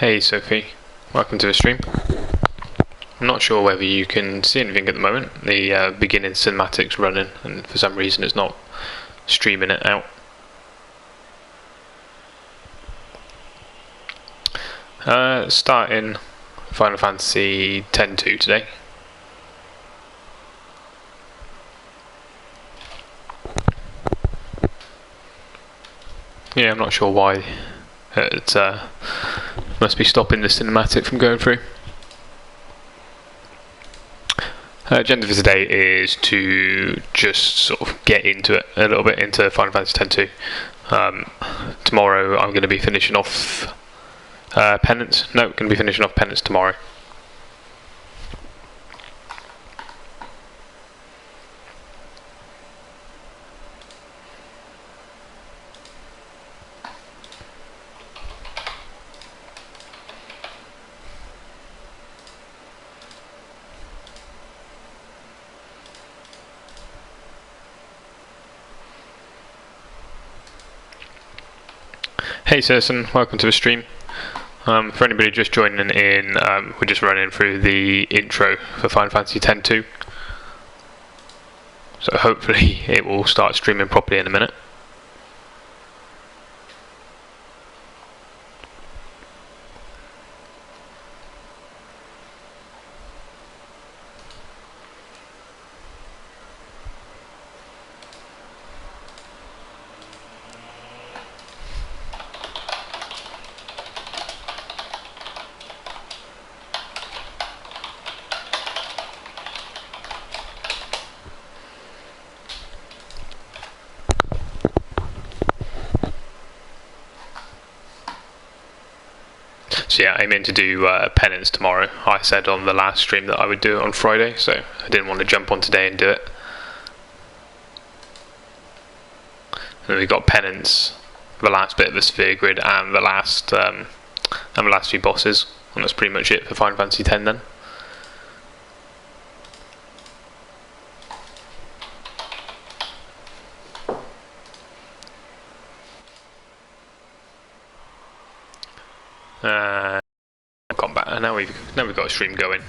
Hey Sophie, welcome to the stream. I'm not sure whether you can see anything at the moment. The beginning cinematic's running and for some reason it's not streaming it out. Starting Final Fantasy X-2 today. Yeah, I'm not sure why it must be stopping the cinematic from going through. Agenda for today is to just sort of get into it a little bit, into Final Fantasy X-2. Tomorrow I'm going to be finishing off Penance. No, going to be finishing off Penance tomorrow. Hey Citizen, welcome to the stream. For anybody just joining in, we're just running through the intro for Final Fantasy X-2. So hopefully it will start streaming properly in a minute. So yeah, aiming to do Penance tomorrow. I said on the last stream that I would do it on Friday, so I didn't want to jump on today and do it. And we've got Penance, the last bit of the sphere grid, and the last few bosses, and that's pretty much it for Final Fantasy X then. Combat, and now we've got a stream going.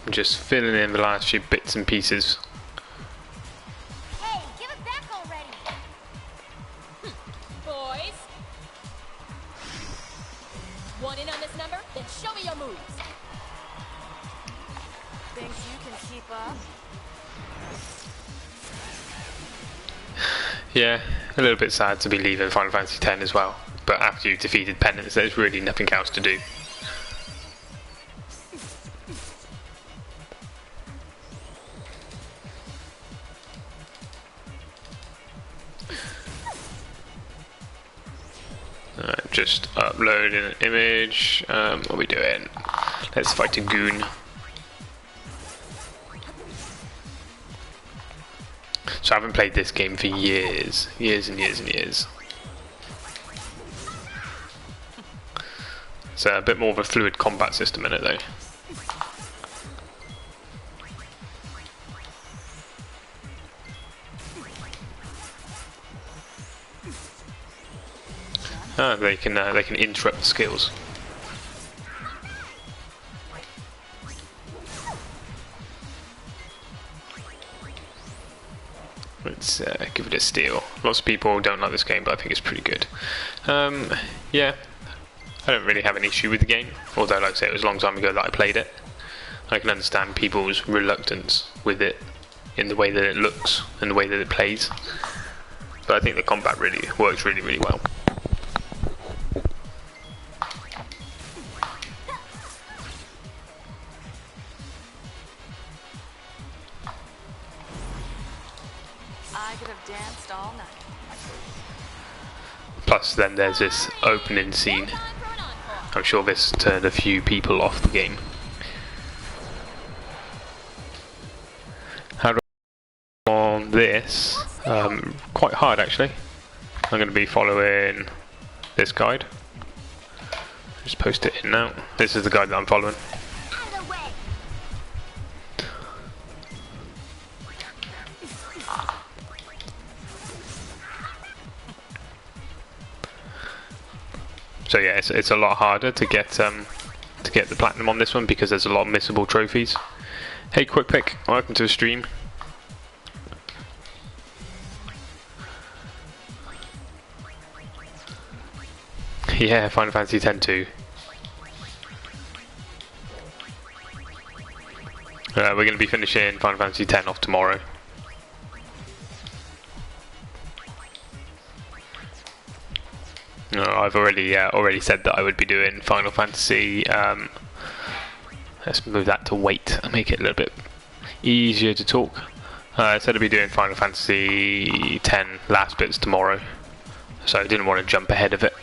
I'm just filling in the last few bits and pieces. Hey, give it back already! Boys! Want in on this number? Then show me your moves! Think you can keep up? Yeah, a little bit sad to be leaving Final Fantasy X as well, but after you've defeated Penance there's really nothing else to do. Just uploading an image. What are we doing? Let's fight a goon. So I haven't played this game for years and years and years. It's a bit more of a fluid combat system in it though. They can interrupt the skills. Let's give it a steal. Lots of people don't like this game, but I think it's pretty good. Yeah, I don't really have an issue with the game, although like I say, it was a long time ago that I played it. I can understand people's reluctance with it in the way that it looks and the way that it plays. But I think the combat really works really well. I could have danced all night. Plus then there's this opening scene. I'm sure this turned a few people off the game. How do I on this? Quite hard actually. I'm going to be following this guide. Just post it in now. This is the guide that I'm following. So yeah, it's a lot harder to get the platinum on this one because there's a lot of missable trophies. Hey, Quick Pick, welcome to the stream. Yeah, Final Fantasy X too. We're going to be finishing Final Fantasy X off tomorrow. No, I've already said that I would be doing Final Fantasy. Let's move that to wait and make it a little bit easier to talk. I said I'd be doing Final Fantasy X last bits tomorrow, so I didn't want to jump ahead of it.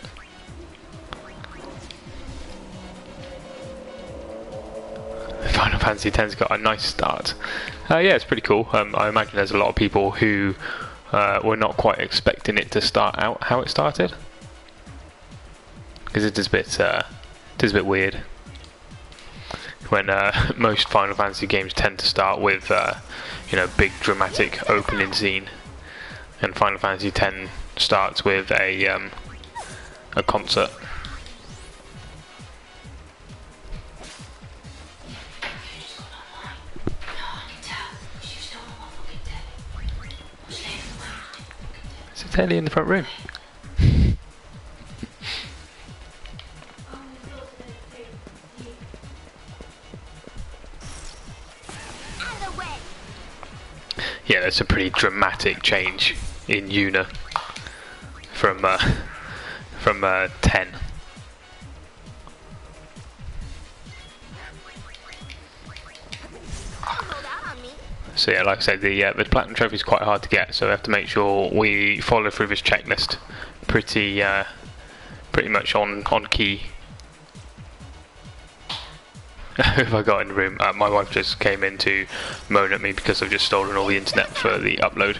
Final Fantasy X's got a nice start. Yeah, it's pretty cool. I imagine there's a lot of people who were not quite expecting it to start out how it started, because it is a bit weird when most Final Fantasy games tend to start with you know, big dramatic opening scene, and Final Fantasy X starts with a concert. Is it Ellie in the front room? Yeah, that's a pretty dramatic change in Yuna from 10. So yeah, like I said, the platinum trophy is quite hard to get, so we have to make sure we follow through this checklist pretty much on key. Who have I got in the room? My wife just came in to moan at me because I've just stolen all the internet for the upload.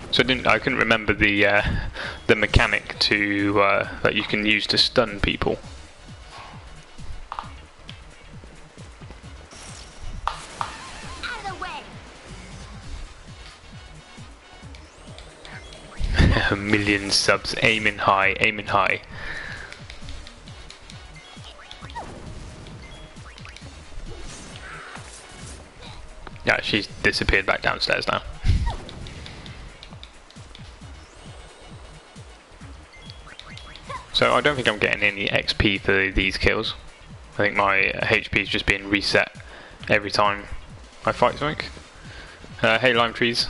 So I couldn't remember the mechanic to that you can use to stun people. A million subs, aiming high, aiming high. Yeah, she's disappeared back downstairs now. So I don't think I'm getting any XP for these kills. I think my HP is just being reset every time I fight something. Hey, lime trees.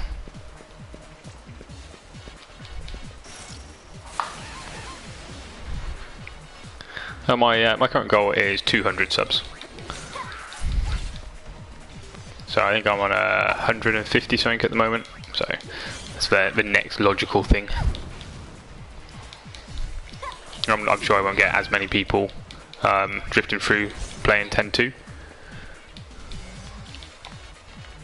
My current goal is 200 subs. So I think I'm on 150 something at the moment. So that's the next logical thing. I'm sure I won't get as many people drifting through playing 10-2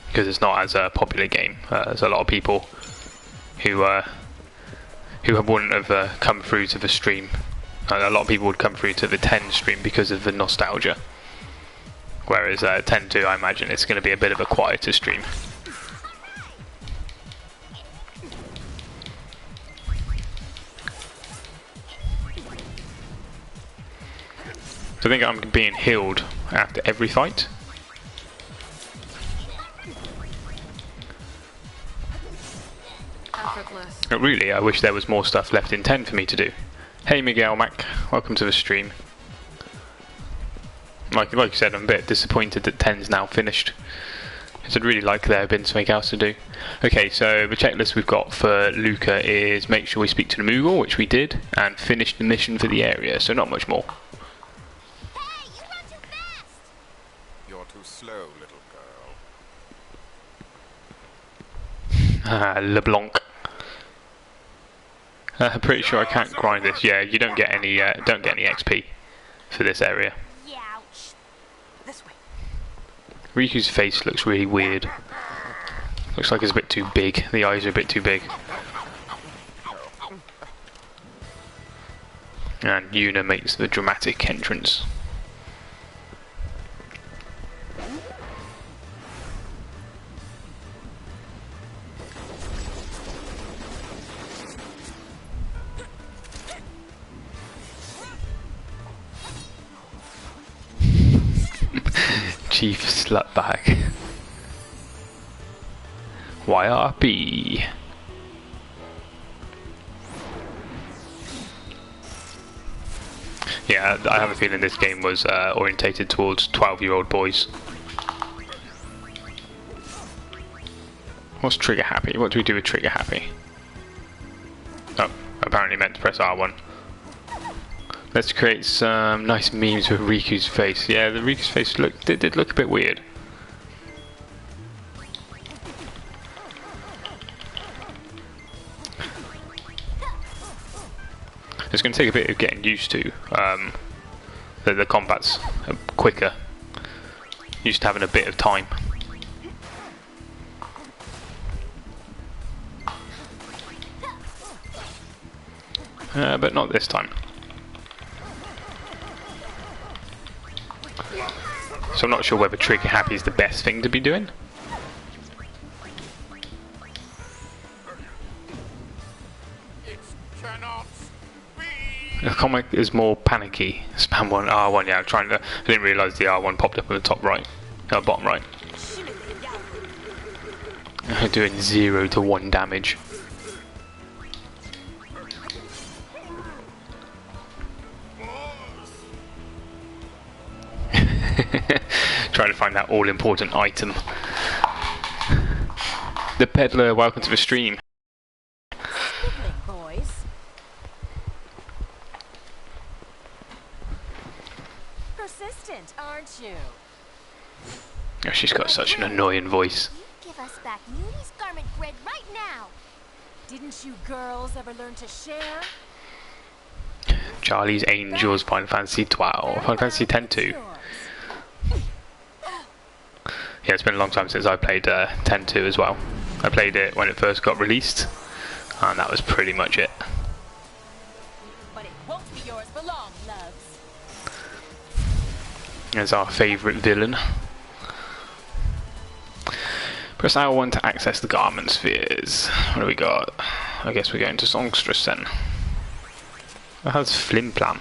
because it's not as a popular game. There's a lot of people who wouldn't have come through to the stream. A lot of people would come through to the 10 stream because of the nostalgia. Whereas 10-2, I imagine it's going to be a bit of a quieter stream. So I think I'm being healed after every fight. Really, I wish there was more stuff left in 10 for me to do. Hey Miguel Mac, welcome to the stream. Like you said, I'm a bit disappointed that 10's now finished, because I'd really like there had been something else to do. Okay, so the checklist we've got for Luca is make sure we speak to the Moogle, which we did, and finish the mission for the area, so not much more. Hey, you run too fast! You're too slow, little girl. LeBlanc. I'm pretty sure I can't grind this. Yeah, you don't get any XP for this area. Ouch. This way. Riku's face looks really weird. Looks like it's a bit too big. The eyes are a bit too big. And Yuna makes the dramatic entrance. Chief Slutbag. YRP. Yeah, I have a feeling this game was orientated towards 12-year-old boys. What's trigger happy? What do we do with trigger happy? Oh, apparently meant to press R1. Let's create some nice memes with Riku's face. Yeah, the Riku's face did look a bit weird. It's going to take a bit of getting used to. The combat's quicker. Used to having a bit of time. But not this time. So I'm not sure whether trigger happy is the best thing to be doing. The comic is more panicky. Spam one, R1, yeah, I didn't realise the R1 popped up in the top right. Bottom right. Doing 0 to 1 damage. Trying to find that all-important item. The Peddler, welcome to the stream. Boys. Persistent, aren't you? Oh, she's got such an annoying voice. You give us back Mooney's garment grid right now. Didn't you girls ever learn to share? Charlie's Angels, Final Fantasy 12, Final Fantasy 10 2. Yeah, it's been a long time since I played 10-2 as well. I played it when it first got released, and that was pretty much it. But it won't be yours for long, loves. There's our favourite villain. Press R1 to access the garment spheres. What do we got? I guess we're going to Songstress then. That has Flimplam.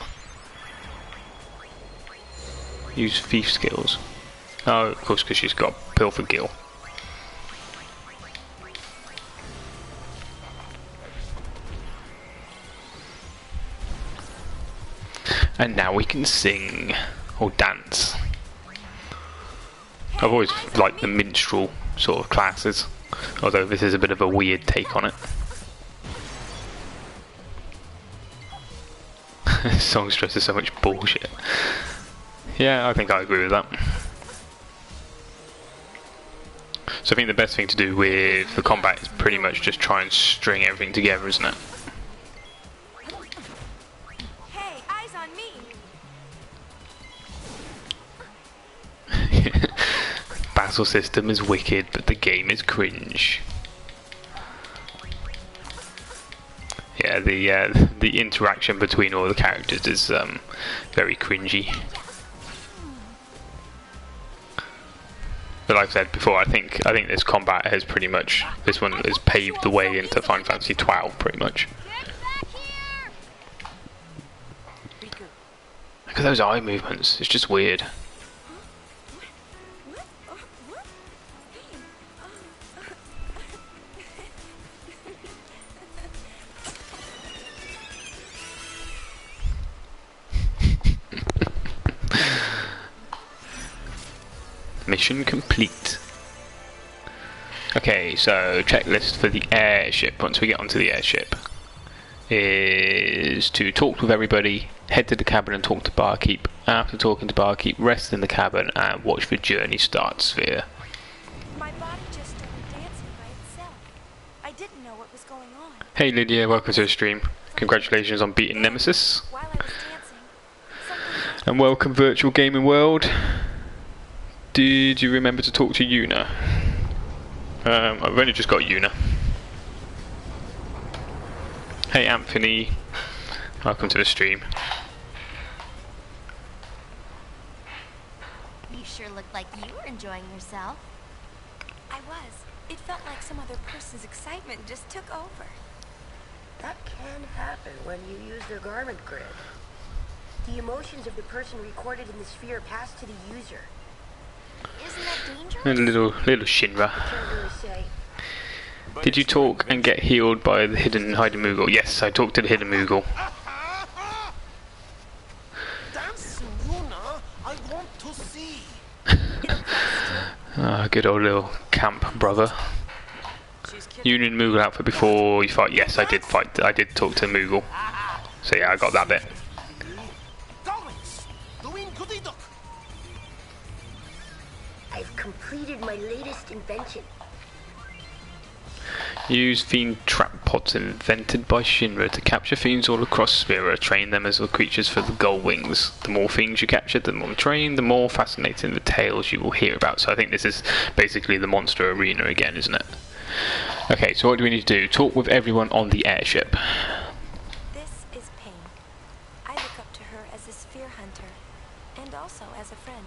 Use thief skills. Oh, of course, because she's got Pilfer Gil. And now we can sing or dance. I've always liked the minstrel sort of classes, although this is a bit of a weird take on it. Songstress is so much bullshit. Yeah, I think I agree with that. So I think the best thing to do with the combat is pretty much just try and string everything together, isn't it? Hey, eyes on me. Battle system is wicked, but the game is cringe. Yeah, the interaction between all the characters is very cringy. But like I said before, I think this combat has pretty much, this one has paved the way into Final Fantasy 12 pretty much. Look at those eye movements, it's just weird. Mission complete. Okay, so checklist for the airship, once we get onto the airship, is to talk with everybody, head to the cabin and talk to barkeep. After talking to barkeep, rest in the cabin and watch the journey start sphere. My body just started dancing by itself. I didn't know what was going on. Hey Lydia, welcome to the stream. Congratulations on beating Nemesis. While I was dancing, something And welcome Virtual Gaming World. Did you remember to talk to Yuna? I've only just got Yuna. Hey Anthony, welcome to the stream. You sure looked like you were enjoying yourself. I was. It felt like some other person's excitement just took over. That can happen when you use their garment grid. The emotions of the person recorded in the sphere pass to the user. Isn't that dangerous? A little Shinra. Can't really say. Did you talk and get healed by the hidden Moogle? Yes, I talked to the hidden Moogle. Dancing Yuna, I want to see. Ah, good old little camp brother. Union Moogle outfit before you fight. Yes, I did fight. I did talk to Moogle. So yeah, I got that bit. I've completed my latest invention. Use fiend trap pods invented by Shinra to capture fiends all across Spira. Train them as the creatures for the gull wings. The more fiends you capture, the more trained, the more fascinating the tales you will hear about. So I think this is basically the monster arena again, isn't it? Okay, so what do we need to do? Talk with everyone on the airship. This is Paine. I look up to her as a sphere hunter, and also as a friend.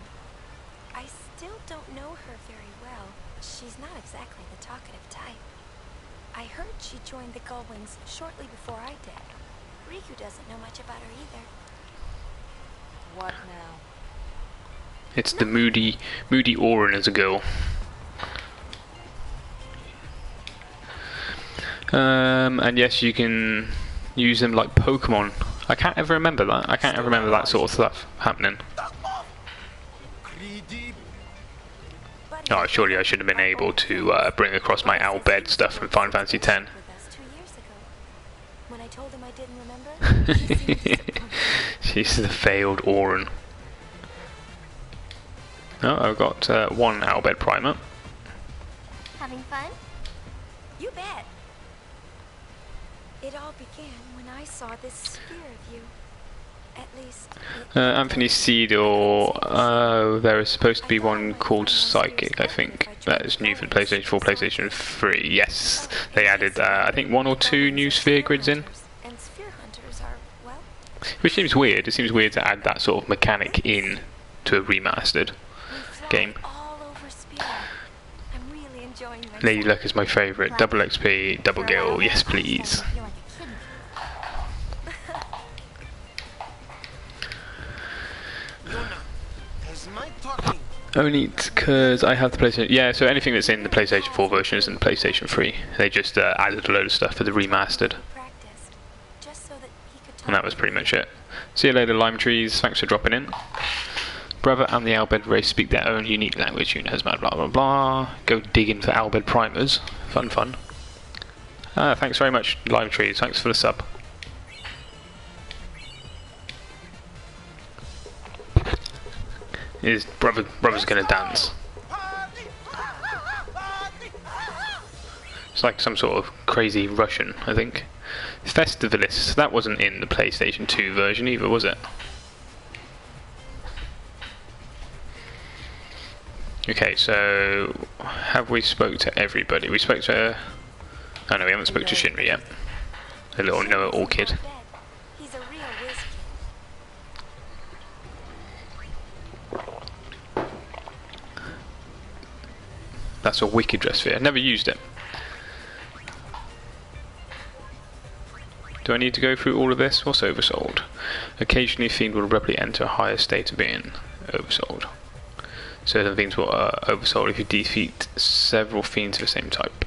I still don't know her very well. She's not exactly the talkative type. I heard she joined the Gullwings shortly before I did. Rikku doesn't know much about her either. What now? It's the moody Auron as a girl. And yes, you can use them like Pokemon. I can't ever remember that. I can't ever remember that sort of stuff happening. Oh, surely I should have been able to bring across my Al Bhed stuff from Final Fantasy X. With us 2 years ago. When I told him I didn't remember, he seemed disappointed. She's the failed Auron. Oh, I've got one Al Bhed primer. Having fun? You bet. It all began when I saw this sphere of you. At least, Anthony Seedor, there is supposed to be one called Psychic, I think. That is new for the PlayStation 4, PlayStation 3. Yes, they added, I think, 1 or 2 new sphere grids in. And sphere hunters are, well, Which seems weird. It seems weird to add that sort of mechanic in to a remastered we fly game. all over Spira. I'm really enjoying myself. Lady Luck is my favourite. Double XP, double Gil, yes please. I feel like a kid. Yuna, there's my talking. Only because I have the PlayStation... Yeah, so anything that's in the PlayStation 4 version is in the PlayStation 3. They just added a load of stuff for the remastered. Practiced, just so that he could talk And that was pretty much it. See you later, Lime Trees. Thanks for dropping in. Brother and the Al Bhed race speak their own unique language. Yuna has blah blah blah. Go digging for Al Bhed primers. Fun, fun. Thanks very much, Lime Trees. Thanks for the sub. His brother's gonna dance. It's like some sort of crazy Russian, I think. Festivalist. That wasn't in the PlayStation 2 version either, was it? Okay, so have we spoke to everybody? We spoke to... Oh no, we haven't spoke to Shinra yet. The little know-it-all kid. He's a real whiz kid. That's a wicked dressphere. Never used it. Do I need to go through all of this? What's oversold? Occasionally a fiend will abruptly enter a higher state of being. Oversold. Certain fiends will oversold if you defeat several fiends of the same type.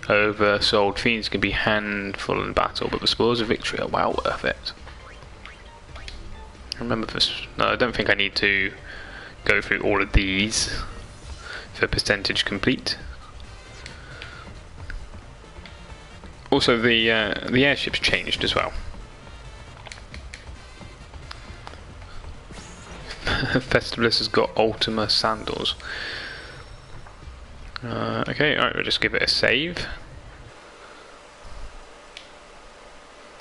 Oversold fiends can be handful in battle, but the spoils of victory are well worth it. Remember this. No, I don't think I need to go through all of these for percentage complete. Also, the airship's changed as well. Festivalist has got Ultima sandals. Okay, alright, we'll just give it a save.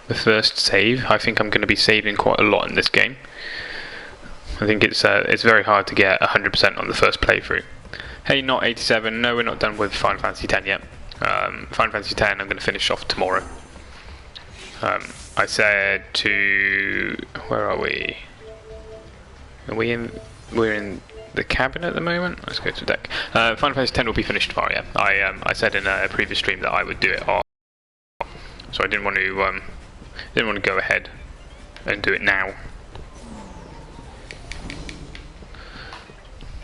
The first save. I think I'm going to be saving quite a lot in this game. I think it's very hard to get 100% on the first playthrough. Hey, not 87. No, we're not done with Final Fantasy X yet. Final Fantasy X I'm going to finish off tomorrow. I said to... Where are we? Are we in... We're in the cabin at the moment? Let's go to deck. Final Fantasy X will be finished tomorrow, yeah. I said in a previous stream that I would do it off. So I didn't want to go ahead and do it now.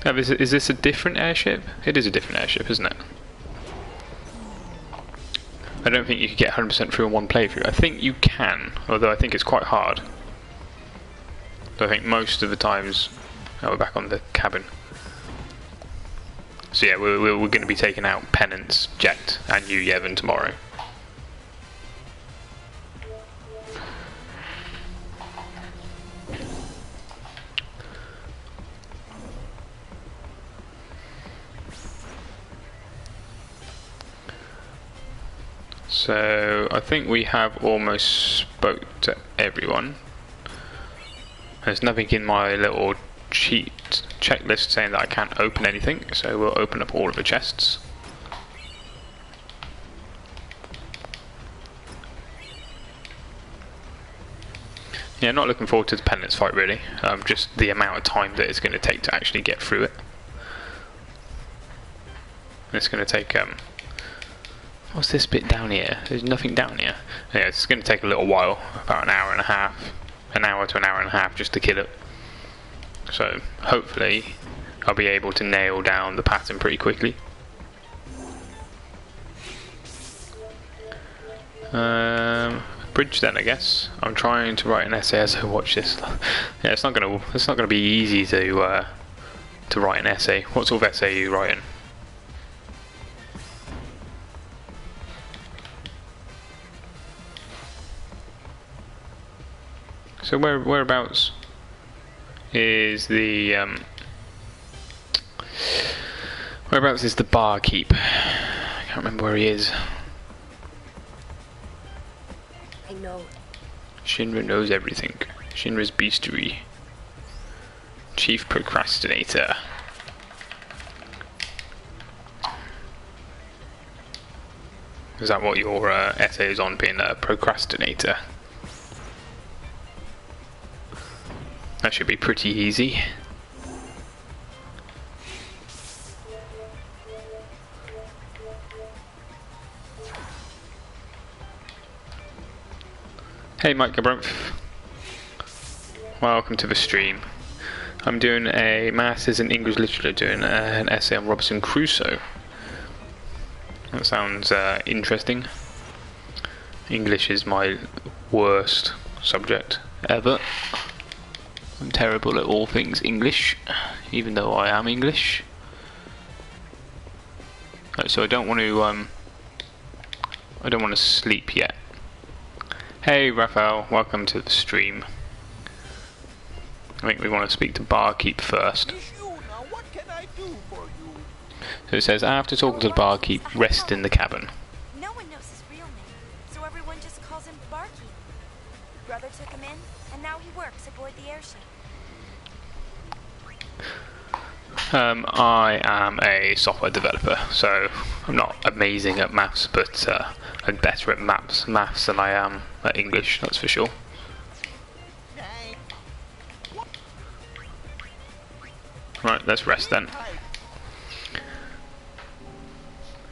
Oh, is this a different airship? It is a different airship, isn't it? I don't think you can get 100% through in one playthrough. I think you can, although I think it's quite hard. So I think most of the times... Oh, we're back on the cabin. So yeah, we're going to be taking out Penance, Jet, and you, Yevon, tomorrow. So I think we have almost spoke to everyone. There's nothing in my little cheat checklist saying that I can't open anything, so we'll open up all of the chests. Yeah, not looking forward to the Penance fight really, just the amount of time that it's going to take to actually get through it. It's going to take, what's this bit down here? There's nothing down here. Yeah, it's going to take a little while, about an hour to an hour and a half just to kill it. So hopefully I'll be able to nail down the pattern pretty quickly. Bridge then, I guess. I'm trying to write an essay as I watch this. Yeah, it's not gonna be easy to write an essay. What sort of essay are you writing? So whereabouts is the barkeep? I can't remember where he is. I know. Shinra knows everything. Shinra's beastery. Chief procrastinator. Is that what your essay is on, being a procrastinator? That should be pretty easy. Hey Mike Gabrumph. Welcome to the stream. I'm doing a Masters in English Literature, doing an essay on Robinson Crusoe. That sounds interesting. English is my worst subject ever. I'm terrible at all things English, even though I am English. So I don't want to sleep yet. Hey Raphael, welcome to the stream. I think we want to speak to Barkeep first. What can I do for you? So it says, after talking to the Barkeep, rest in the cabin. No one knows his real name, so everyone just calls him Barkeep. Brother took him in, and now he works aboard the airship. I am a software developer, so I'm not amazing at maths, but I'm better at maths than I am at English, that's for sure. Right, let's rest then.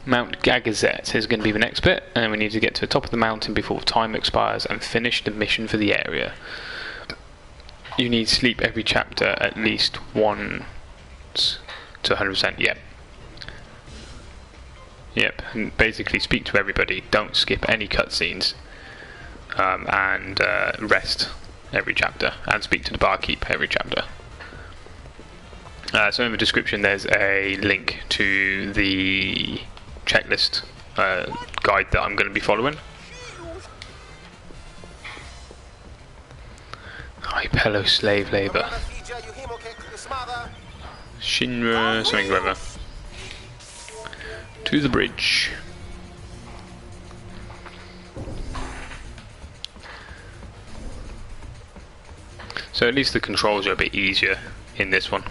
Mount Gagazet is going to be the next bit, and we need to get to the top of the mountain before time expires and finish the mission for the area. You need sleep every chapter at least once to 100%, Yep, and basically speak to everybody, don't skip any cutscenes, and rest every chapter, and speak to the barkeep every chapter. So in the description there's a link to the checklist guide that I'm going to be following. Hypelo slave labour. Shinra something or other. To the bridge. So at least the controls are a bit easier in this one.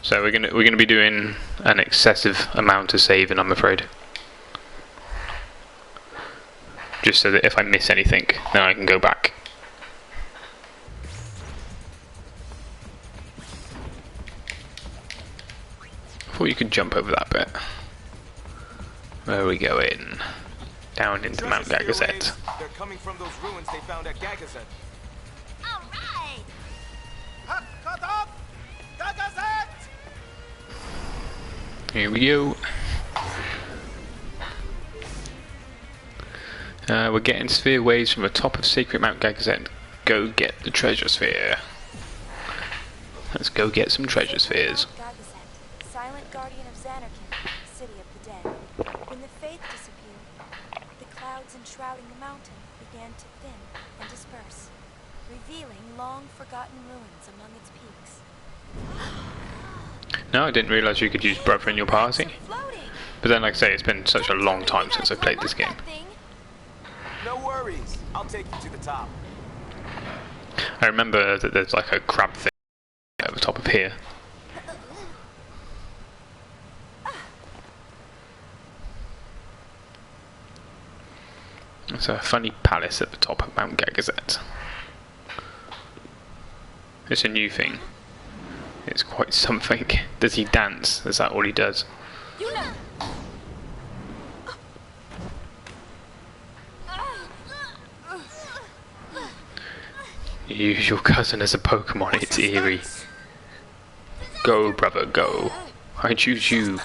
So we're gonna be doing an excessive amount of saving, I'm afraid. Just so that if I miss anything, then I can go back. I thought you could jump over that bit. Where are we going? Down into Mount Gagazet. They're coming from those ruins they found at Gagazet. All right. Cut up! Gagazet! Here we go. We're getting sphere waves from the top of Sacred Mount Gagazet. Go get the treasure sphere. Let's go get some treasure spheres. Gagazet, silent guardian of Xanarkand, city of the dead. When the faith disappeared, the clouds enshrouding the mountain began to thin and disperse, revealing long-forgotten ruins among its peaks. No, I didn't realise you could use brother in your party. But then, like I say, it's been such a long time since I played this game. No worries. I'll take you to the top. I remember that there's like a crab thing at the top of here. There's a funny palace at the top of Mount Gagazet. It's a new thing. It's quite something. Does he dance? Is that all he does? Yuna! You use your cousin as a Pokemon, it's eerie. Go, brother, go. I choose you.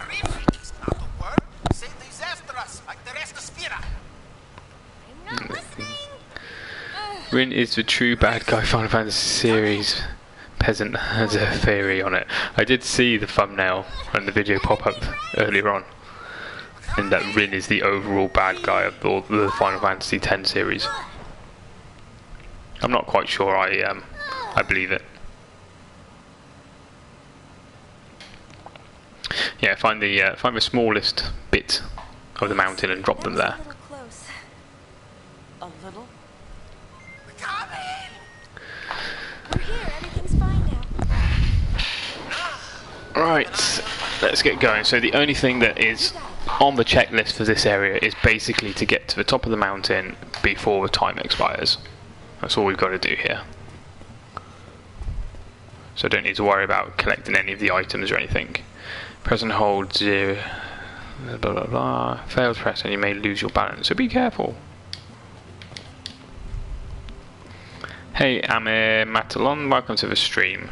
Rin is the true bad guy Final Fantasy series. Peasant has a theory on it. I did see the thumbnail and the video pop up earlier on. And that Rin is the overall bad guy of all the Final Fantasy X series. I'm not quite sure I believe it. Yeah, find the smallest bit of the mountain and drop them there. A little close. A little? We're here. Everything's fine now. Right, let's get going. So the only thing that is on the checklist for this area is basically to get to the top of the mountain before the time expires. That's all we've got to do here. So I don't need to worry about collecting any of the items or anything. Press and hold 0, blah blah blah. Fail to press and you may lose your balance, so be careful. Hey, I'm Matalon, welcome to the stream.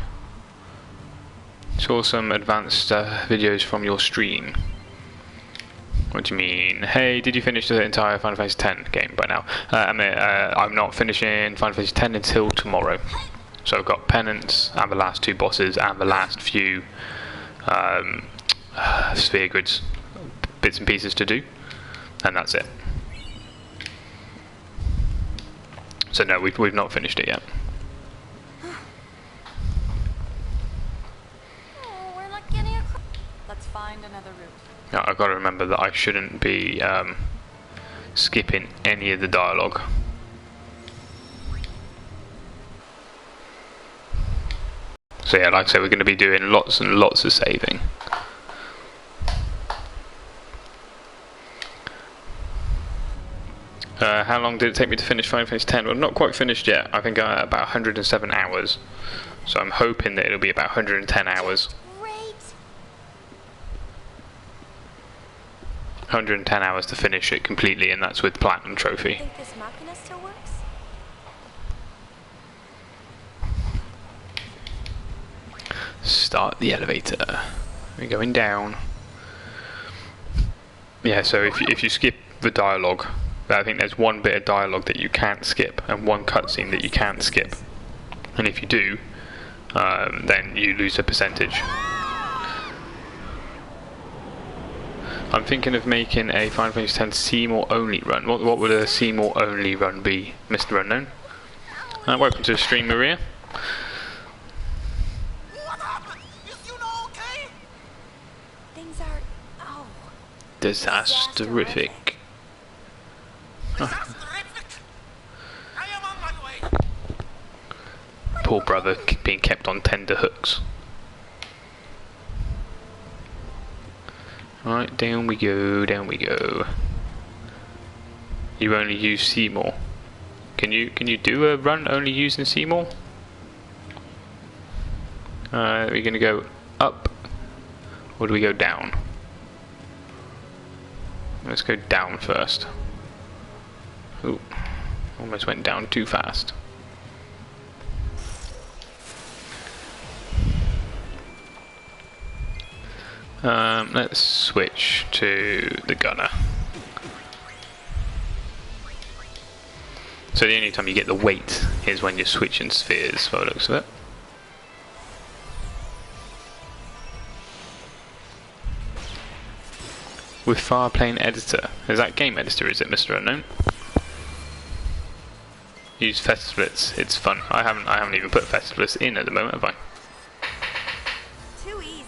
Saw some advanced videos from your stream. What do you mean? Hey, did you finish the entire Final Fantasy X game by now? I'm not finishing Final Fantasy X until tomorrow. So I've got Penance and the last 2 bosses and the last few sphere grids, bits and pieces to do, and that's it. So no, we've not finished it yet. Oh, we're not getting across. Let's find another route. Now, I've got to remember that I shouldn't be skipping any of the dialogue. So yeah, like I said, we're going to be doing lots and lots of saving. How long did it take me to finish Final Fantasy X? Well, not quite finished yet. I think about 107 hours. So I'm hoping that it'll be about 110 hours. Great. 110 hours to finish it completely, and that's with Platinum Trophy. Think this machina still works? Start the elevator. We're going down. Yeah, so if you skip the dialogue, I think there's one bit of dialogue that you can't skip and one cutscene that you can't skip. And if you do, then you lose a percentage. I'm thinking of making a Final Fantasy X Seymour only run. What would a Seymour only run be, Mr. Unknown? Welcome to the stream, Maria. What happened? Is Yuna okay? Things are... oh... Disasterific. Disaster-rific. I am on my way. Poor brother being kept on tender hooks. Right, down we go, down we go. You only use Seymour. Can you do a run only using Seymour? Are we gonna go up or do we go down? Let's go down first. Ooh, almost went down too fast. Let's switch to the gunner. So the only time you get the weight is when you're switching spheres, by the looks of it. With far plane editor. Is that game editor, is it, Mr. Unknown? Use Festivalist, it's fun. I haven't even put Festivalist in at the moment, have I? Too easy.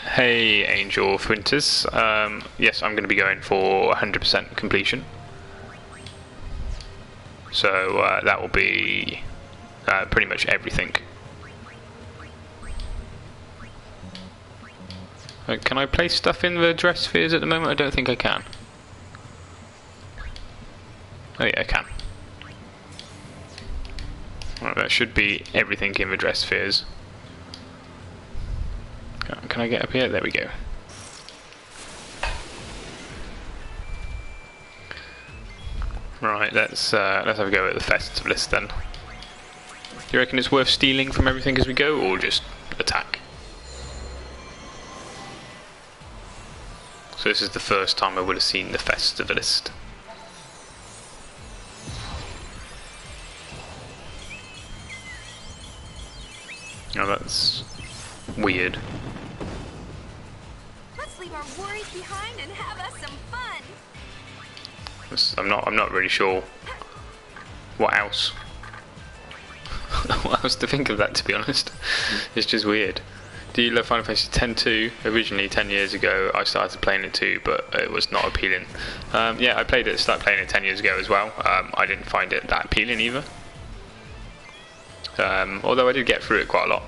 Hey Angel of Winters. Yes, I'm going to be going for 100% completion. So that will be pretty much everything. Can I place stuff in the dress spheres at the moment? I don't think I can. Oh yeah, I can. Right, that should be everything in the dress spheres. Can I get up here? There we go. Right, let's have a go at the Festivalist then. Do you reckon it's worth stealing from everything as we go, or just attack? So this is the first time I would have seen the Festivalist. Oh, that's weird. Let's leave our worries behind and have us some fun. I'm not really sure what else what else to think of that, to be honest. It's just weird. Do you love Final Fantasy X-2? Originally 10 years ago I started playing it too, but it was not appealing. Yeah, I started playing it 10 years ago as well. I didn't find it that appealing either. Although I did get through it quite a lot.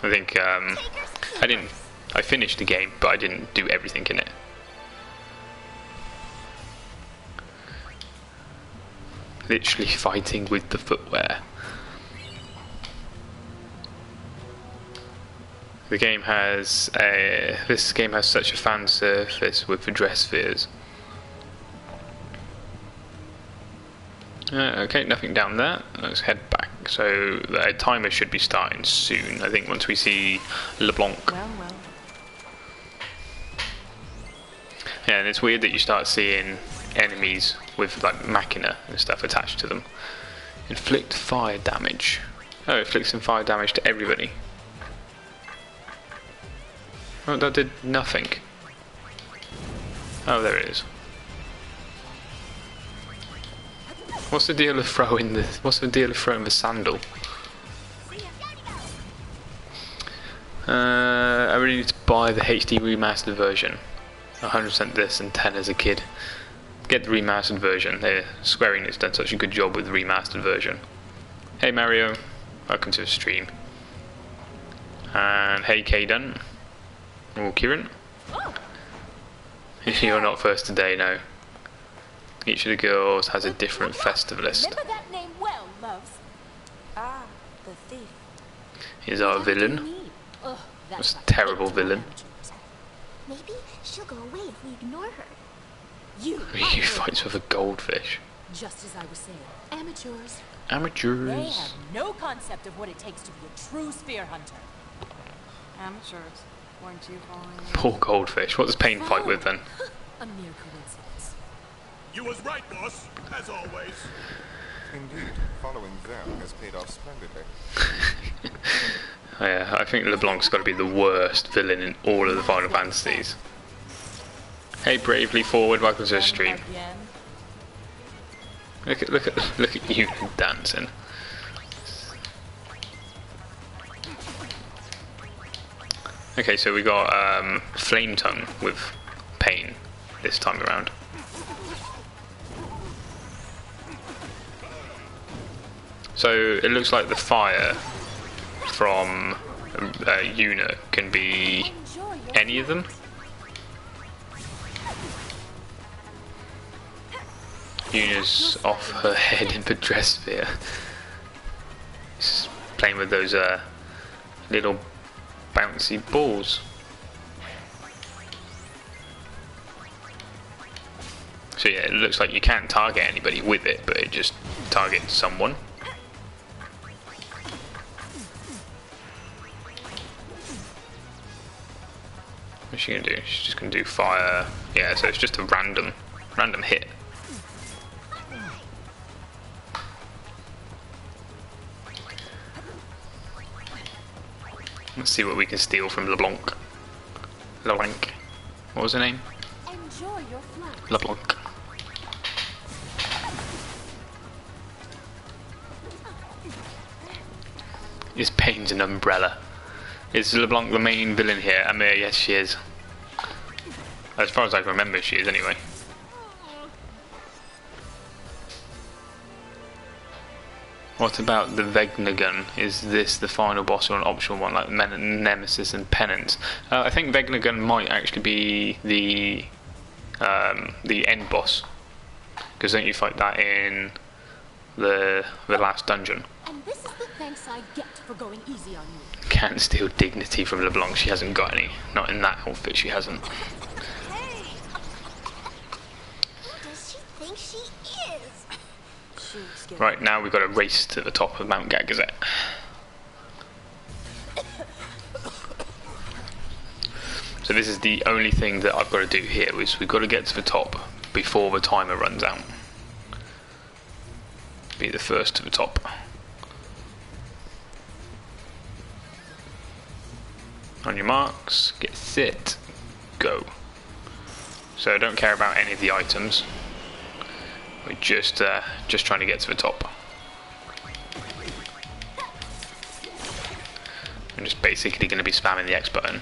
I think I finished the game, but I didn't do everything in it. Literally fighting with the footwear. This game has such a fan service with the dress spheres. Okay, nothing down there. Let's head back. So the timer should be starting soon. I think once we see LeBlanc. Well. Yeah, and it's weird that you start seeing enemies with like machina and stuff attached to them. Inflict fire damage. Oh, it inflicts some fire damage to everybody. Oh, that did nothing. Oh, there it is. What's the deal of throwing the sandal? I really need to buy the HD remastered version. 100% this and 10 as a kid. Get the remastered version. Square Enix done such a good job with the remastered version. Hey Mario, welcome to the stream. And hey Kaden. Or Kieran. You're not first today, no. Each of the girls has a different Festivalist. Remember that name well, loves. Ah, the thief. He's our villain. Ugh, That's a terrible villain. Maybe she'll go away if we ignore her. He fights with a goldfish. Just as I was saying, amateurs. They Amateurs. have no concept of what it takes to be a true sphere hunter. Amateurs, weren't you following me? Poor goldfish. What does Paine fight with then? A mere coincidence. You was right, boss, as always. Indeed, following them has paid off splendidly. Yeah, I think LeBlanc's got to be the worst villain in all of the Final Fantasies. Hey, Bravely Forward, welcome to the stream. Again. Look at you dancing. Okay, so we got Flame Tongue with Paine this time around. So it looks like the fire from Yuna can be any of them. Yuna's off her head in the dress sphere. She's playing with those little bouncy balls. So yeah, it looks like you can't target anybody with it, but it just targets someone. What's she gonna do? She's just gonna do fire. Yeah, so it's just a random hit. Let's see what we can steal from LeBlanc. LeBlanc. What was her name? Enjoy your flight. LeBlanc. Is Paine's an umbrella? Is LeBlanc the main villain here? I mean, yes, she is. As far as I can remember, she is anyway. What about the Vegna gun? Is this the final boss or an optional one like Nemesis and Penance? I think Vegna gun might actually be the end boss, because don't you fight that in the last dungeon? And this is the thanks I get for going easy on you. Can't steal dignity from LeBlanc. She hasn't got any. Not in that outfit. She hasn't. Hey! Who does she think she is? Right, now we've got to race to the top of Mount Gagazet. So this is the only thing that I've got to do here, is we've got to get to the top before the timer runs out. Be the first to the top. On your marks, get set, go. So I don't care about any of the items. We're just trying to get to the top. I'm just basically going to be spamming the X button.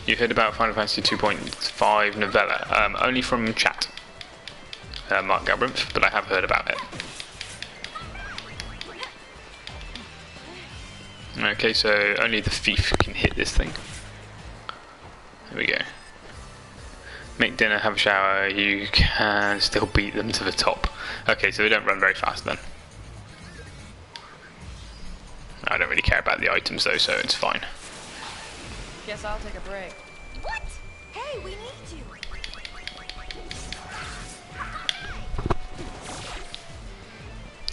You heard about Final Fantasy 2.5 novella? Only from chat, Mark Galbraith, but I have heard about it. Okay, so only the thief can hit this thing. There we go. Make dinner, have a shower, you can still beat them to the top. Okay, so they don't run very fast then. I don't really care about the items though, so it's fine. Guess I'll take a break. What? Hey, we need you.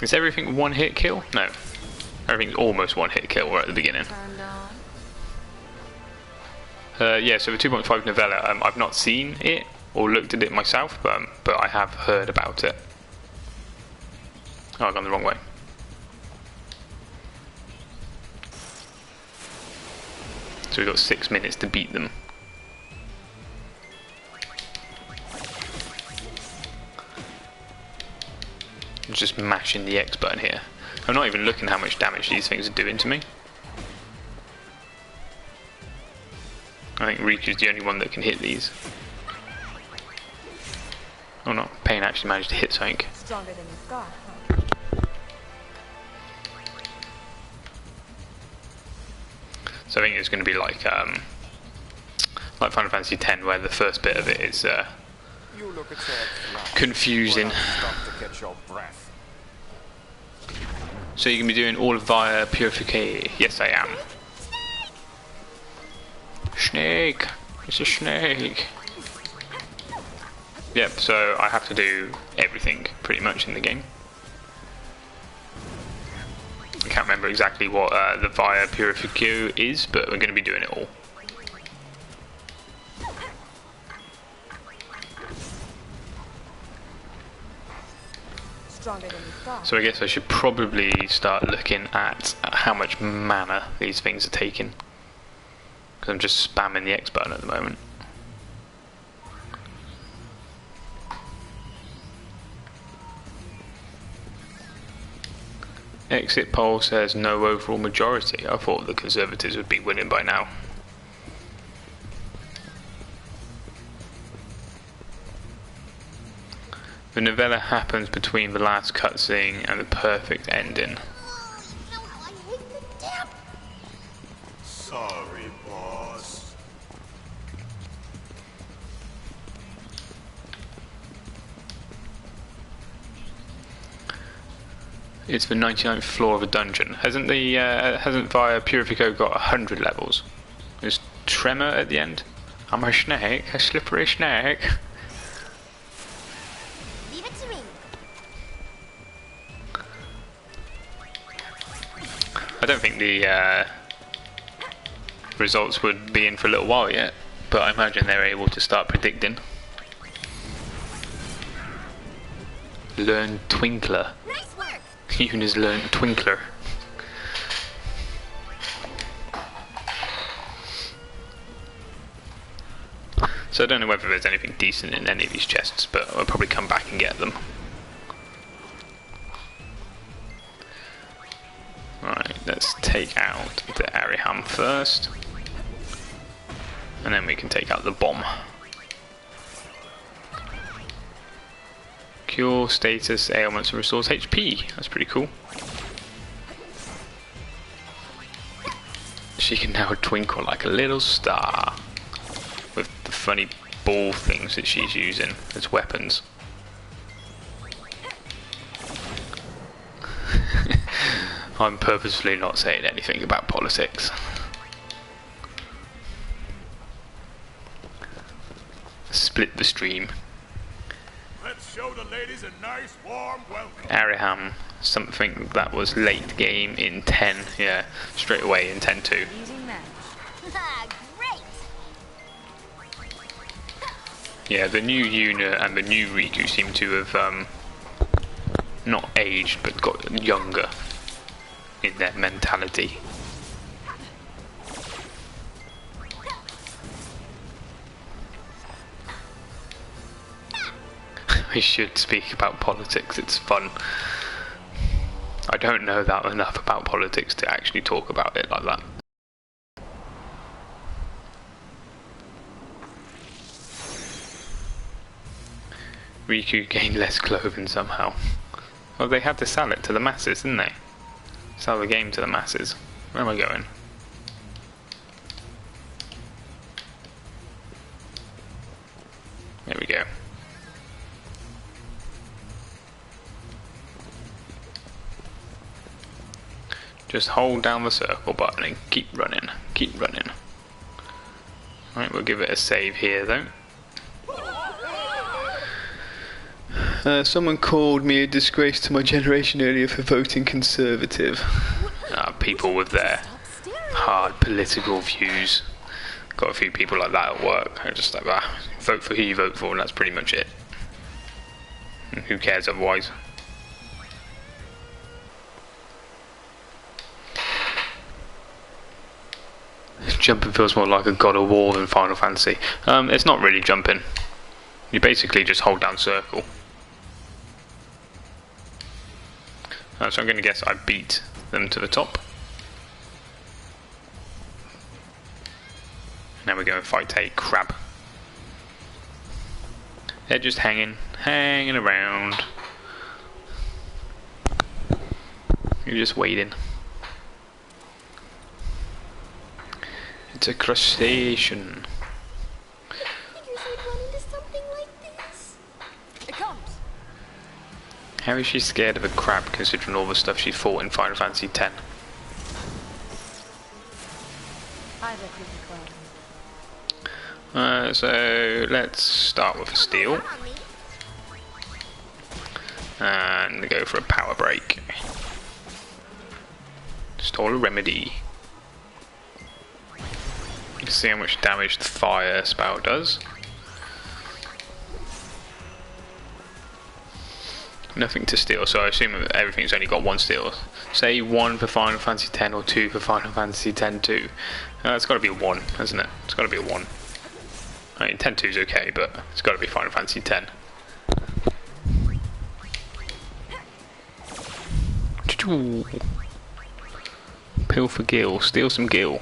Is everything one hit kill? No. Everything's almost one hit kill right at the beginning. Turned on. Yeah, so the 2.5 novella, I've not seen it or looked at it myself, but I have heard about it. Oh, I've gone the wrong way. So we've got 6 minutes to beat them. Just mashing the X button here. I'm not even looking how much damage these things are doing to me. I think Rikku's the only one that can hit these. Oh no, Paine actually managed to hit something. Stronger than you've got, huh? So I think it's going to be like Final Fantasy X, where the first bit of it is You look at her confusing. stop to catch your breath. So you can be doing all via purification. Yes, I am. Snake! It's a snake! Yep, so I have to do everything pretty much in the game. I can't remember exactly what the via purification is, but we're going to be doing it all. Stronger than you've got. So I guess I should probably start looking at how much mana these things are taking. Because I'm just spamming the X button at the moment. Exit poll says no overall majority. I thought the Conservatives would be winning by now. The novella happens between the last cutscene and the perfect ending. Oh, you know how I hate the damn... Sorry, boss. It's the 99th floor of a dungeon. Hasn't Via Purifico got 100 levels? There's Tremor at the end. I'm a snake, a slippery snake. Leave it to me. I don't think the results would be in for a little while yet, but I imagine they're able to start predicting. Learn Twinkler. Nice work. Yuna's learned Twinkler. So I don't know whether there's anything decent in any of these chests, but I'll probably come back and get them. Right, let's take out the Ariham first. And then we can take out the bomb. Cure status ailments and restores HP. That's pretty cool. She can now twinkle like a little star with the funny ball things that she's using as weapons. I'm purposefully not saying anything about politics. Split the stream. Let's show the ladies a nice warm welcome. Ariham, something that was late game in 10, yeah, straight away in 10-2. Using that. Ah, great. Yeah, the new Yuna and the new Rikku seem to have not aged but got younger in their mentality. I should speak about politics, it's fun. I don't know that enough about politics to actually talk about it like that. Rikku gained less clothing somehow. Well, they had to sell it to the masses, didn't they? Sell the game to the masses. Where am I going? There we go. Just hold down the circle button and keep running. Keep running. Right, we'll give it a save here though. Someone called me a disgrace to my generation earlier for voting Conservative. People with their hard political views. Got a few people like that at work. They're just like, vote for who you vote for, and that's pretty much it. And who cares otherwise? Jumping feels more like a God of War than Final Fantasy. It's not really jumping. You basically just hold down circle. So I'm going to guess I beat them to the top. Now we go and fight a crab. They're just hanging around. You're just waiting. It's a crustacean. Figures I'd run into something like this. It comes. How is she scared of a crab considering all the stuff she fought in Final Fantasy X? Hi there, creepy clown. So let's start with a steel and go for a power break. Install a remedy. You can see how much damage the fire spell does. Nothing to steal, so I assume everything's only got one steal. Say 1 for Final Fantasy X or 2 for Final Fantasy X-2. It's got to be 1, hasn't it? It's got to be a 1. I mean, 10-2 is okay, but it's got to be Final Fantasy X. Pilfer Gil, steal some Gil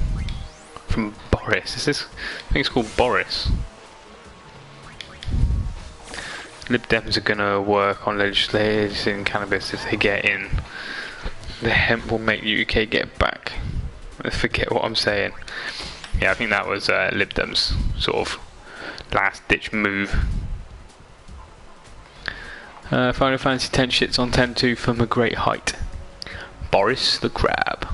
from Boris. Is this? I think it's called Boris. Lib Dems are gonna work on legislating cannabis if they get in. The hemp will make UK get back. I forget what I'm saying. Yeah, I think that was Lib Dems' sort of last ditch move. Final Fantasy X shits on 10-2 from a great height. Boris the Crab.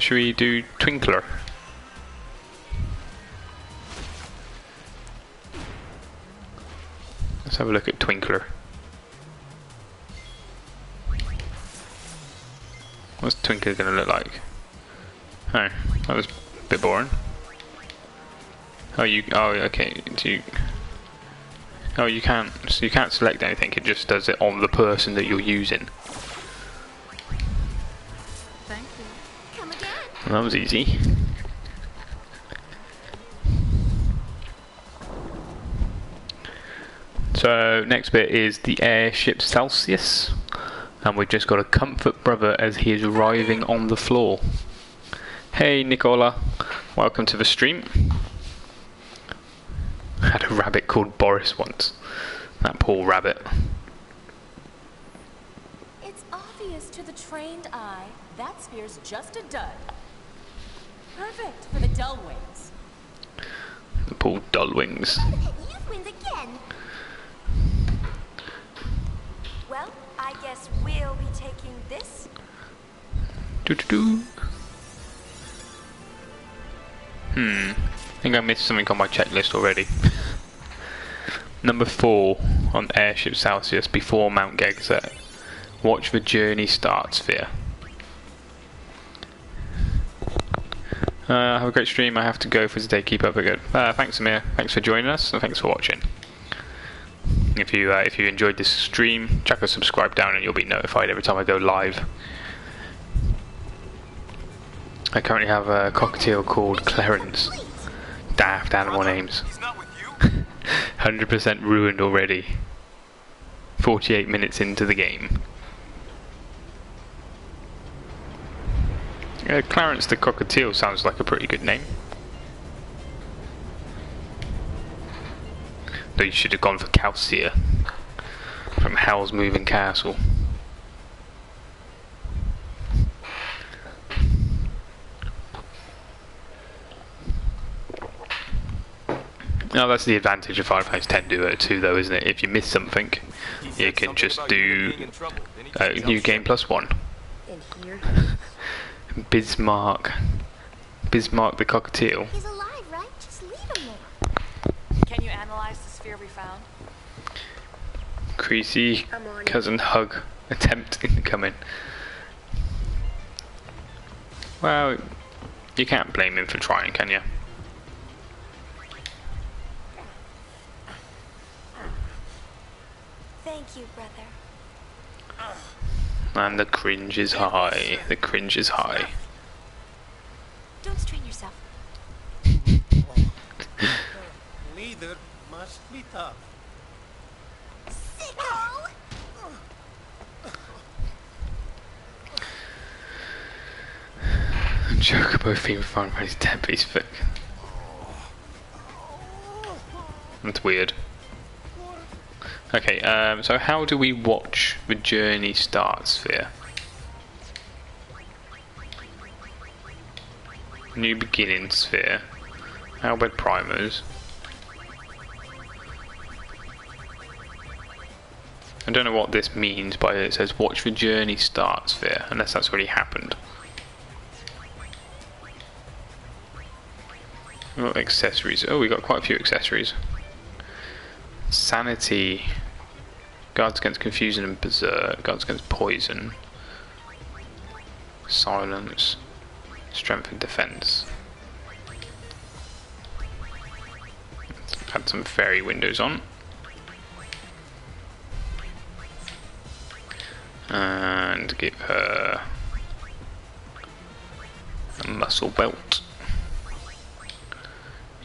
Should we do Twinkler? Let's have a look at Twinkler. What's Twinkler going to look like? Oh, that was a bit boring. Oh, okay. You can't. So you can't select anything. It just does it on the person that you're using. Thank you. Come again. Well, that was easy. So next bit is the airship Celsius, and we've just got to comfort brother as he is arriving on the floor. Hey Nicola, welcome to the stream. I had a rabbit called Boris once. That poor rabbit. It's obvious to the trained eye that sphere's just a dud. Perfect for the dull wings. The poor dull wings. You've wins again. Well, I guess we'll be taking this. Doo-doo-doo. I think I missed something on my checklist already. Number 4 on Airship Celsius before Mount Gagazet. Watch the journey start sphere. Have a great stream. I have to go for today. Keep up the good. Thanks, Amir. Thanks for joining us, and thanks for watching. If you enjoyed this stream, chuck a subscribe down, and you'll be notified every time I go live. I currently have a cockatiel called Clarence. Daft animal names. 100% ruined already. 48 minutes into the game. Clarence the cockatiel sounds like a pretty good name. Though you should have gone for Calcia from Howl's Moving Castle. No, that's the advantage of Final Fantasy X Duo 2 though, isn't it? If you miss something, you can just do New Game Plus 1. In here? Bismarck the cockatiel. He's alive, right? Just leave him there. Can you analyze the sphere we found? Creasy cousin hug attempt incoming. Well, you can't blame him for trying, can you? Thank you, brother. And the cringe is high. The cringe is high. Don't strain yourself. Leader must be tough. Sicko! Chocobo theme for Final Fantasy X piece thick. That's weird. Okay, so how do we watch the journey start sphere? New beginning sphere. How about primers? I don't know what this means by it says watch the journey start sphere, unless that's already happened. What accessories? Oh, we got quite a few accessories. Sanity. Guards against confusion and berserk. Guards against poison. Silence. Strength and defense. Add some fairy windows on. And give her a muscle belt.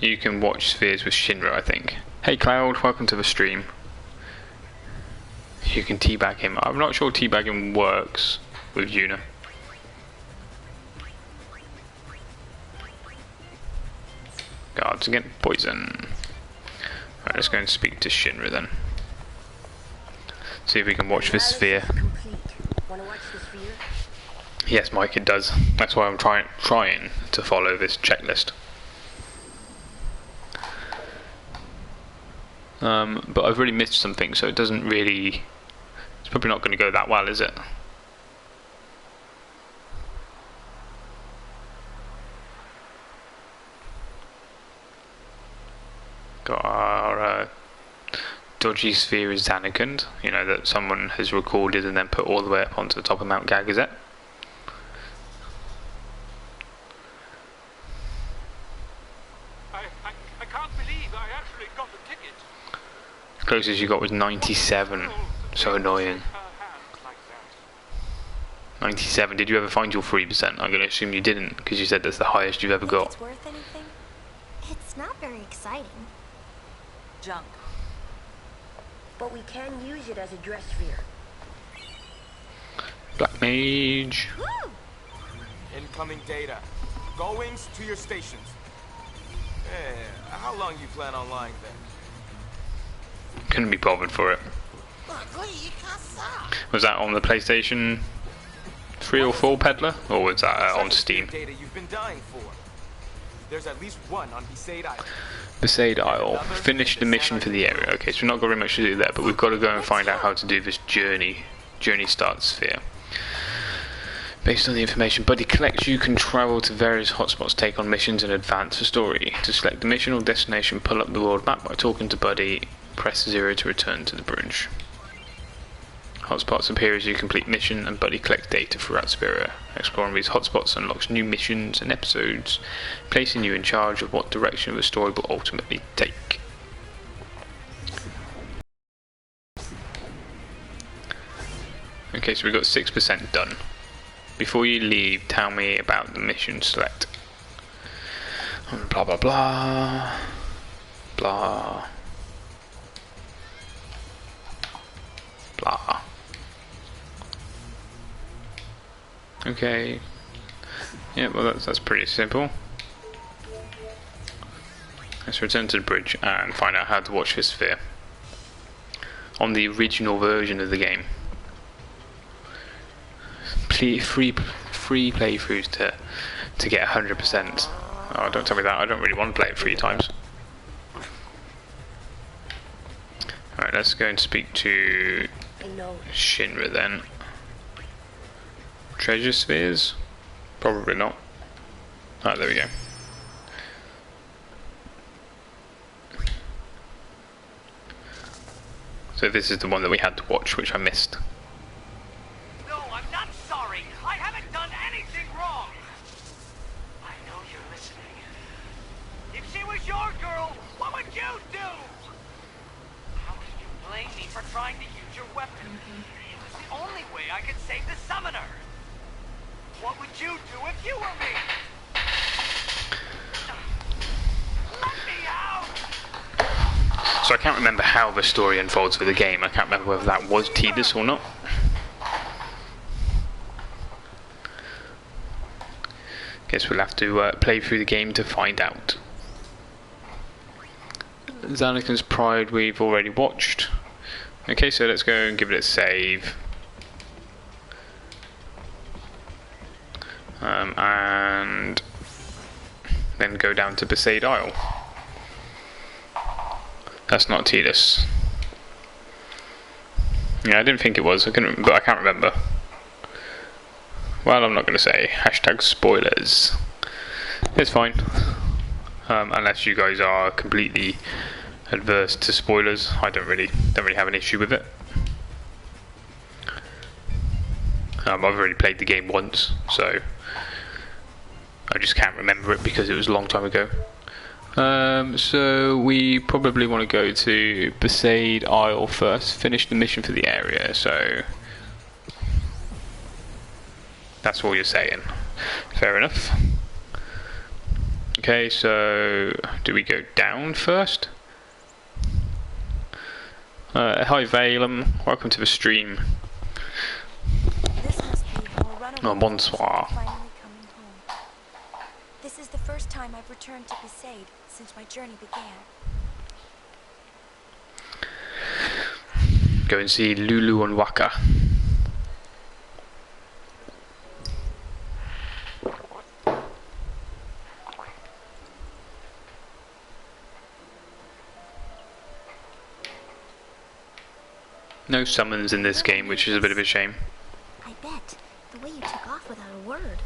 You can watch spheres with Shinra, I think. Hey Cloud, welcome to the stream. You can teabag him. I'm not sure teabagging works with Yuna. Guards against poison. Alright, let's go and speak to Shinra then. See if we can watch this sphere. Wanna watch the sphere? Yes, Mike, it does. That's why I'm trying to follow this checklist. But I've really missed something, so it doesn't really... It's probably not going to go that well, is it? Got our dodgy sphere is Zanarkand, you know, that someone has recorded and then put all the way up onto the top of Mount Gagazet. Closest you got was 97. So annoying. 97. Did you ever find your 3%? I'm going to assume you didn't, because you said that's the highest you've ever got. It's worth anything? It's not very exciting. Junk. But we can use it as a dressphere. Black Mage. Incoming data. Go wings to your stations. How long you plan on lying there? Couldn't be bothered for it. Was that on the PlayStation 3 or 4, Peddler? Or was that on Steam? Data you've been dying for. There's at least one on Besaid Isle. Besaid Isle. Finish the mission for the area. Okay, so we've not got very much to do there, but we've got to go and find out how to do this journey start sphere. Based on the information Buddy collects, you can travel to various hotspots, take on missions, and advance the story. To select the mission or destination, pull up the world map by talking to Buddy. Press 0 to return to the bridge. Hotspots appear as you complete mission, and Buddy collects data throughout Spira. Exploring these hotspots unlocks new missions and episodes, placing you in charge of what direction the story will ultimately take. Okay, so we've got 6% done. Before you leave, tell me about the mission select. Blah blah blah. Blah. Blah. Okay. Yeah, well that's pretty simple. Let's return to the bridge and find out how to watch this sphere. On the original version of the game. Free playthroughs to get 100%. Oh, don't tell me that. I don't really want to play it 3 times. Alright, let's go and speak to Shinra then. Treasure spheres? Probably not. Oh, there we go. So this is the one that we had to watch, which I missed. Trying to use your weapon. It was the only way I could save the summoner. What would you do if you were me? Let me out! So I can't remember how the story unfolds for the game. I can't remember whether that was tedious or not. Guess we'll have to play through the game to find out. Zanakin's Pride we've already watched. Okay, so let's go and give it a save. And then go down to Besaid Isle. That's not tedious. Yeah, I didn't think it was, but I can't remember. Well, I'm not going to say. Hashtag spoilers. It's fine. Unless you guys are completely adverse to spoilers, I don't really have an issue with it. I've already played the game once, so I just can't remember it because it was a long time ago. So we probably want to go to Besaid Isle first, finish the mission for the area, so that's all you're saying. Fair enough. Okay, so do we go down first? Hi Valem, welcome to the stream. This must be more runaway. Oh, bonsoir. Finally coming home. This is the first time I've returned to Besaid since my journey began. Go and see Lulu and Waka. No summons in this game, which is a bit of a shame. I bet. The way you took off without a word.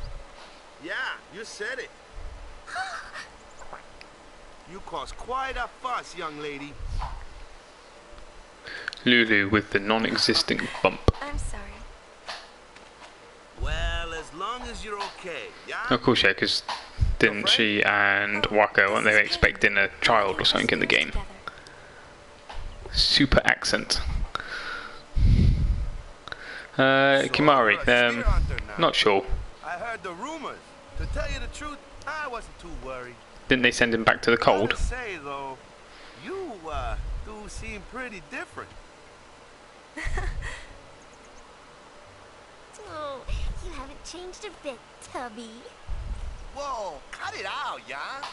Yeah, you said it. You caused quite a fuss, young lady. Lulu with the non-existent bump. I'm sorry. Well, as long as you're okay, yeah? Of course, yeah, because didn't she and Waka, weren't they expecting a child or something in the game? super accent. Kimari, not sure. I heard the rumors. To tell you the truth, I wasn't too worried. Didn't they send him back to the cold? Gotta say though, you do seem pretty different. Oh, you haven't changed a bit, Tubby. Whoa, cut it out, yeah?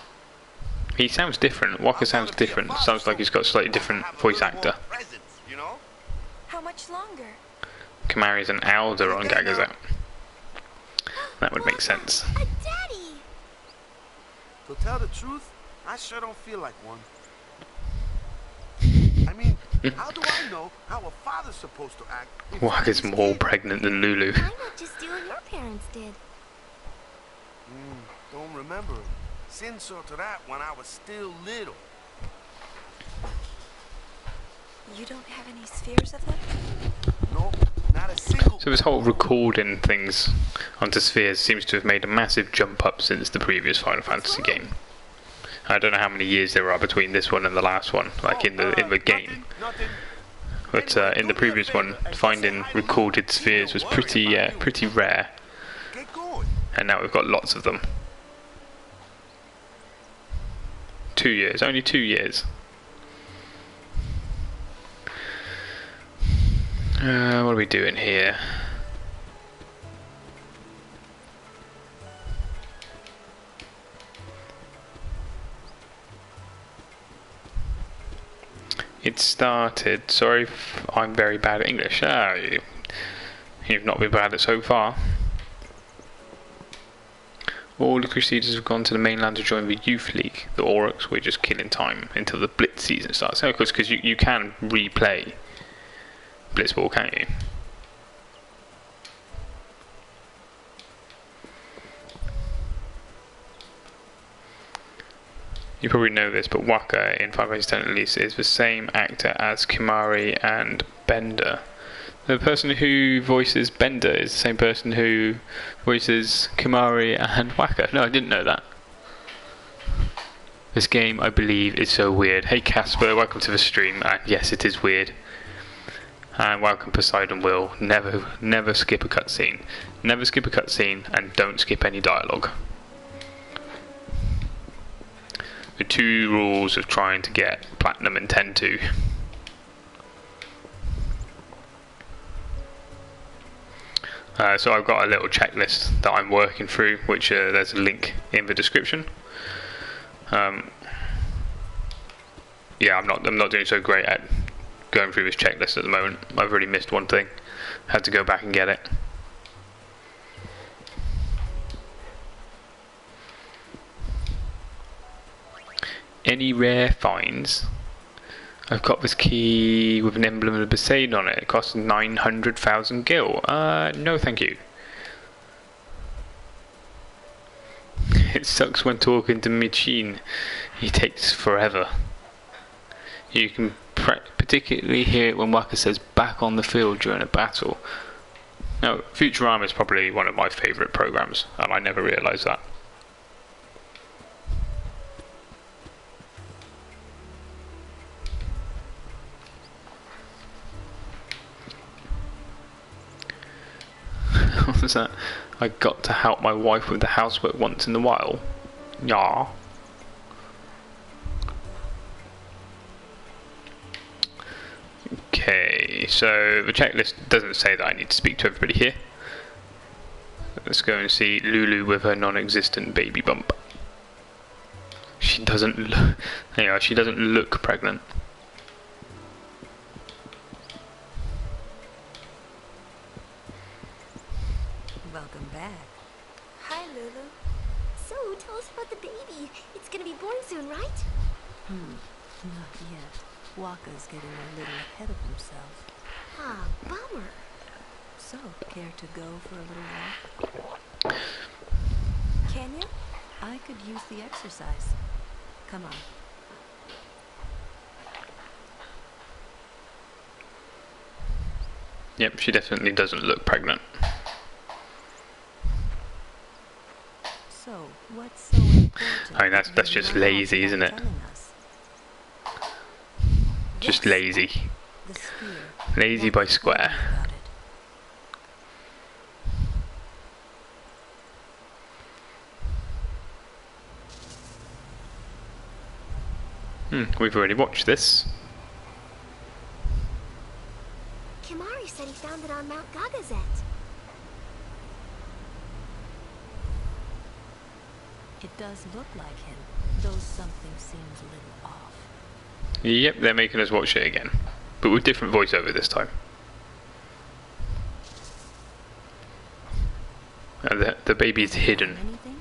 He sounds different. Waka sounds different. Sounds like he's got a slightly different voice actor. Presents, you know? How much longer? Kimari's an elder on Gagazet. That would make sense. A daddy! To tell the truth, I sure don't feel like one. I mean, how do I know how a father's supposed to act? Waka's more pregnant than Lulu. Why not just do what your parents did? Don't remember. Sin saw to that when I was still little. You don't have any spheres of them? No, not a single. So this whole recording things onto spheres seems to have made a massive jump up since the previous Final Fantasy game. I don't know how many years there are between this one and the last one, like in the game. But in the previous one, finding recorded spheres was pretty rare, and now we've got lots of them. 2 years, only 2 years. What are we doing here? It started. Sorry, I'm very bad at English. You've not been bad at it so far. All the Crusaders have gone to the mainland to join the Youth League. The Aurochs were just killing time until the Blitz season starts. Of course, because you can replay Blitzball, can't you? You probably know this, but Waka in Final Fantasy X at least is the same actor as Kimari and Bender. The person who voices Bender is the same person who voices Kimari and Waka. No, I didn't know that. This game, I believe, is so weird. Hey Casper, welcome to the stream. And yes, it is weird. And welcome Poseidon Will. Never skip a cutscene. Never skip a cutscene, and don't skip any dialogue. The 2 rules of trying to get Platinum in 10-2. So I've got a little checklist that I'm working through, which there's a link in the description. Yeah, I'm not doing so great at going through this checklist at the moment. I've already missed one thing. Had to go back and get it. Any rare finds? I've got this key with an emblem of Besaid on it. It costs 900,000 gil. No thank you. It sucks when talking to Michin. He takes forever. You can particularly hear it when Waka says back on the field during a battle. Now, Futurama is probably one of my favourite programs, and I never realised that. What was that? I got to help my wife with the housework once in a while. Yeah. Okay, so the checklist doesn't say that I need to speak to everybody here. Let's go and see Lulu with her non-existent baby bump. She doesn't look. Anyway, she doesn't look pregnant. Welcome back. Hi, Lulu. So, tell us about the baby. It's gonna be born soon, right? Not yet. Waka's getting a little ahead of himself. Ah, bummer. So, care to go for a little walk? Can you? I could use the exercise. Come on. Yep, she definitely doesn't look pregnant. So, what's so important? I mean, that's just lazy, isn't it? Just Yes. lazy. The sphere. Lazy by square. About it. We've already watched this. Kimari said he found it on Mount Gagazet. It does look like him, though something seems a little off. Yep, they're making us watch it again. But with different voiceover this time. The baby's hidden. Anything?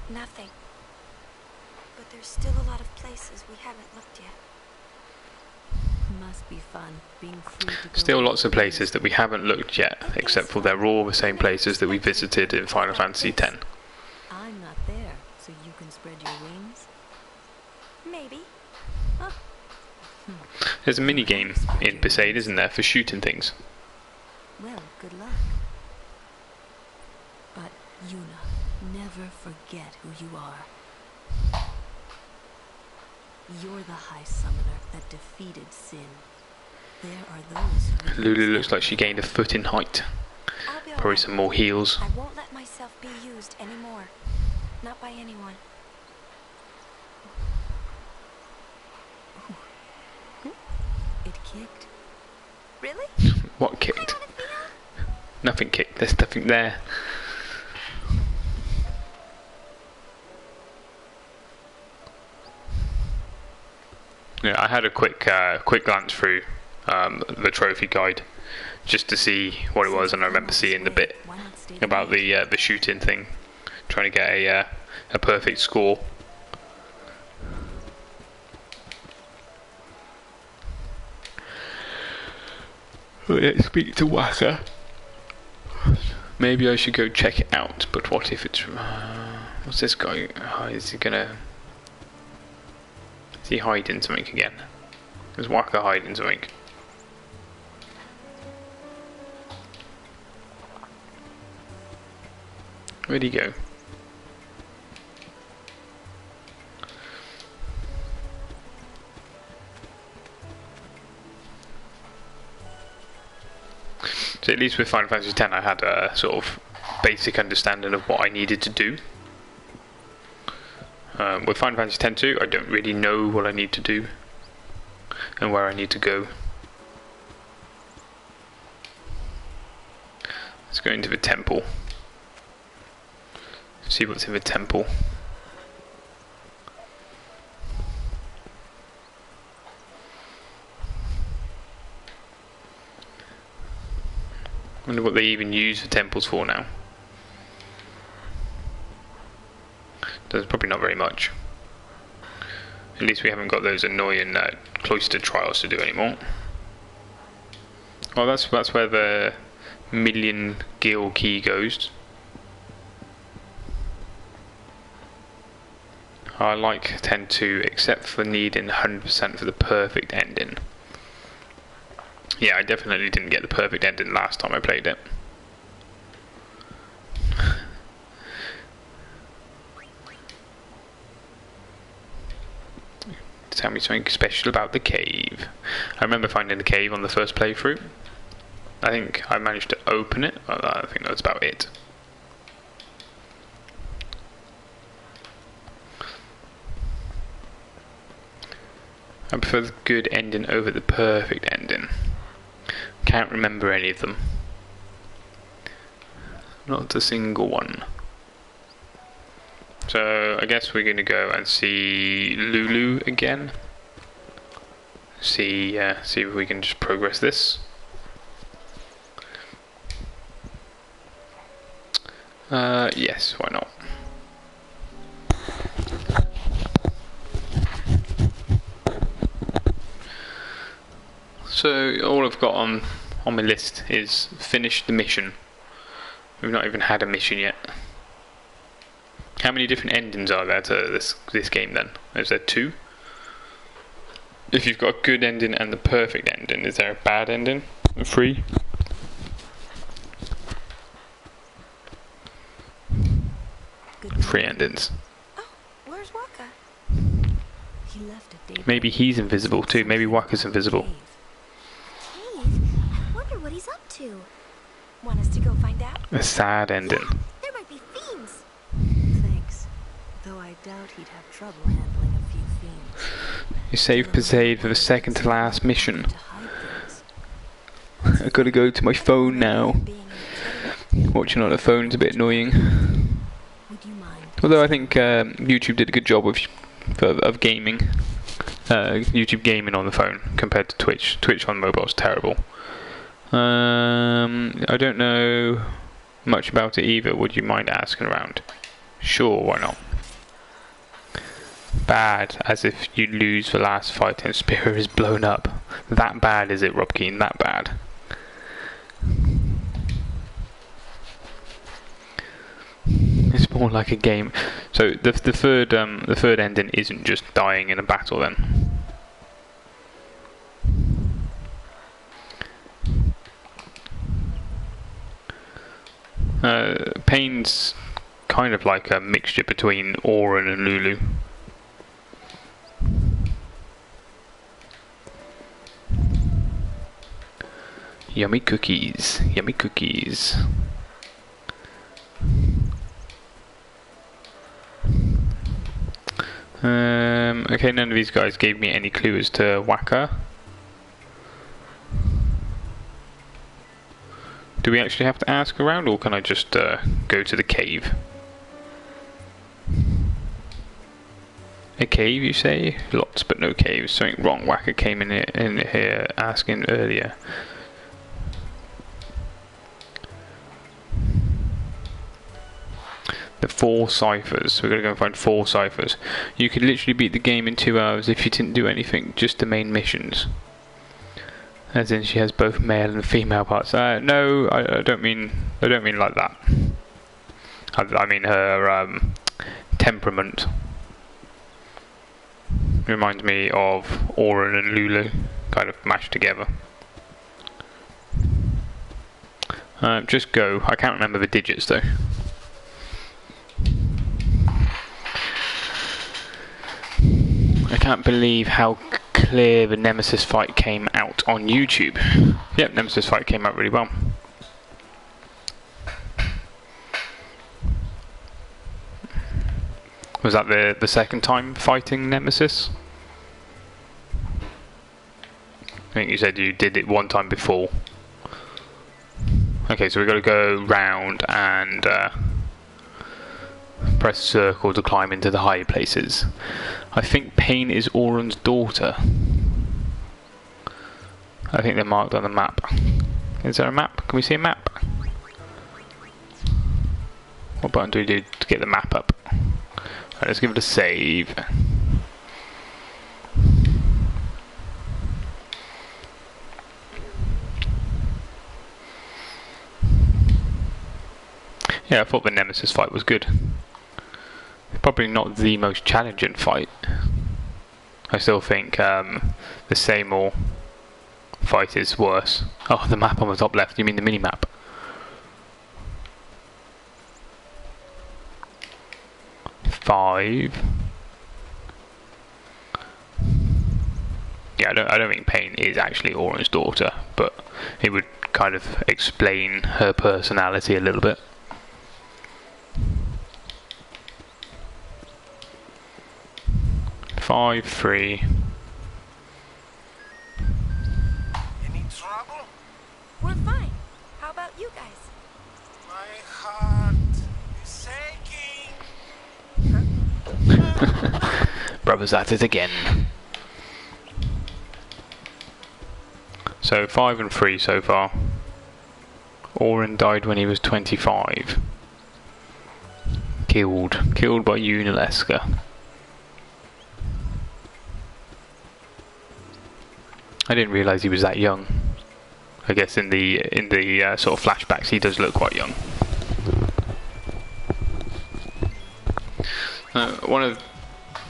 Nothing. But there's still a lot of places we haven't looked yet. Must be fun being free to go. Still lots of places that we haven't looked yet, except for they're all the same places that we visited in Final Fantasy X. I'm not there, so you can spread your wings. Maybe. There's a mini game in Besaid, isn't there, for shooting things? Well, good luck. But Yuna, never forget who you are. You're the High Summoner that defeated Sin. There are those who... Lulu looks like she gained a foot in height. I'll be Probably alright. some more heals. I won't let myself be used anymore. Not by anyone. It kicked. Really? What kicked? Nothing kicked, there's nothing there. Yeah, I had a quick glance through the trophy guide just to see what it was, and I remember seeing the bit about the shooting thing, trying to get a perfect score. Let's speak to Waka. Maybe I should go check it out, but what if it's... what's this guy? Oh, is he gonna... Is he hiding something again? Is Waka hiding something? Where'd he go? So at least with Final Fantasy X I had a sort of basic understanding of what I needed to do. With Final Fantasy X-2 I don't really know what I need to do and where I need to go. Let's go into the temple. See what's in the temple. I wonder what they even use the temples for now. There's probably not very much. At least we haven't got those annoying cloister trials to do anymore. Oh, that's where the million Gil key goes. I like 10-2 except for needing 100% for the perfect ending. Yeah, I definitely didn't get the perfect ending last time I played it. Tell me something special about the cave. I remember finding the cave on the first playthrough. I think I managed to open it. I think that's about it. I prefer the good ending over the perfect ending. Can't remember any of them. Not a single one. So I guess we're going to go and see Lulu again. See if we can just progress this. Yes, why not? So all I've got on my list is finish the mission. We've not even had a mission yet. How many different endings are there to this game then? Is there 2? If you've got a good ending and the perfect ending, is there a bad ending? 3? Good 3 endings. Oh, where's Waka? He left just a day. Maybe he's invisible too. Maybe Wakka's invisible. Cave? I wonder what he's up to. Want us to go find out? A sad ending. Yeah, there might be fiends. Thanks. Though I doubt he'd have trouble handling a few fiends. You saved Besaid for the second to last mission. To hide things. I gotta go to my phone now. Watching on the phone's a bit annoying. Would you mind? Although I think YouTube did a good job of gaming. YouTube gaming on the phone compared to Twitch. Twitch on mobile is terrible. I don't know much about it either. Would you mind asking around? Sure, why not? Bad, as if you lose the last fight and Spear is blown up. That bad is it, Rob Keane? That bad? It's more like a game. So the third ending isn't just dying in a battle then. Paine's kind of like a mixture between Auron and Lulu. Yummy cookies, yummy cookies. Okay, none of these guys gave me any clue as to Wakka. Do we actually have to ask around, or can I just go to the cave? A cave, you say? Lots, but no caves. Something wrong. Wakka came in here asking earlier. The 4 ciphers. We're going to go and find 4 ciphers. You could literally beat the game in 2 hours if you didn't do anything, just the main missions. As in, she has both male and female parts. No, I don't mean like that. I mean her temperament. Reminds me of Auron and Lulu, kind of mashed together. Just go. I can't remember the digits though. I can't believe how clear the Nemesis fight came out on YouTube. Yep, Nemesis fight came out really well. Was that the second time fighting Nemesis? I think you said you did it one time before. Okay, so we've got to go round and press circle to climb into the high places. I think Paine is Auron's daughter. I think they're marked on the map. Is there a map? Can we see a map? What button do we do to get the map up? Right, let's give it a save. Yeah, I thought the Nemesis fight was good. Probably not the most challenging fight. I still think the Seymour fight is worse. Oh, the map on the top left. You mean the mini-map? Five. Yeah, I don't think Paine is actually Auron's daughter, but it would kind of explain her personality a little bit. Five, 3. Any trouble? We're fine. How about you guys? My heart is aching. Brother's at it again. So 5 and 3 so far. Auron died when he was 25. Killed by Yuna. I didn't realise he was that young. I guess in the sort of flashbacks he does look quite young. One of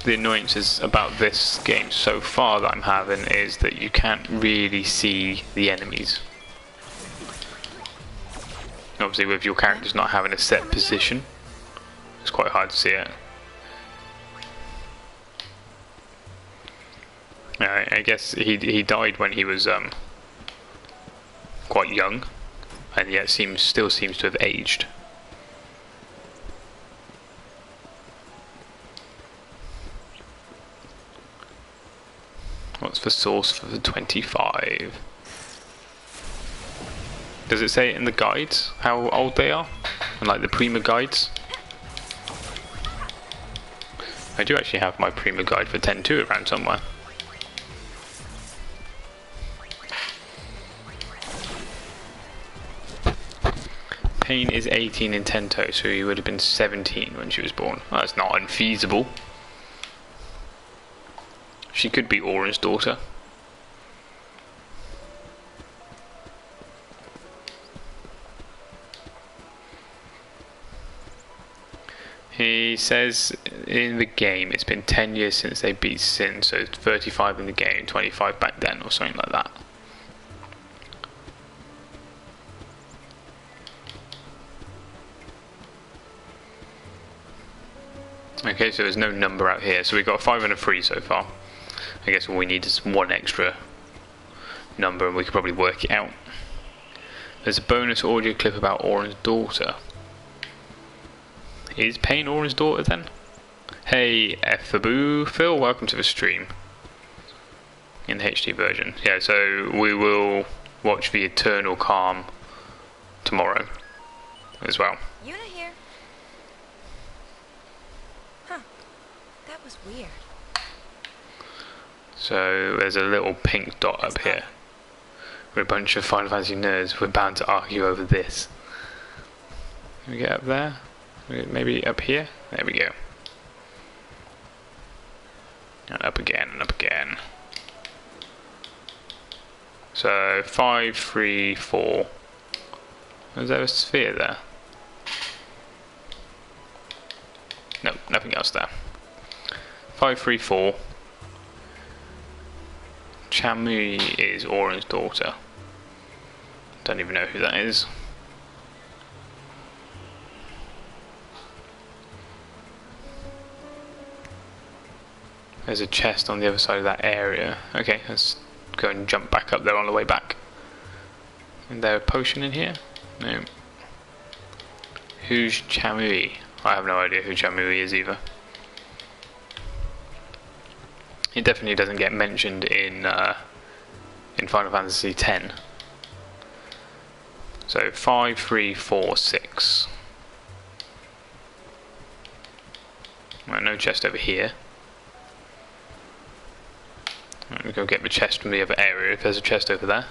the annoyances about this game so far that I'm having is that you can't really see the enemies. Obviously with your characters not having a set position, it's quite hard to see it. I guess he died when he was quite young, and yet still seems to have aged. What's the source for the 25? Does it say in the guides how old they are? And like the Prima guides? I do actually have my Prima guide for 10.2 around somewhere. Paine is 18 in 10.2, so he would have been 17 when she was born. Well, that's not unfeasible. She could be Auron's daughter. He says in the game it's been 10 years since they beat Sin, so 35 in the game, 25 back then, or something like that. Okay, so there's no number out here, so we've got 5 and a 3 so far. I guess all we need is one extra number and we could probably work it out. There's a bonus audio clip about Auron's daughter. Is Paine Auron's daughter then? Hey Efaboo Phil, welcome to the stream. In the HD version. Yeah, so we will watch the Eternal Calm tomorrow as well. Yuna here. Huh. That was weird. So there's a little pink dot up here. We're a bunch of Final Fantasy nerds. We're bound to argue over this. Can we get up there? Maybe up here? There we go. And up again and up again. So 5, 3, 4. Is there a sphere there? No, nothing else there. 5, 3, 4. Chamui is Auron's daughter. Don't even know who that is. There's a chest on the other side of that area. Okay, let's go and jump back up there on the way back. Is there a potion in here? No. Who's Chamui? I have no idea who Chamui is either. It definitely doesn't get mentioned in Final Fantasy X. So 5, 3, 4, 6. Right, no chest over here. Let me go get the chest from the other area if there's a chest over there.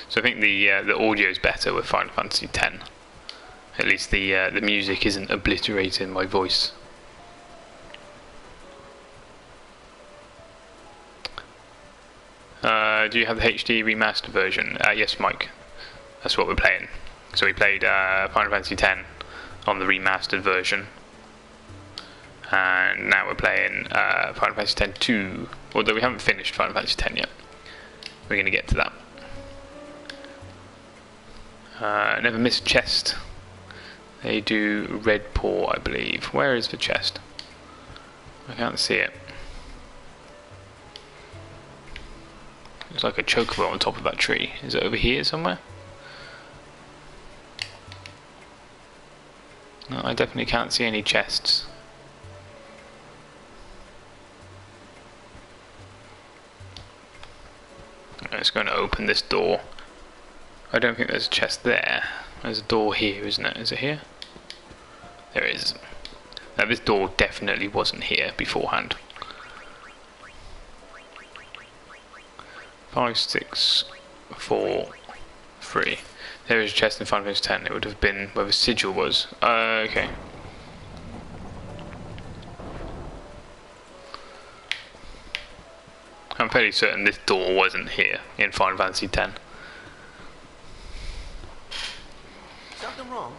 So I think the audio is better with Final Fantasy X. At least the music isn't obliterating my voice. Do you have the HD remaster version? Yes, Mike. That's what we're playing. So we played Final Fantasy X on the remastered version, and now we're playing Final Fantasy X-2. Although we haven't finished Final Fantasy X yet. We're going to get to that. Never miss a chest. They do red paw, I believe. Where is the chest? I can't see it. Looks like a chocobo on top of that tree. Is it over here somewhere? No, I definitely can't see any chests. Let's go and open this door. I don't think there's a chest there. There's a door here, isn't it? Is it here? There is. Now this door definitely wasn't here beforehand. 5, 6, 4, 3. There is a chest in Final Fantasy X. It would have been where the sigil was. Okay. I'm fairly certain this door wasn't here in Final Fantasy X. Something wrong?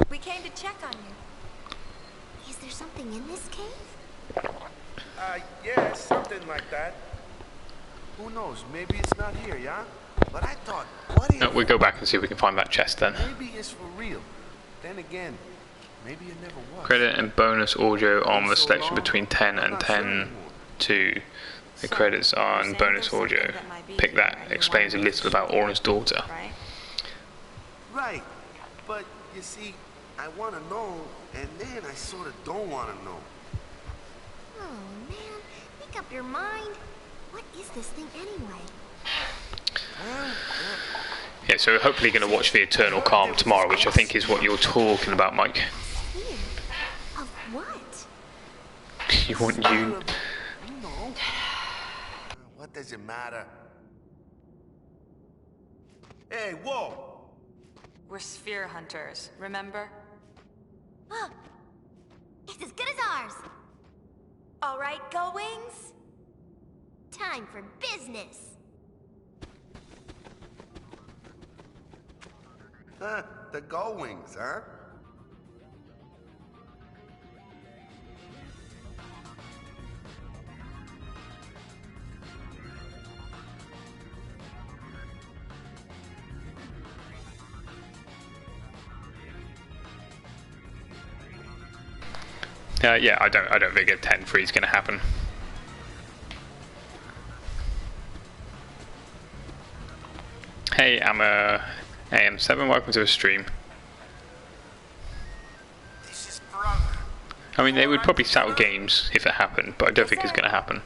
We came to check on you. Is there something in this cave? Yeah, something like that. Who knows? Maybe it's not here, yeah? But I thought, what if... We'll go back and see if we can find that chest then. Maybe it's for real. Then again, maybe it never was. Credit and bonus audio on the selection between 10 and 10-2. The credits are in bonus audio. Pick that. Explains a little about Orin's daughter. Right. But, you see, I want to know, and then I sort of don't want to know. Oh, man. Make up your mind. What is this thing anyway? Yeah, so we're hopefully going to watch the Eternal Calm tomorrow, which I think is what you're talking about, Mike. Of what? You want you... What does it matter? Hey, whoa! We're sphere hunters, remember? Huh. It's as good as ours. All right, go Wings. Time for business. The Go-Wings, huh? Yeah, I don't think a 10-3 is going to happen. Hey, I'm AM7. Welcome to the stream. This is brother. I mean, they would probably sell games if it happened, but I don't think it's going to happen.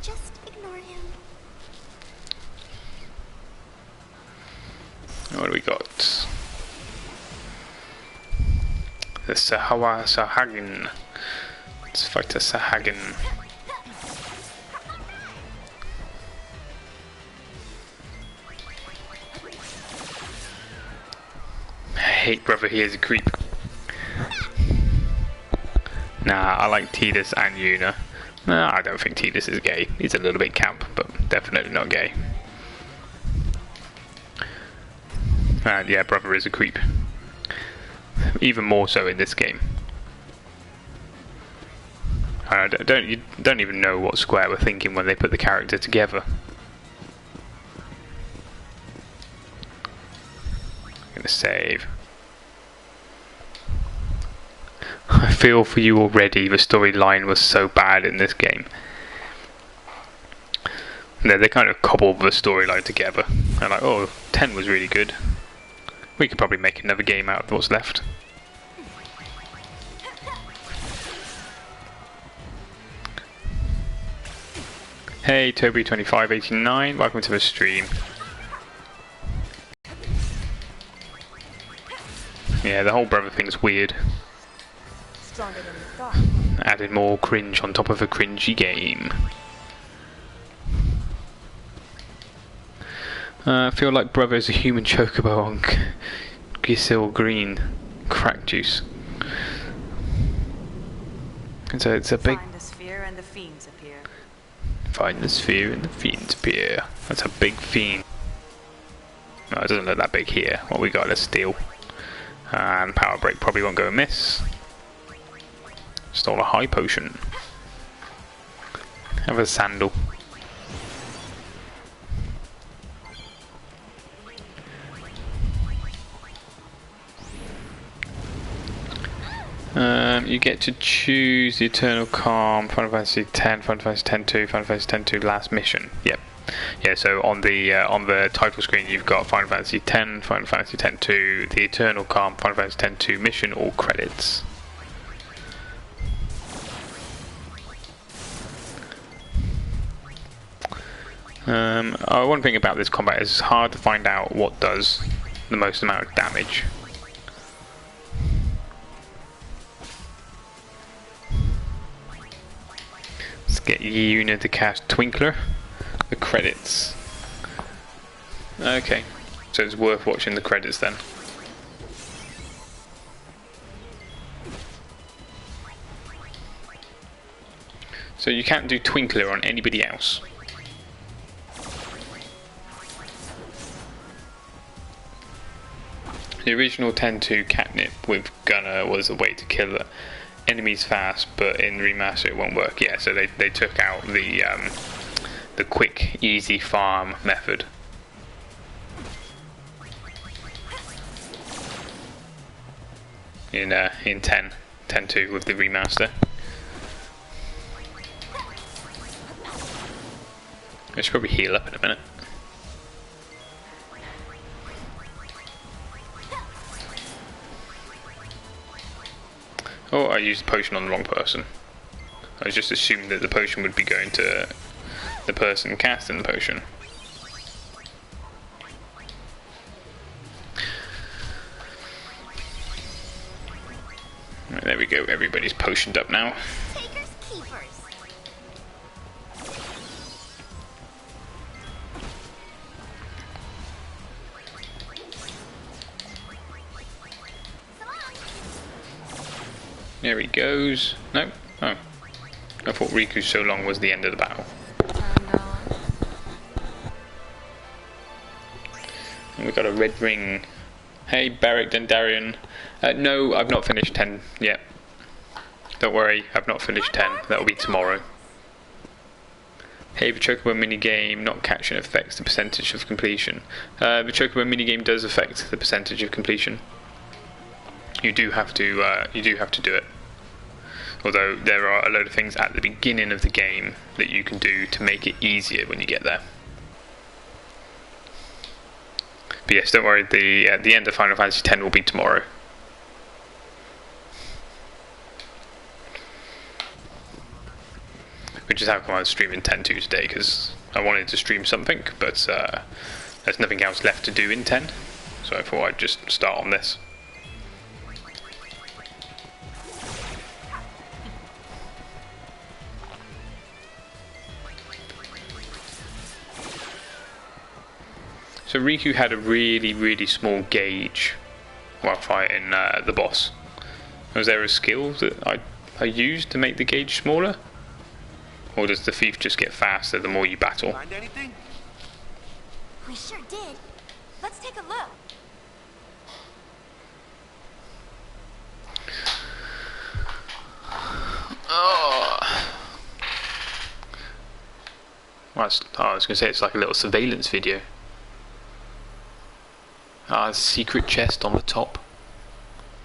Just ignore him. What do we got? The Sahagin. Let's fight the Sahagin. I hate brother, he is a creep. Nah, I like Tidus and Yuna. Nah, I don't think Tidus is gay. He's a little bit camp, but definitely not gay. And yeah, brother is a creep. Even more so in this game. You don't even know what Square were thinking when they put the character together. I'm gonna save. I feel for you already. The storyline was so bad in this game. They kind of cobbled the storyline together. And like, oh, 10 was really good. We could probably make another game out of what's left. Hey, Toby2589, welcome to the stream. Yeah, the whole brother thing's weird. Stronger than you thought. Added more cringe on top of a cringy game. I feel like brother is a human chocobo on Gisil Green crack juice. And so it's a big... Find the sphere and the fiends appear. Find the sphere and the fiends appear. That's a big fiend. No, it doesn't look that big here. What we got? Let's steal. And power break probably won't go amiss. Stole a high potion. Have a sandal. You get to choose the Eternal Calm, Final Fantasy X, Final Fantasy X-2, Final Fantasy X-2 last mission. Yep. Yeah, so on the title screen you've got Final Fantasy X, Final Fantasy X-2, the Eternal Calm, Final Fantasy X-2 mission, all credits. One thing about this combat is it's hard to find out what does the most amount of damage. Let's get Yuna to cast Twinkler. The credits. Okay, so it's worth watching the credits then. So you can't do Twinkler on anybody else. The original 10-2 catnip with Gunner was a way to kill enemies fast, but in remaster it won't work. Yeah, so they took out the quick, easy farm method. in 10.2 with the remaster. I should probably heal up in a minute. Oh, I used the potion on the wrong person. I just assumed that the potion would be going to the person casting the potion. Right, there we go, everybody's potioned up now. Takers, keepers. There he goes. No? Oh. I thought Rikku so long was the end of the battle. And we got a red ring. Hey, Beric Dendarian. No, I've not finished 10 yet. Don't worry, I've not finished 10. That'll be tomorrow. Hey, the Chocobo minigame not catching affects the percentage of completion. The Chocobo minigame does affect the percentage of completion. You do have to do it. Although there are a load of things at the beginning of the game that you can do to make it easier when you get there. But yes, don't worry, the end of Final Fantasy X will be tomorrow. Which is how come I was streaming 10.2 today, because I wanted to stream something, but there's nothing else left to do in 10, so I thought I'd just start on this. So Rikku had a really small gauge while fighting the boss. Was there a skill that I used to make the gauge smaller? Or does the thief just get faster the more you battle? Find anything? We sure did. Let's take a look. Oh. Well, I was going to say it's like a little surveillance video. Secret chest on the top.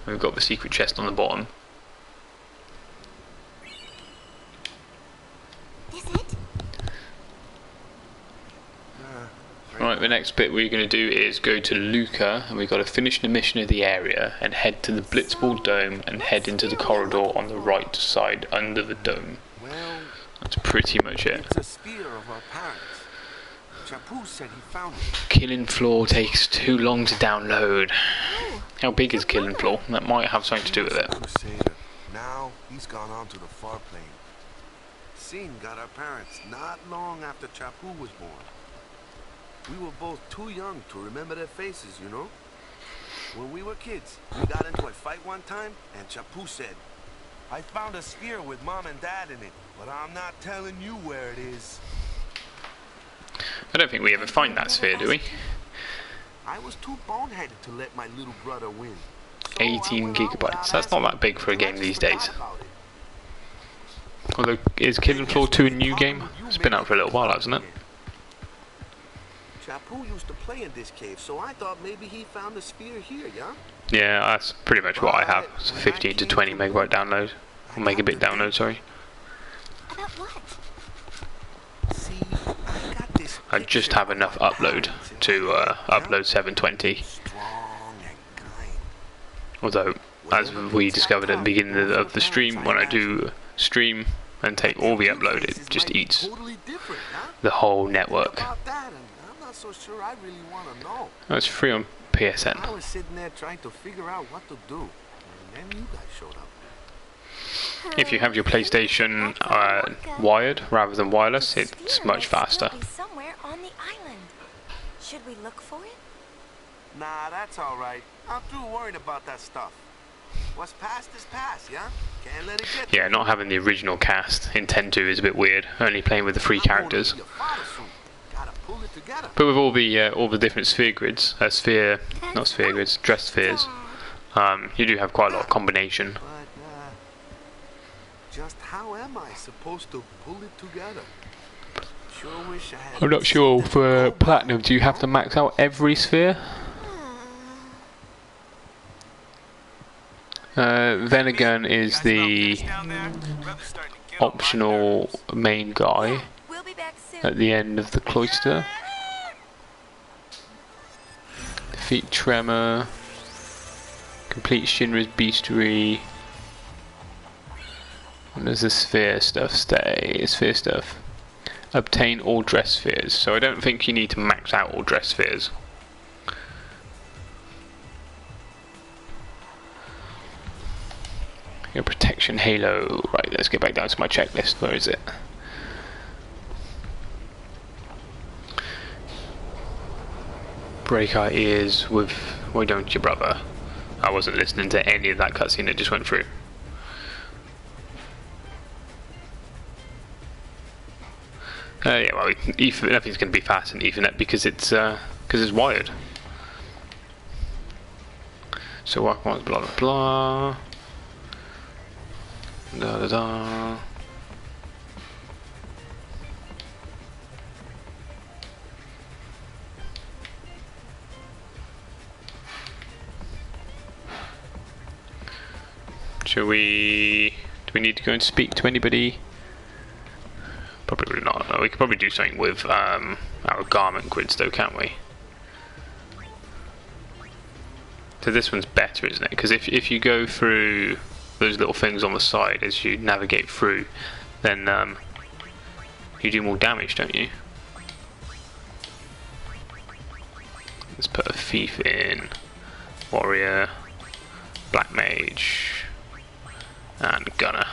We've got the secret chest on the bottom. Is it? Right, the next bit we're going to do is go to Luca, and we've got to finish the mission of the area and head to the Blitzball Dome and head into the corridor on the right side under the dome. Well, that's pretty much it. It's a spear of our parents. Chapu said he found it. Killing Floor takes too long to download. How big is Killing Floor? That might have something to do with it. Crusader. Now he's gone on to the far plane. Sin got our parents not long after Chapu was born. We were both too young to remember their faces, you know? When we were kids, we got into a fight one time, and Chapu said, "I found a sphere with Mom and Dad in it, but I'm not telling you where it is." I don't think we ever find that sphere, do we? I was too boneheaded to let my little brother win. 18 gigabytes. That's not that big for a game these days. Although, is Killing Floor 2 a new game? It's been out for a little while, hasn't it? Chapu used to play in this cave, so I thought maybe he found a sphere here, yeah? Yeah, that's pretty much what I have. It's a 15 to 20 megabyte download. Or megabit download, sorry. About what? See, I got this. I just have enough upload to upload 720. Although, as we discovered at the beginning of the stream, when I do stream and take all the upload, it just eats the whole network. So sure I really want to know. Oh, it's free on PSN. I was sitting there trying to figure out what to do, and then you guys showed up. If you have your PlayStation wired rather than wireless, it's much faster. Somewhere on the island. Should we look for it? Nah, that's all right. I'm through worrying about that stuff. What's past is past, yeah? Can't let it get. Yeah, not having the original cast in 10.2 is a bit weird. Only playing with the free characters. But with all the different sphere grids, dress spheres, you do have quite a lot of combination. But just how am I supposed to pull it together? Sure wish I had. I'm not sure for platinum. Do you have to max out every sphere? Venegun is the optional main guy We'll be back soon. at the end of the cloister. Defeat Tremor. Complete Shinra's Beastery. And there's the sphere stuff. Sphere stuff. Obtain all dress spheres. So I don't think you need to max out all dress spheres. Your protection halo. Right, let's get back down to my checklist. Where is it? Break our ears with Why Don't You Brother. I wasn't listening to any of that cutscene that just went through. Yeah, well, nothing's going to be fast in Ethernet because it's wired. So what? Blah blah blah. Da da da. Do we need to go and speak to anybody? Probably not. No, we could probably do something with our garment grids though, can't we? So this one's better, isn't it? Because if you go through those little things on the side as you navigate through, then you do more damage, don't you? Let's put a thief in, warrior, black mage, and gunner.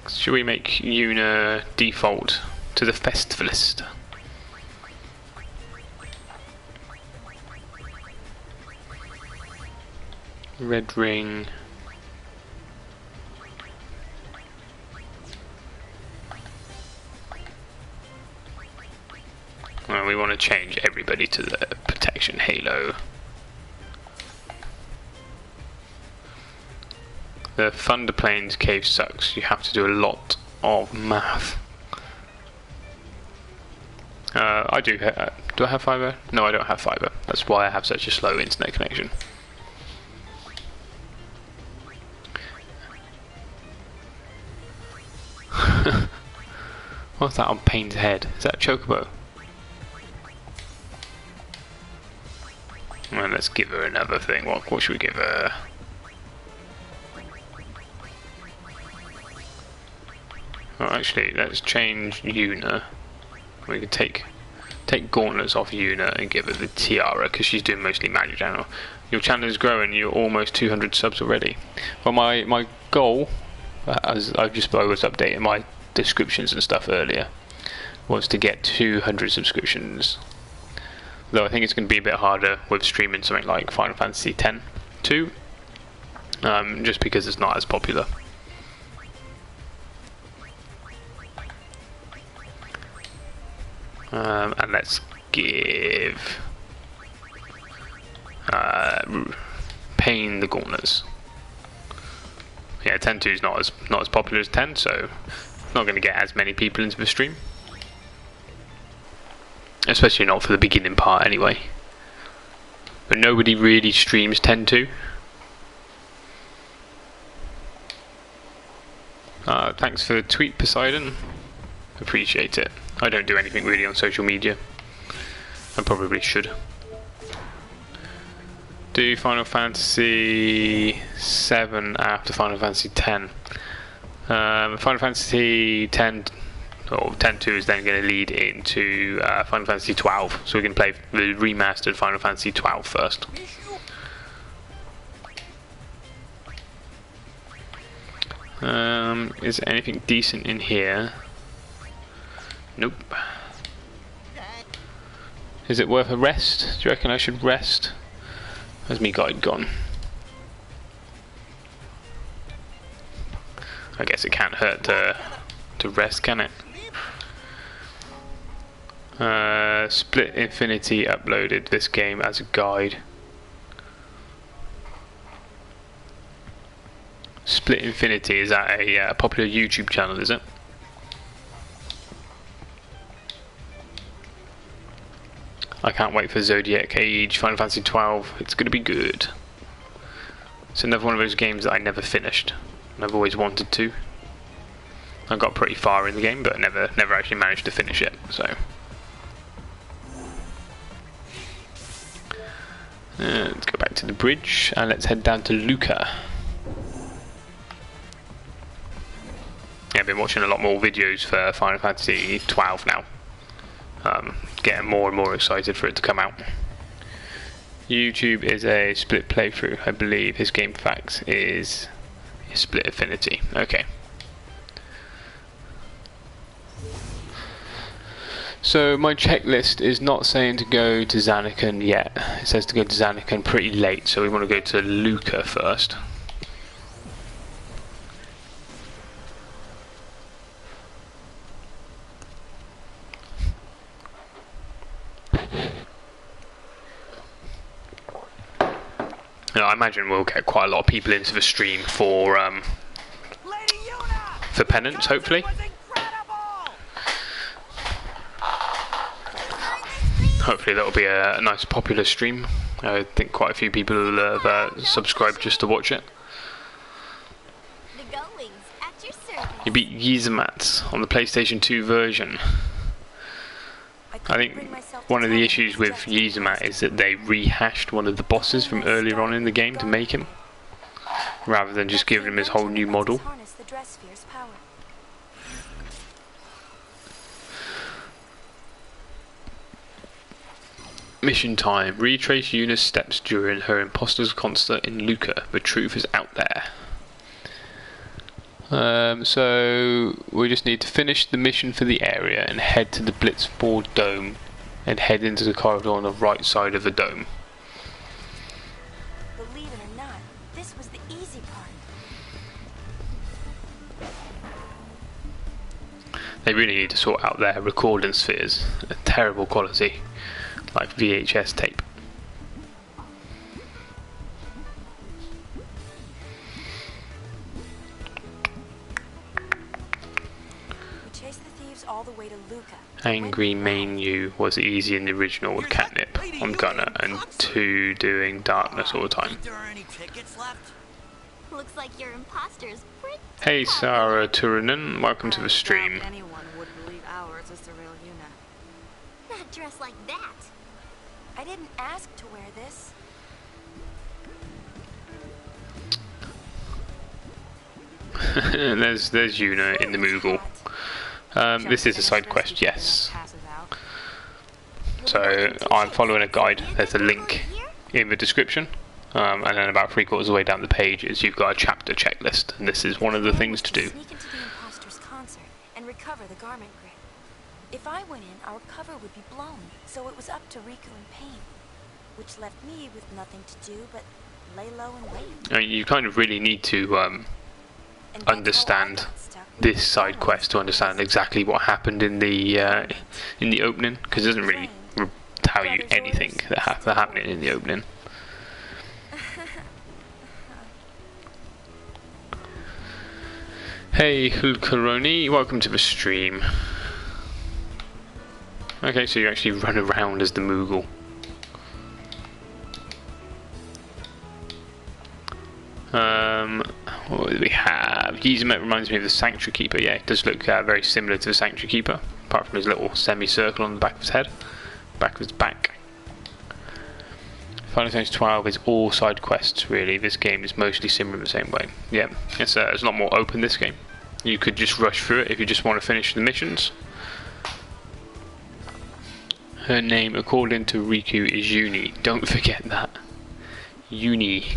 Should we make Yuna default to the Festivalist? Red ring. Well, we want to change everybody to the protection halo. The Thunder Plains cave sucks. You have to do a lot of math. I do. Do I have fiber? No, I don't have fiber. That's why I have such a slow internet connection. What's that on Paine's head? Is that a chocobo? Well, let's give her another thing. What should we give her? Oh, actually, let's change Yuna. We could take gauntlets off Yuna and give her the tiara because she's doing mostly magic channel. Your channel is growing. You're almost 200 subs already. Well, my goal, as I was updating my descriptions and stuff earlier, was to get 200 subscriptions. Though I think it's going to be a bit harder with streaming something like Final Fantasy X-2, just because it's not as popular. And let's give Paine the gauntlets. Yeah, 10.2 is not as popular as 10, so not going to get as many people into the stream, especially not for the beginning part anyway. But nobody really streams 10.2. Thanks for the tweet, Poseidon. Appreciate it. I don't do anything really on social media. I probably should. Do Final Fantasy 7 after Final Fantasy 10. Final Fantasy 10 or 10.2 is then going to lead into Final Fantasy 12, so we can play the remastered Final Fantasy 12 first. Is there anything decent in here? Nope. Is it worth a rest? Do you reckon I should rest? Where's me guide gone? I guess it can't hurt to rest, can it? Split Infinity uploaded this game as a guide. Split Infinity, is that a popular YouTube channel, is it? I can't wait for Zodiac Age, Final Fantasy 12. It's going to be good. It's another one of those games that I never finished, and I've always wanted to. I got pretty far in the game, but never actually managed to finish it. So let's go back to the bridge and let's head down to Luca. Yeah, I've been watching a lot more videos for Final Fantasy 12 now. Getting more and more excited for it to come out. YouTube is a split playthrough. I believe his game facts is split affinity. Okay. So my checklist is not saying to go to Zanarkand yet. It says to go to Zanarkand pretty late, so we want to go to Luca first. Now, I imagine we'll get quite a lot of people into the stream for penance, hopefully. Hopefully that'll be a nice popular stream. I think quite a few people have subscribed just to watch it. You beat Yzmat on the PlayStation 2 version. I think one of the issues with Yzmat is that they rehashed one of the bosses from earlier on in the game to make him, rather than just giving him his whole new model. Mission time. Retrace Yuna's steps during her imposter's concert in Luca. The truth is out there. So we just need to finish the mission for the area and head to the Blitzball Dome and head into the corridor on the right side of the dome. Believe it or not, this was the easy part. They really need to sort out their recording spheres. A terrible quality, like VHS tape. All the way to Luca. Angry Main U was easy in the original with Catnip on Gunner and 2 doing Darkness all the time. Looks like your imposter's pretty. Hey Sarah Turunen, welcome to the stream. Anyone would believe ours is the real Yuna. Not dressed like that. I didn't ask to wear this. there's Yuna in the Moogle. This is a side quest, yes. So I'm following a guide. There's a link in the description, and then about 3/4 of the way down the page is you've got a chapter checklist, and this is one of the things to do. Sneak into the imposter's concert and recover the garment grid. If I went in, our cover would be blown, so it was up to Rikku and Paine, which left me with nothing to do but lay low and wait. You kind of really need to understand this side quest to understand exactly what happened in the opening, because it doesn't really tell you anything that happening in the opening. Hey Hulkaroni, welcome to the stream. Okay, so you actually run around as the Moogle. What do we have? Yzmat reminds me of the Sanctuary Keeper. Yeah, it does look very similar to the Sanctuary Keeper, apart from his little semicircle on the back of his head, back of his back. Final Fantasy 12 is all side quests, really. This game is mostly similar in the same way. Yeah, it's a lot more open, this game. You could just rush through it if you just want to finish the missions. Her name, according to Rikku, is Uni. Don't forget that. Uni.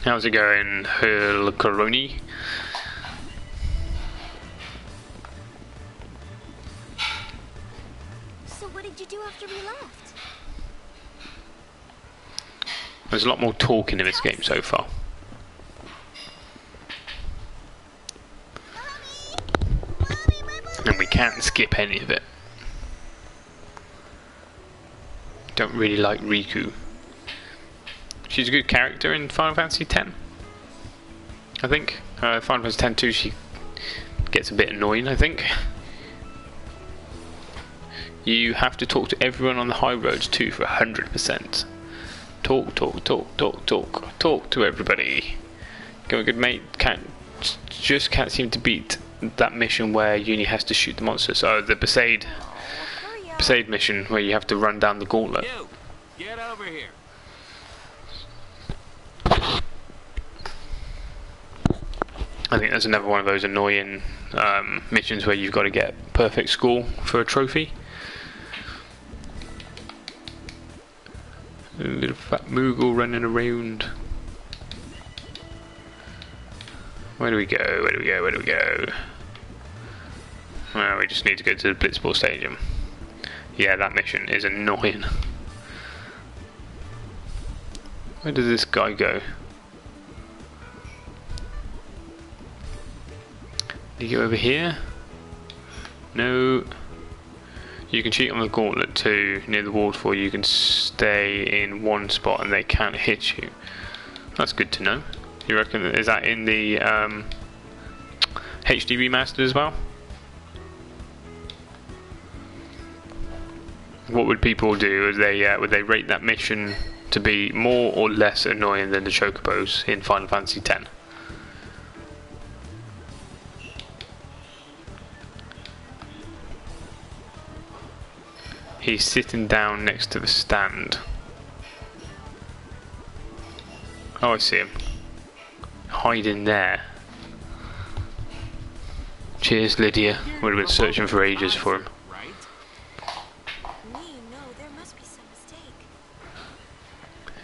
How's it going, Hulkaroni? So what did you do after we left? There's a lot more talking in this game so far. And we can't skip any of it. Don't really like Rikku. She's a good character in Final Fantasy X, I think. Final Fantasy X-2, she gets a bit annoying, I think. You have to talk to everyone on the high roads too for 100%. Talk to everybody. Go, good mate. Can't seem to beat that mission where Yuna has to shoot the monsters. Oh, the Besaid mission where you have to run down the gauntlet. You, get over here. I think there's another one of those annoying missions where you've got to get perfect score for a trophy. A little fat Moogle running around. Where do we go? Where do we go? Where do we go? Well, we just need to go to the Blitzball Stadium. Yeah, that mission is annoying. Where does this guy go? Did he go over here? No. You can cheat on the gauntlet too. Near the waterfall you can stay in one spot and they can't hit you. That's good to know. You reckon, is that in the HD remastered as well? What would people do? Would they rate that mission to be more or less annoying than the chocobos in Final Fantasy X? He's sitting down next to the stand. Oh, I see him. Hiding there. Cheers, Lydia. Would have been searching for ages for him. No, there must be some mistake.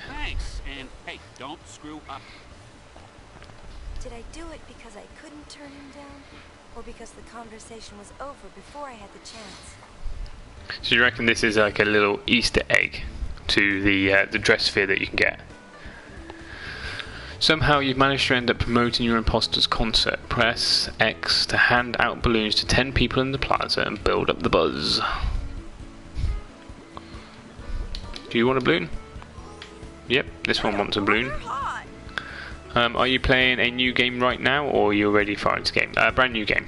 Thanks, and hey, don't screw up. Did I do it because I couldn't turn him down? Or because the conversation was over before I had the chance? So you reckon this is like a little Easter egg to the dressphere that you can get? Somehow you've managed to end up promoting your imposter's concept. Press X to hand out balloons to 10 people in the plaza and build up the buzz. Do you want a balloon? Yep, this one wants a balloon. Are you playing a new game right now, or are you already far into the game? Brand new game.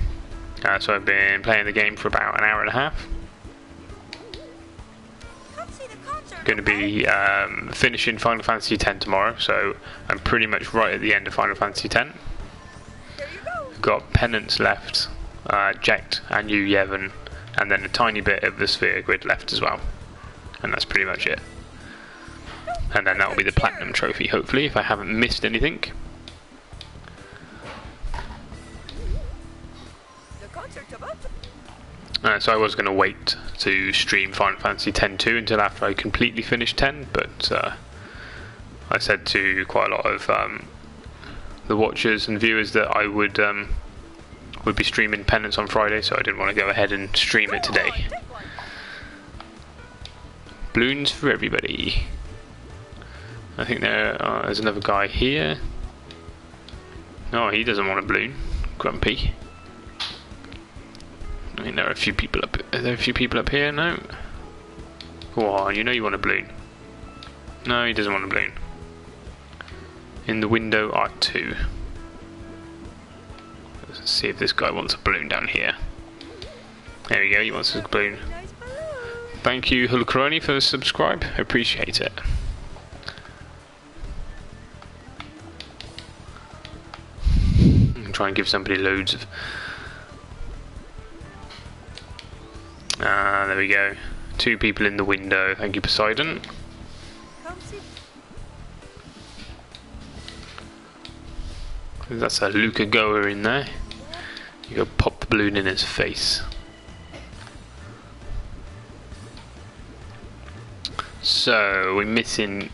So I've been playing the game for about an hour and a half. Going to be finishing Final Fantasy X tomorrow, so I'm pretty much right at the end of Final Fantasy X. Got Penance left, Jekt and Yu Yevon, and then a tiny bit of the Sphere Grid left as well. And that's pretty much it. And then that will be the Platinum Trophy, hopefully, if I haven't missed anything. So I was going to wait to stream Final Fantasy X-2 until after I completely finished 10, but I said to quite a lot of the watchers and viewers that I would be streaming Penance on Friday, so I didn't want to go ahead and stream it today. Balloons for everybody. I think there's another guy here. No, he doesn't want a balloon. Grumpy. I mean, there are a few people up. Are there a few people up here? No. Go on, you know you want a balloon. No, he doesn't want a balloon. In the window are 2. Let's see if this guy wants a balloon down here. There we go. He wants a balloon. Thank you, Hulkroni, for the subscribe. I appreciate it. Try and give somebody loads of. There we go. 2 people in the window. Thank you, Poseidon. That's a Luca goer in there. You go pop the balloon in his face. So we're missing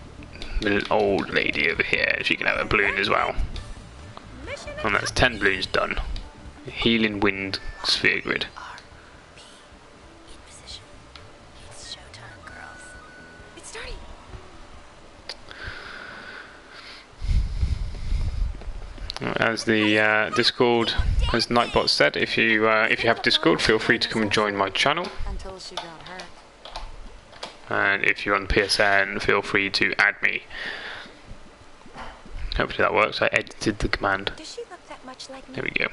the old lady over here. She can have a balloon as well. And that's 10 balloons done. Healing Wind Sphere Grid. As the Discord, as Nightbot said, if you have Discord, feel free to come and join my channel. Until she got hurt. And if you're on PSN, feel free to add me. Hopefully that works. I edited the command. Does she look that much like me? There we go.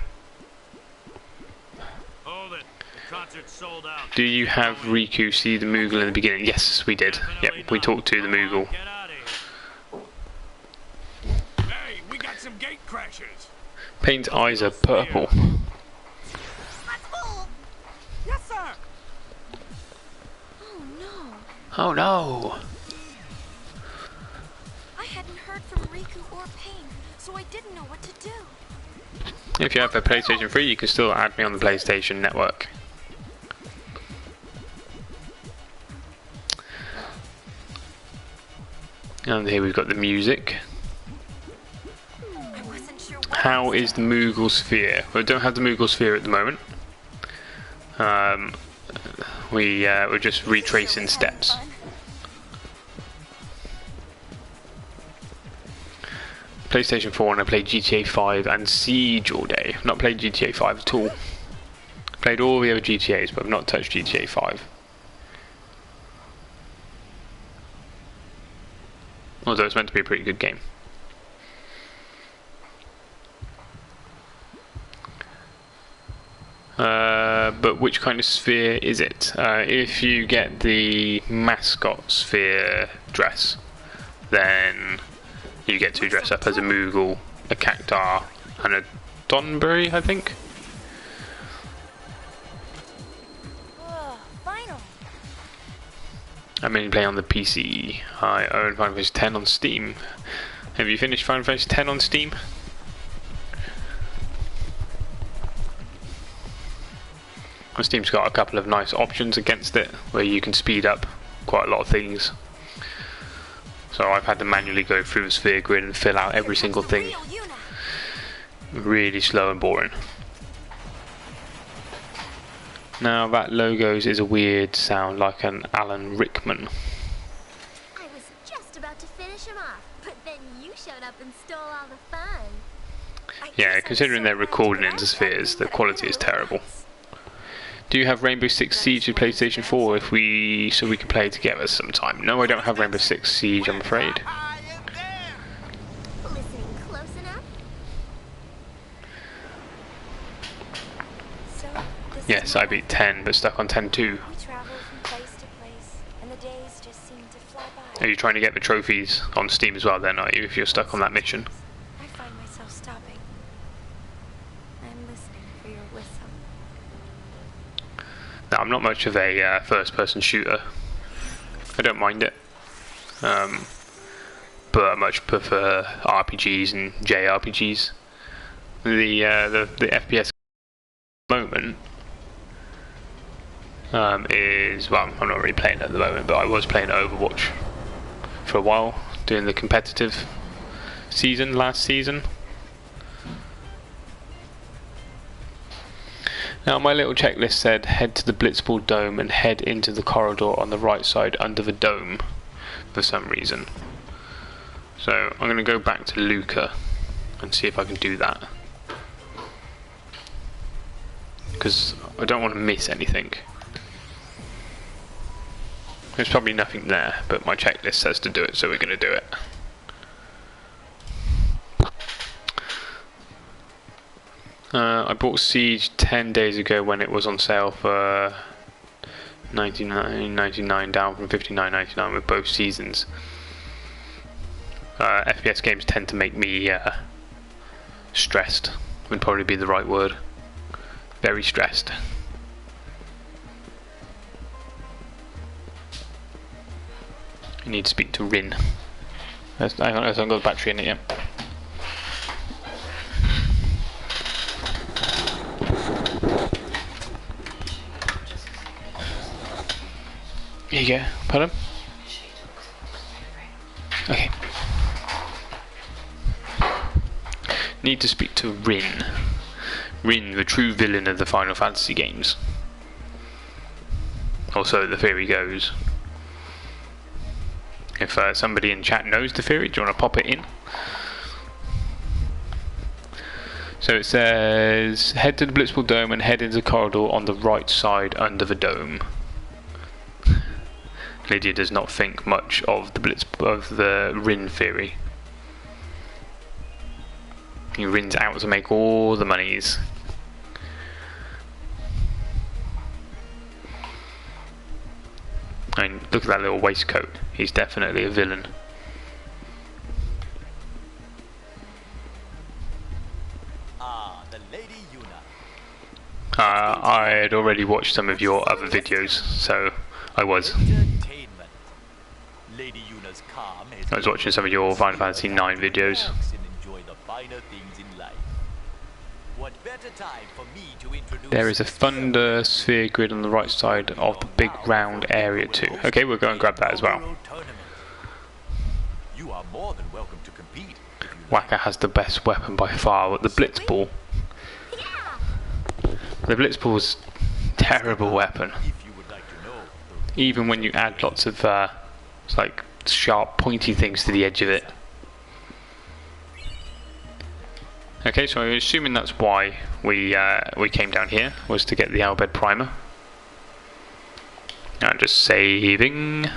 Hold it. The concert's Do you have Rikku see the Moogle in the beginning? Yes, we did. Yep, we talked to the Moogle. Hey, we got some gate crashers. Paine's eyes are purple. Yes, sir. Oh no. Oh no! I hadn't heard from Rikku or Paine, so I didn't know what to do. If you have a PlayStation 3, you can still add me on the PlayStation network. And here we've got the music. I wasn't sure what How is the Moogle sphere? We don't have the Moogle sphere at the moment. We're just retracing steps. PlayStation 4 and I played GTA 5 and Siege all day. I've not played GTA 5 at all. Played all the other GTAs, but I've not touched GTA 5. Although it's meant to be a pretty good game. But which kind of sphere is it? If you get the mascot sphere dress, then you get to dress up as a Moogle, a Cactar, and a Donbury, I think. Finally. I'm mainly playing on the PC. I own Final Fantasy X on Steam. Have you finished Final Fantasy X on Steam? Steam's got a couple of nice options against it, where you can speed up quite a lot of things. So I've had to manually go through the sphere grid and fill out every single thing. Really slow and boring. Now that logos is a weird sound, like an Alan Rickman. I was just about to finish him off, but then you showed up and stole all the fun. Yeah, considering they're recording into spheres, the quality is terrible. Do you have Rainbow Six Siege on PlayStation 4 so we can play together sometime? No, I don't have Rainbow Six Siege, I'm afraid. Listening close enough? So, Yes, I beat 10, but stuck on 10-2. we travel from place to place, and the days just seem to fly by. Are you trying to get the trophies on Steam as well then, are you, if you're stuck on that mission? I find myself stopping. I'm listening for your whistle. No, I'm not much of a first-person shooter. I don't mind it. But I much prefer RPGs and JRPGs. The FPS moment is, well, I'm not really playing it at the moment, but I was playing Overwatch for a while, doing the competitive season last season. Now my little checklist said head to the Blitzball Dome and head into the corridor on the right side under the dome for some reason. So I'm going to go back to Luca and see if I can do that, because I don't want to miss anything. There's probably nothing there, but my checklist says to do it, so we're going to do it. I bought Siege 10 days ago when it was on sale for $99.99, down from $59.99 with both seasons. FPS games tend to make me stressed, would probably be the right word. Very stressed. I need to speak to Rin. Hang on, I haven't got the battery in it yet. Here you go. Pardon? Okay. Need to speak to Rin. Rin, the true villain of the Final Fantasy games. Also, the theory goes. If somebody in chat knows the theory, do you want to pop it in? So it says, head to the Blitzball Dome and head into the corridor on the right side under the dome. Lydia does not think much of the Rin theory. Rin's out to make all the monies. I mean, look at that little waistcoat. He's definitely a villain. Ah, the Lady Yuna. I had already watched some of your other videos, so I was. Entertainment. Lady Yuna's calm is I was watching some of your Final Fantasy 9 videos. and enjoy the finer things in life. What better time for me to introduce There is a thunder sphere grid on the right side of the big round area too. Okay, we'll go and grab that as well. You are more than welcome to compete. Waka has the best weapon by far with the Blitzball. The Blitzball's terrible weapon. Even when you add lots of like sharp, pointy things to the edge of it. Okay, so I'm assuming that's why we came down here, was to get the Albed primer. I'm just saving.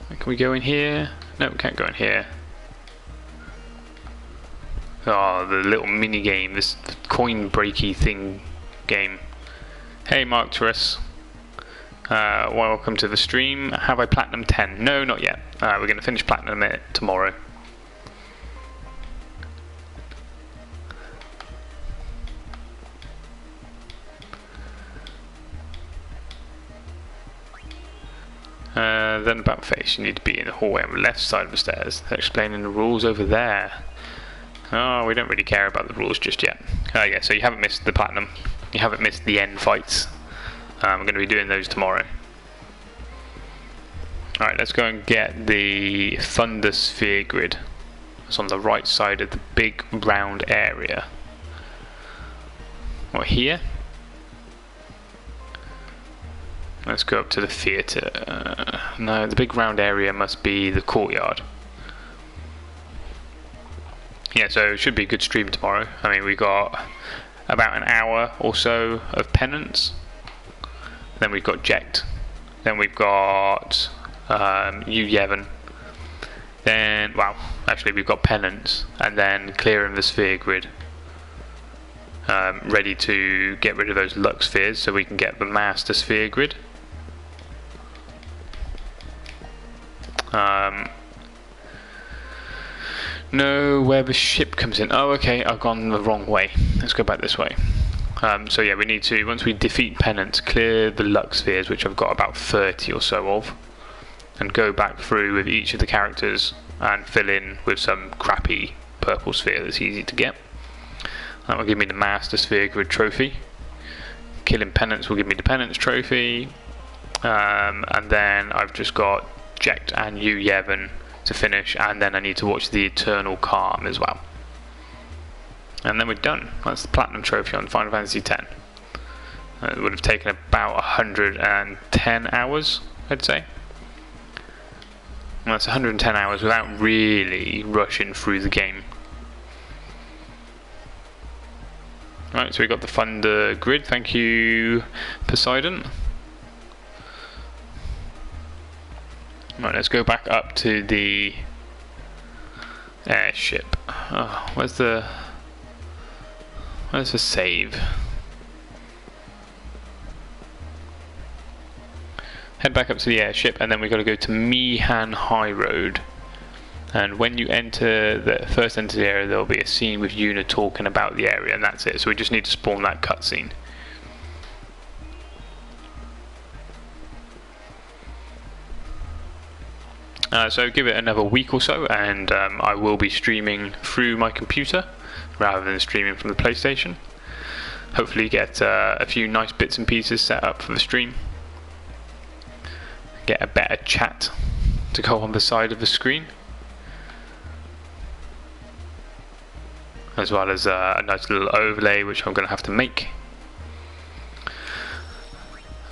Can we go in here? No, we can't go in here. Oh, the little mini game, this coin breaky thing game. Hey, Mark Torres. Welcome to the stream. Have I Platinum 10? No, not yet. We're going to finish Platinum it tomorrow. Then about face, you need to be in the hallway on the left side of the stairs. They're explaining the rules over there. Oh, we don't really care about the rules just yet. Yeah, so you haven't missed the Platinum. You haven't missed the end fights. We're going to be doing those tomorrow. Alright, let's go and get the Thunder Sphere grid. It's on the right side of the big round area. What, here? Let's go up to the theatre. No, the big round area must be the courtyard. Yeah, so it should be a good stream tomorrow. I mean, we got about an hour or so of penance. Then we've got Jekt. Then we've got Yevon. Then, well, actually we've got penance. And then clearing the sphere grid. Ready to get rid of those Lux spheres so we can get the master sphere grid. No, where the ship comes in. Oh, okay, I've gone the wrong way. Let's go back this way. So yeah, we need to, once we defeat Penance, clear the Lux spheres, which I've got about 30 or so of, and go back through with each of the characters and fill in with some crappy purple sphere that's easy to get. That will give me the Master Sphere Grid trophy. Killing Penance will give me the Penance trophy. And then I've just got Jekt and Yevon to finish, and then I need to watch the Eternal Calm as well. And then we're done. That's the Platinum trophy on Final Fantasy X. It would have taken about 110 hours, I'd say. And that's 110 hours without really rushing through the game. Right, so we got the Thunder grid. Thank you, Poseidon. Right, let's go back up to the airship. Oh, where's the save? Head back up to the airship, and then we've got to go to Mihan High Road. And when you first enter the area, there'll be a scene with Yuna talking about the area, and that's it. So we just need to spawn that cutscene. So give it another week or so, and I will be streaming through my computer rather than streaming from the PlayStation. Hopefully get a few nice bits and pieces set up for the stream. Get a better chat to go on the side of the screen, as well as a nice little overlay which I'm going to have to make.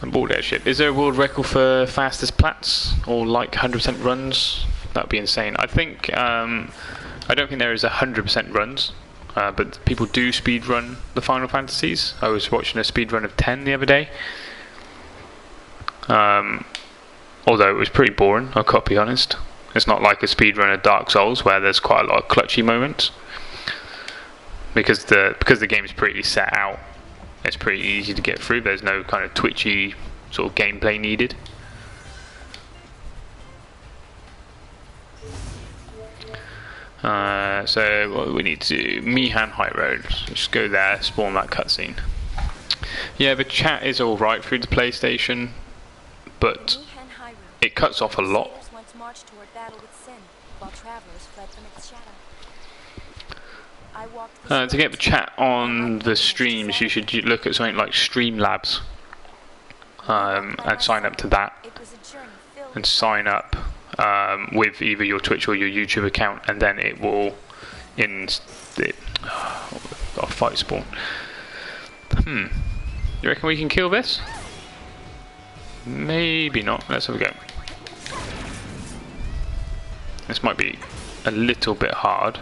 Board airship. Is there a world record for fastest plats or like 100% runs? That'd be insane. I think I don't think there is 100% runs, but people do speed run the Final Fantasies. I was watching a speed run of 10 the other day. Although it was pretty boring, I've got to be honest. It's not like a speed run of Dark Souls where there's quite a lot of clutchy moments. because the game's pretty set out. It's pretty easy to get through. There's no kind of twitchy sort of gameplay needed. So what we need to do, Mihan High Road. Just go there, spawn that cutscene. Yeah, the chat is alright through the PlayStation, but it cuts off a lot. To get the chat on the streams, you should look at something like Streamlabs and sign up to that, and sign up with either your Twitch or your YouTube account, and then it will fight spawn. You reckon we can kill this? Maybe not. Let's have a go. This might be a little bit hard.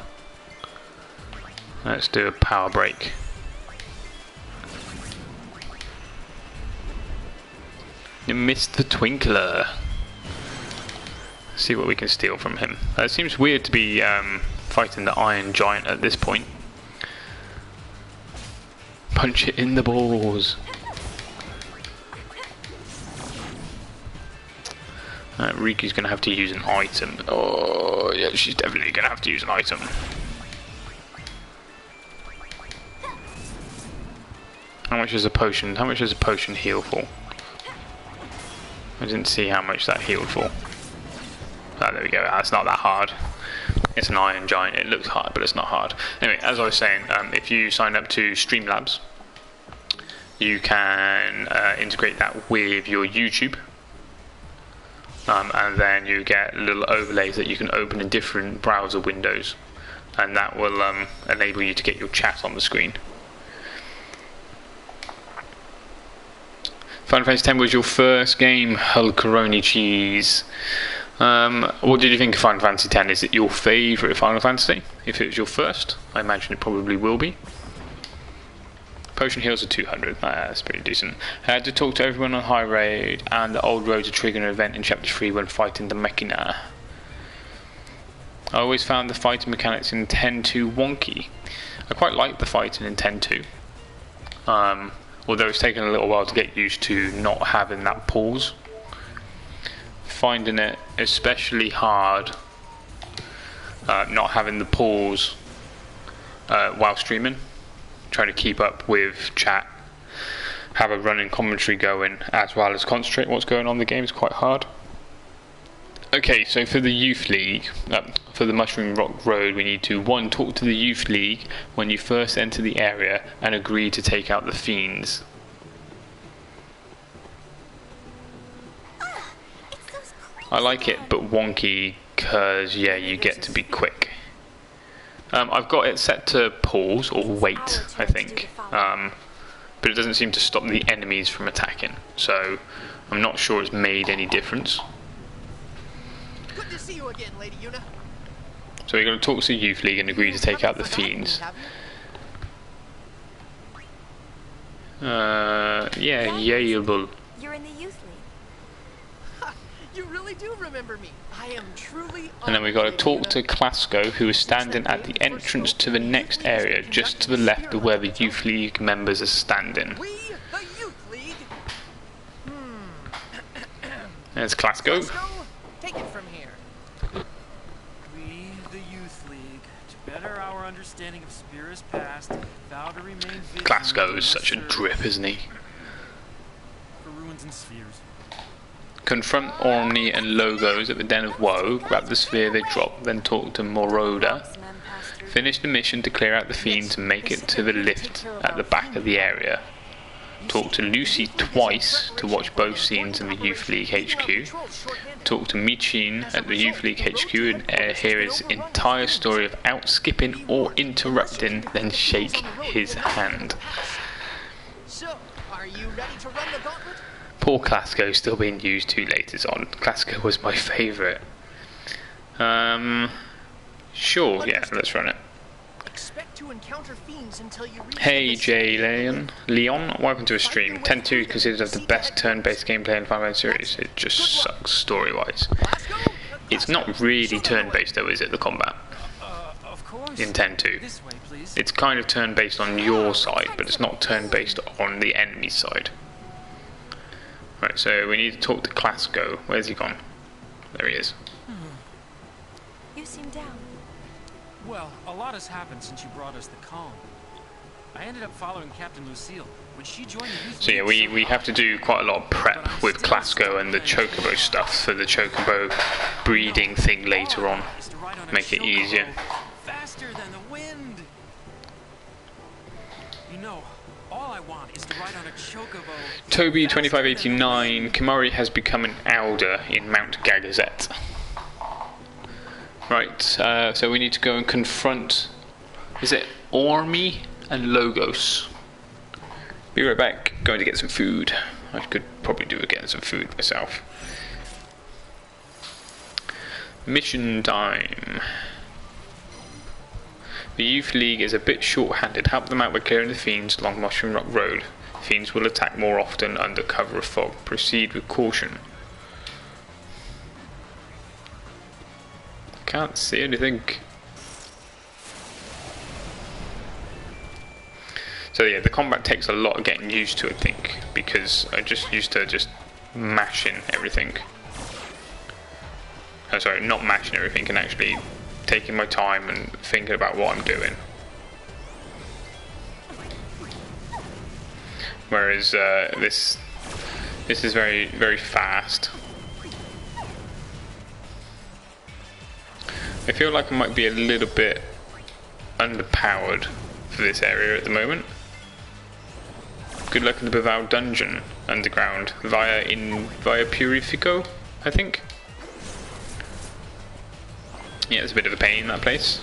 Let's do a power break. You missed the twinkler. See what we can steal from him. It seems weird to be fighting the Iron Giant at this point. Punch it in the balls. Riku's going to have to use an item. Oh, yeah, she's definitely going to have to use an item. How much is a potion? How much does a potion heal for? I didn't see how much that healed for. Oh, there we go. That's not that hard. It's an Iron Giant. It looks hard, but it's not hard. Anyway, as I was saying, if you sign up to Streamlabs, you can integrate that with your YouTube. And then you get little overlays that you can open in different browser windows. And that will enable you to get your chat on the screen. Final Fantasy X was your first game, Hulkaroni Cheese. What did you think of Final Fantasy X? Is it your favourite Final Fantasy? If it was your first, I imagine it probably will be. Potion heals are 200, that's pretty decent. I had to talk to everyone on High Road and the Old Road to trigger an event in Chapter 3 when fighting the Mechina. I always found the fighting mechanics in 10.2 wonky. I quite like the fighting in 10.2. Although it's taken a little while to get used to not having that pause. Finding it especially hard not having the pause while streaming. Trying to keep up with chat, have a running commentary going, as well as concentrate what's going on in the game is quite hard. Okay, so for the Youth League, for the Mushroom Rock Road, we need to 1. Talk to the Youth League when you first enter the area and agree to take out the fiends. I like it, but wonky, because yeah, you get to be quick. I've got it set to pause or wait, I think, but it doesn't seem to stop the enemies from attacking, so I'm not sure it's made any difference. Good to see you again, Lady Yuna. So we're going to talk to the Youth League and agree to take out the fiends. Yeah, Yable. You're in the Youth League. You really do remember me. I am truly. And then we got to talk to Klasko, who is standing at the entrance to the next area, just to the left of where the Youth League members are standing. We, the Youth League. There's Klasko. Take it from here. We, the Youth League, to better our understanding of Spira's past, vow to remain vigilant. Klasko is such a drip, isn't he? For ruins and spheres. Confront Ormni and Logos at the Den of Woe, grab the sphere they drop, then talk to Moroda. Finish the mission to clear out the fiends and make it to the lift at the back of the area. Talk to Lucy twice to watch both scenes in the Youth League HQ. Talk to Michin at the Youth League HQ and hear his entire story of outskipping or interrupting, then shake his hand. So, are you ready to run the gauntlet? Poor Klasko still being used too late is on. Klasko was my favourite. Sure, yeah, let's run it. Expect to encounter fiends until you reach. Hey J Leon, welcome to a stream. 10.2 is considered the best turn-based gameplay in the Final Fantasy series. It just sucks story-wise. It's not really turn-based though, is it, the combat? Of course. intend to. This way, please. It's kind of turn-based on your side, but it's not turn-based on the enemy side. Right, so we need to talk to Classico. Where's he gone? There he is. You seem down. Well, a lot has happened since you brought us the calm. I ended up following Captain Lucille. When she joined the youth So yeah, we have to do quite a lot of prep with Classico and the Chocobo stuff for the Chocobo breeding thing later on. Make it easier. Faster than the wind. You know, all I want is to ride on a Chocobo. Toby 2589, Kimari has become an elder in Mount Gagazet. Right, so we need to go and confront, is it Ormi and Logos? Be right back, going to get some food. I could probably do with getting some food myself. Mission time. The Youth League is a bit short-handed. Help them out by clearing the fiends along Mushroom Rock Road. Fiends will attack more often under cover of fog. Proceed with caution. Can't see anything. So yeah, the combat takes a lot of getting used to, I think, because I just used to just mashing everything. Oh, sorry, not mashing everything, and actually taking my time and thinking about what I'm doing. Whereas this is very, very fast. I feel like I might be a little bit underpowered for this area at the moment. Good luck in the Bivau dungeon underground via Purifico, I think. Yeah, it's a bit of a pain, that place.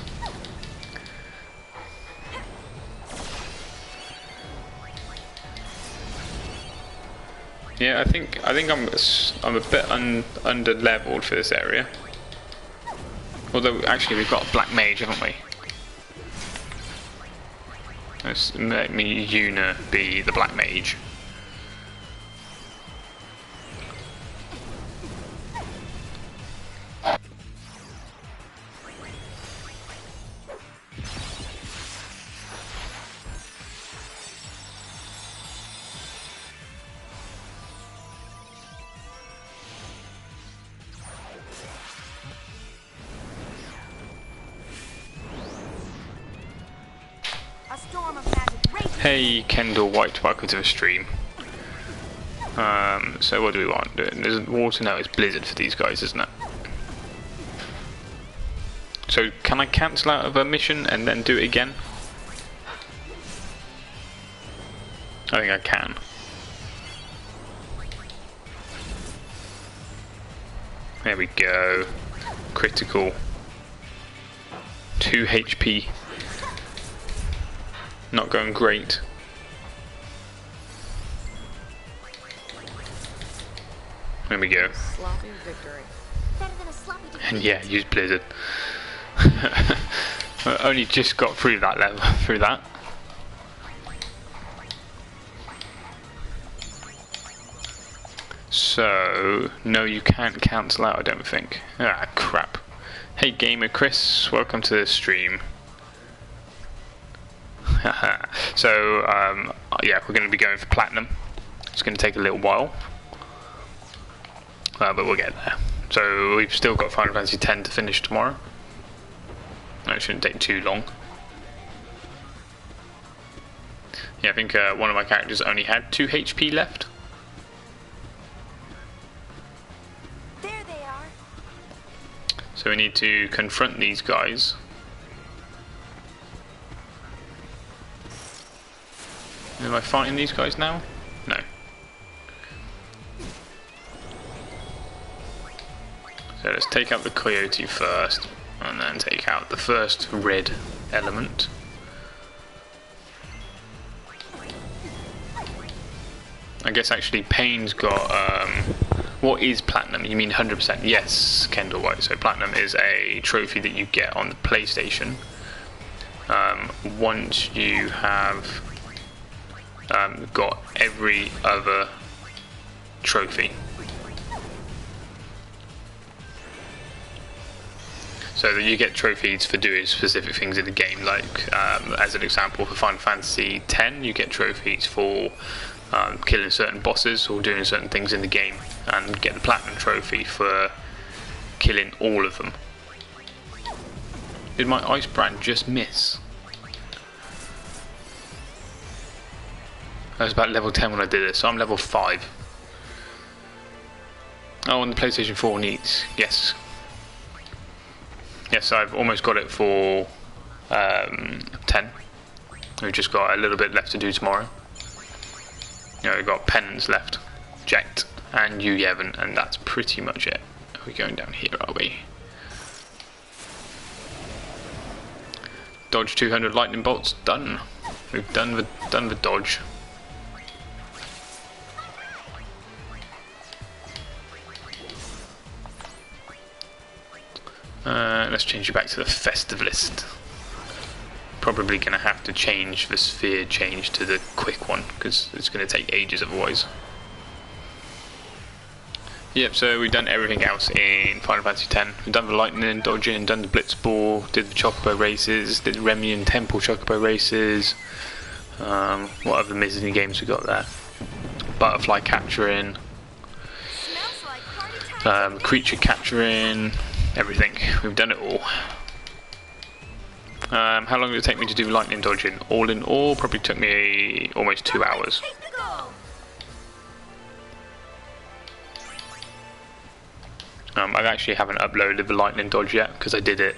Yeah, I think I'm a bit under leveled for this area. Although actually we've got a black mage, haven't we? Let's let me Yuna be the black mage. Hey Kendall White, welcome to the stream. So what do we want? There's water now, it's blizzard for these guys, isn't it? So can I cancel out of a mission and then do it again? I think I can. There we go. Critical. 2 HP. Not going great. There we go. Sloppy victory. And yeah, use Blizzard. I only just got through that level, through that. So, no, you can't cancel out, I don't think. Ah, crap. Hey Gamer Chris, welcome to the stream. So, yeah, we're going to be going for Platinum. It's going to take a little while. But we'll get there. So, we've still got Final Fantasy X to finish tomorrow. No, it shouldn't take too long. Yeah, I think one of my characters only had 2 HP left. There they are. So we need to confront these guys. Am I fighting these guys now? No. So let's take out the coyote first, and then take out the first red element. I guess actually Paine's got, what is Platinum? You mean 100%? Yes, Kendall White. So Platinum is a trophy that you get on the PlayStation. Once you have got every other trophy. So so that you get trophies for doing specific things in the game. Like as an example, for Final Fantasy X, you get trophies for killing certain bosses or doing certain things in the game, and get the platinum trophy for killing all of them. Did my ice brand just miss? I was about level 10 when I did this, so I'm level 5. Oh, and the PlayStation 4 needs, yes. Yes, I've almost got it for 10. We've just got a little bit left to do tomorrow. You know, we've got pennants left, Jet and U11, and that's pretty much it. Are we going down here, are we? Dodge 200 lightning bolts, done. We've done the dodge. Let's change it back to the Festivalist. Probably going to have to change the sphere change to the quick one, because it's going to take ages otherwise. Yep, so we've done everything else in Final Fantasy X. We've done the lightning dodging, done the blitzball, did the chocobo races, did the Remian Temple chocobo races. What other mini games we got there? Butterfly capturing, creature capturing, everything. We've done it all. How long did it take me to do lightning dodging? All in all, probably took me almost 2 hours. I actually haven't uploaded the lightning dodge yet because I did it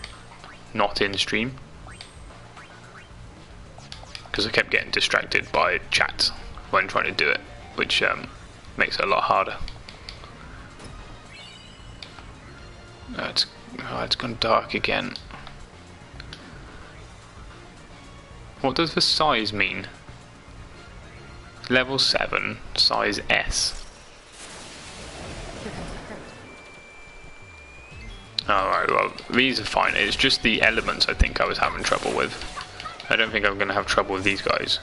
not in stream, because I kept getting distracted by chat when trying to do it, which makes it a lot harder. It's gone dark again. What does the size mean? Level 7, size S. Alright, well, these are fine. It's just the elements I think I was having trouble with. I don't think I'm going to have trouble with these guys.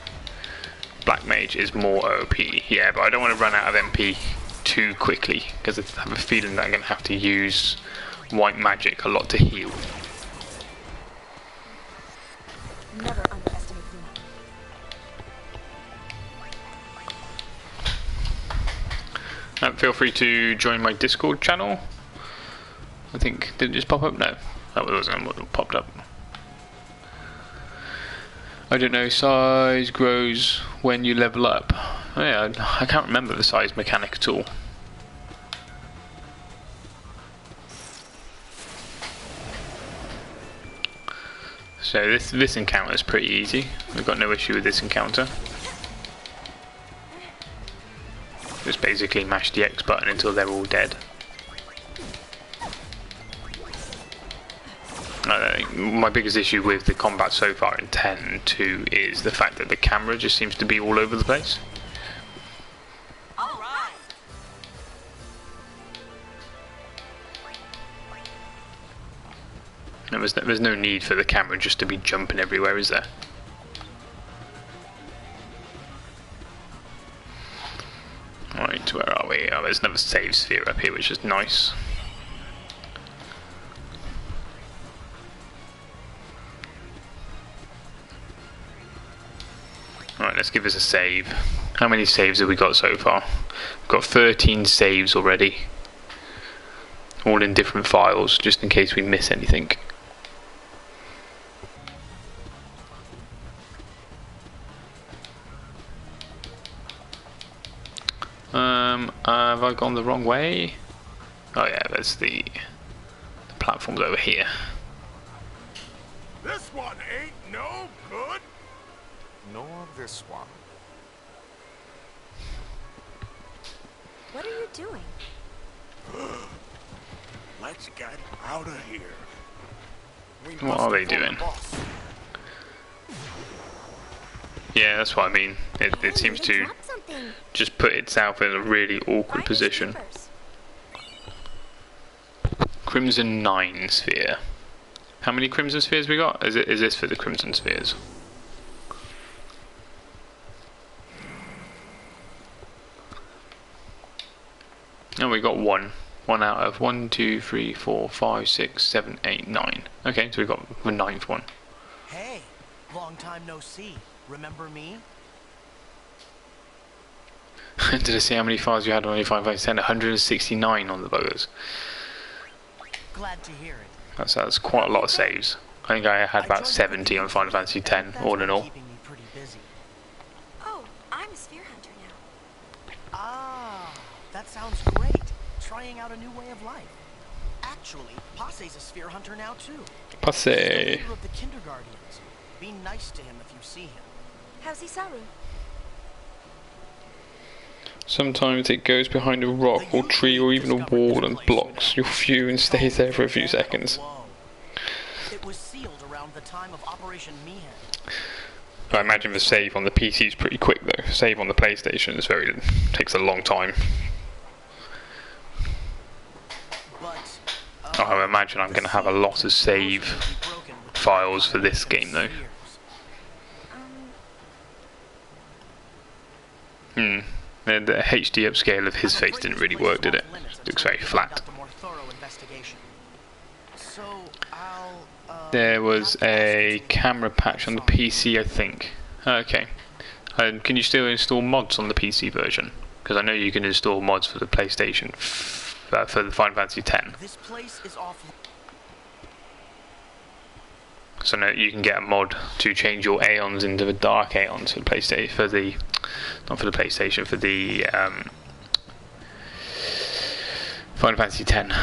Black Mage is more OP, yeah, but I don't want to run out of MP too quickly, because I have a feeling that I'm going to have to use white magic a lot to heal. Never underestimate Yuna. Feel free to join my Discord channel. I think, did it just pop up? No, that wasn't what popped up. I don't know, size grows when you level up. Oh yeah, I can't remember the size mechanic at all. So this encounter is pretty easy. We've got no issue with this encounter. Just basically mash the X button until they're all dead. My biggest issue with the combat so far in 10.2 is the fact that the camera just seems to be all over the place. And there's no need for the camera just to be jumping everywhere, is there? Right, where are we? Oh, there's another save sphere up here, which is nice. Alright, let's give this a save. How many saves have we got so far? We've got 13 saves already. All in different files, just in case we miss anything. Have I gone the wrong way? Oh yeah, there's the platforms over here. This one ain't no good. Nor this one. What are you doing? Let's get out of here. What are they doing? Yeah, that's what I mean. It seems to just put itself in a really awkward position. Crimson 9 sphere. How many Crimson spheres we got? Is this for the Crimson spheres? Oh, we got one. 1 out of 1, 2, 3, 4, 5, 6, 7, 8, 9. Okay, so we've got the 9th one. Hey, long time no see. Remember me? Did I see how many files you had on your 5x10? 169 on the buggers. Glad to hear it. That's quite a lot of saves. I think I had about 70 on Final Fantasy X, all in all. Oh, I'm a sphere hunter now. Ah, that sounds great. Trying out a new way of life. Actually, Passe's a sphere hunter now too. Passe. He's the leader of the Kinderguardians. Be nice to him if you see him. How's Isaru? Sometimes it goes behind a rock or tree or even a wall and blocks your view and stays there for a few seconds. It was sealed around the time of Operation Mihan. I imagine the save on the PC is pretty quick though. Save on the PlayStation is takes a long time. I imagine I'm going to have a lot of save files for this game though. The HD upscale of his face didn't really work, did it? Looks very flat. There was a camera patch on the PC, I think. Okay. Can you still install mods on the PC version? Because I know you can install mods for the PlayStation for the Final Fantasy X. This place is off. So no, you can get a mod to change your Aeons into the Dark Aeons for the PlayStation, not for the PlayStation, for the Final Fantasy X.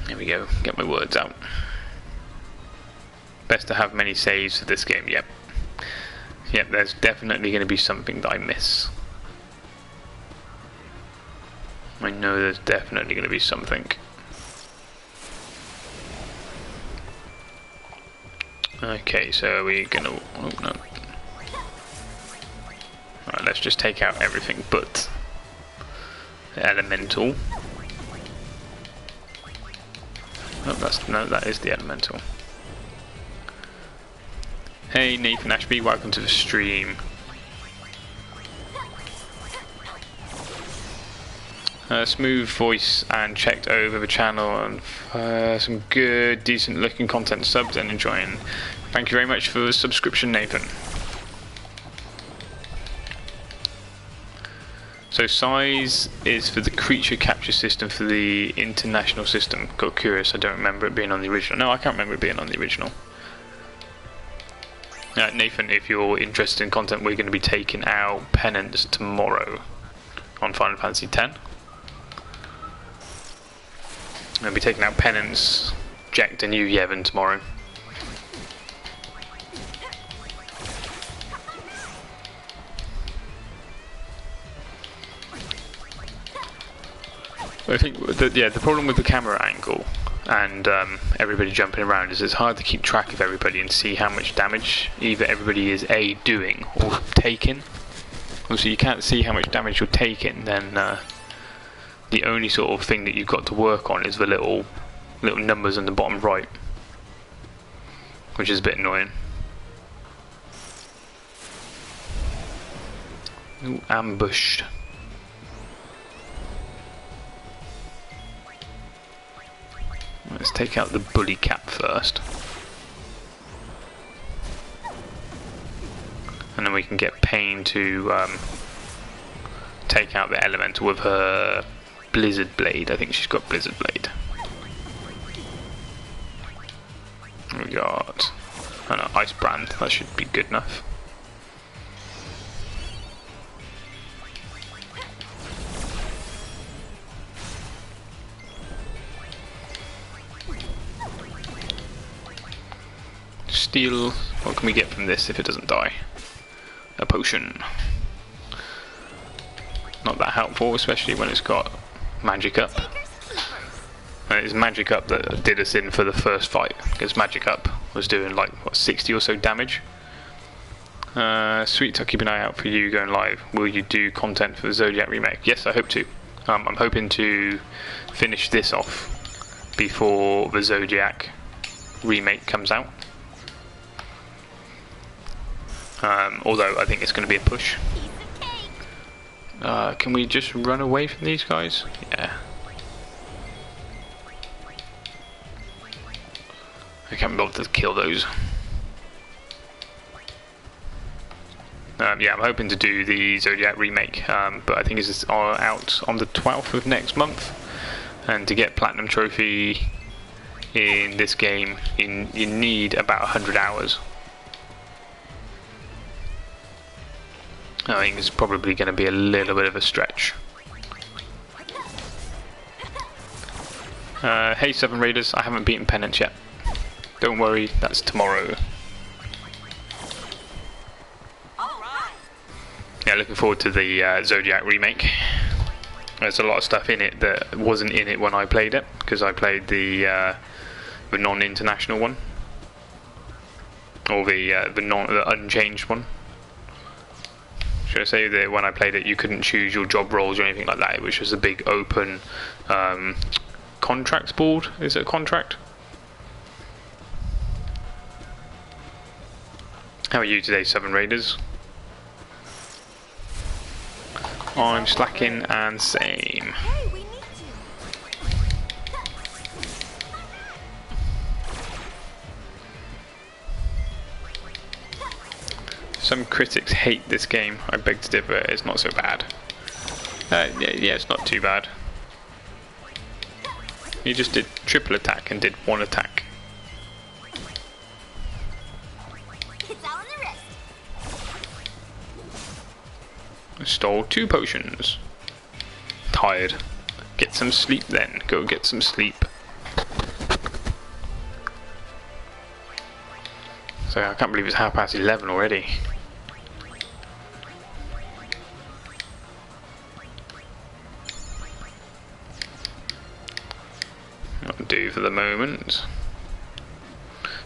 Here we go, get my words out. Best to have many saves for this game, yep. Yep, there's definitely going to be something that I miss. I know there's definitely going to be something. Okay, so we're gonna. Oh no. Alright, let's just take out everything but the elemental. Oh, no, that is the elemental. Hey, Nathan Ashby, welcome to the stream. Smooth voice and checked over the channel and some good, decent looking content subbed and enjoying. Thank you very much for the subscription, Nathan. So size is for the creature capture system for the international system. Got curious, I don't remember it being on the original. No, I can't remember it being on the original. Nathan, if you're interested in content, we're going to be taking out penance tomorrow on Final Fantasy X. I'll be taking out Penance, Jack and you, Yevon, tomorrow. I think the problem with the camera angle and everybody jumping around is it's hard to keep track of everybody and see how much damage either everybody is doing or taking. So you can't see how much damage you're taking, then the only sort of thing that you've got to work on is the little numbers on the bottom right, which is a bit annoying. Ooh, ambushed. Let's take out the bully cap first. And then we can get Paine to take out the elemental with her Blizzard Blade. I think she's got Blizzard Blade. We got Ice Brand. That should be good enough. Steel. What can we get from this if it doesn't die? A potion. Not that helpful, especially when it's got Magic Up. And it's Magic Up that did us in for the first fight, because Magic Up was doing like, what, 60 or so damage. Sweet, I'll keep an eye out for you going live. Will you do content for the Zodiac remake? Yes, I hope to. I'm hoping to finish this off before the Zodiac remake comes out. Although I think it's going to be a push. Can we just run away from these guys? Yeah. I can't be bothered to kill those. Yeah, I'm hoping to do the Zodiac remake, but I think it's out on the 12th of next month. And to get Platinum Trophy in this game, you need about 100 hours. I think it's probably going to be a little bit of a stretch. Hey 7 Raiders, I haven't beaten Penance yet. Don't worry, that's tomorrow. Yeah, looking forward to the Zodiac remake. There's a lot of stuff in it that wasn't in it when I played it, because I played the non-international one, or the unchanged one. Should I say that when I played it, you couldn't choose your job roles or anything like that. It was just a big open contracts board. Is it a contract? How are you today, 7 Raiders? I'm slacking and same. Some critics hate this game. I beg to differ. It's not so bad. Yeah, it's not too bad. You just did triple attack and did one attack. It's all in the wrist. I stole 2 potions. Tired. Get some sleep then. Go get some sleep. So I can't believe it's 11:30 already. That'll do for the moment.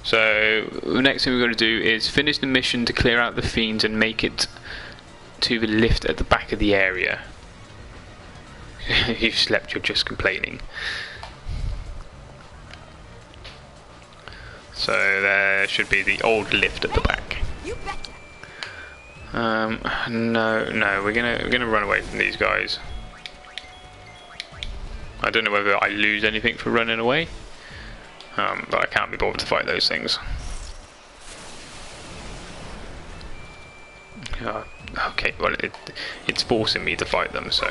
So the next thing we're going to do is finish the mission to clear out the fiends and make it to the lift at the back of the area. You've slept, you're just complaining. So there should be the old lift at the back. No, we're gonna run away from these guys. I don't know whether I lose anything for running away, but I can't be bothered to fight those things. Okay, well it's forcing me to fight them, so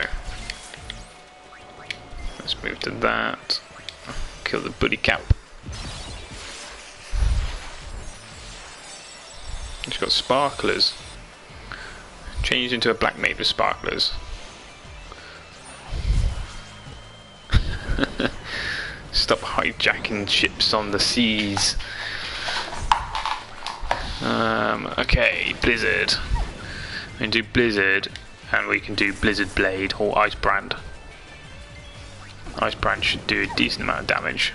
let's move to that. Kill the buddy cap. It's got sparklers. Changed into a black maid with sparklers. Stop hijacking ships on the seas. Okay, Blizzard. We can do Blizzard, and we can do Blizzard Blade or Ice Brand. Ice Brand should do a decent amount of damage.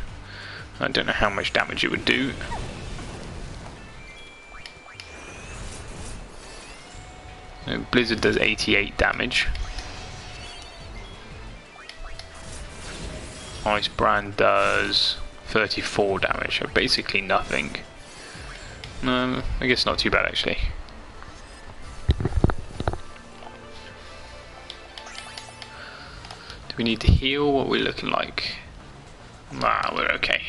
I don't know how much damage it would do. Blizzard does 88 damage. Ice Brand does 34 damage, so basically nothing. I guess not too bad actually. Do we need to heal? What are we looking like? Nah, we're okay.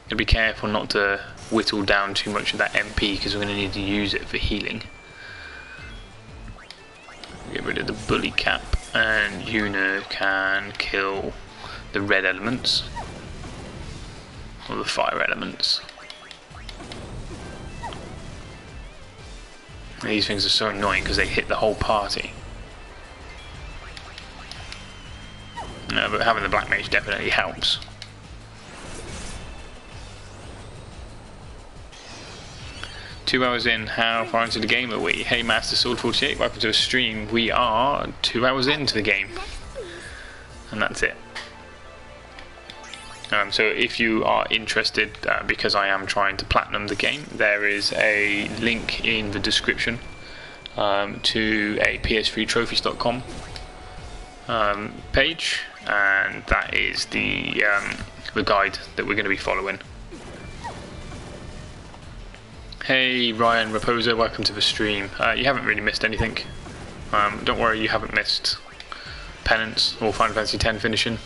Gotta be careful not to whittle down too much of that MP because we're gonna need to use it for healing. Get rid of the bully cap, and Yuna can kill the red elements or the fire elements. These things are so annoying because they hit the whole party. No, but having the black mage definitely helps. Two hours in, how far into the game are we? Hey Master Sword 48, welcome to the stream. We are 2 hours into the game. And that's it. So if you are interested, because I am trying to platinum the game, there is a link in the description to a ps3trophies.com page, and that is the guide that we're going to be following. Hey Ryan Raposa, welcome to the stream. You haven't really missed anything. Don't worry, you haven't missed Penance or Final Fantasy X finishing.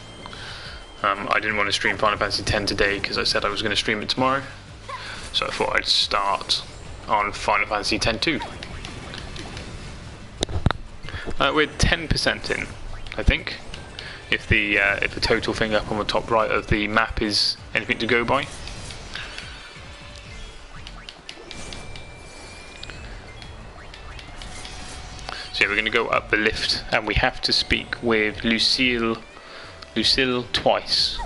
I didn't want to stream Final Fantasy X today because I said I was going to stream it tomorrow, so I thought I'd start on Final Fantasy X-2. We're 10% in, I think, if the total thing up on the top right of the map is anything to go by. So yeah, we're going to go up the lift, and we have to speak with Lucille twice.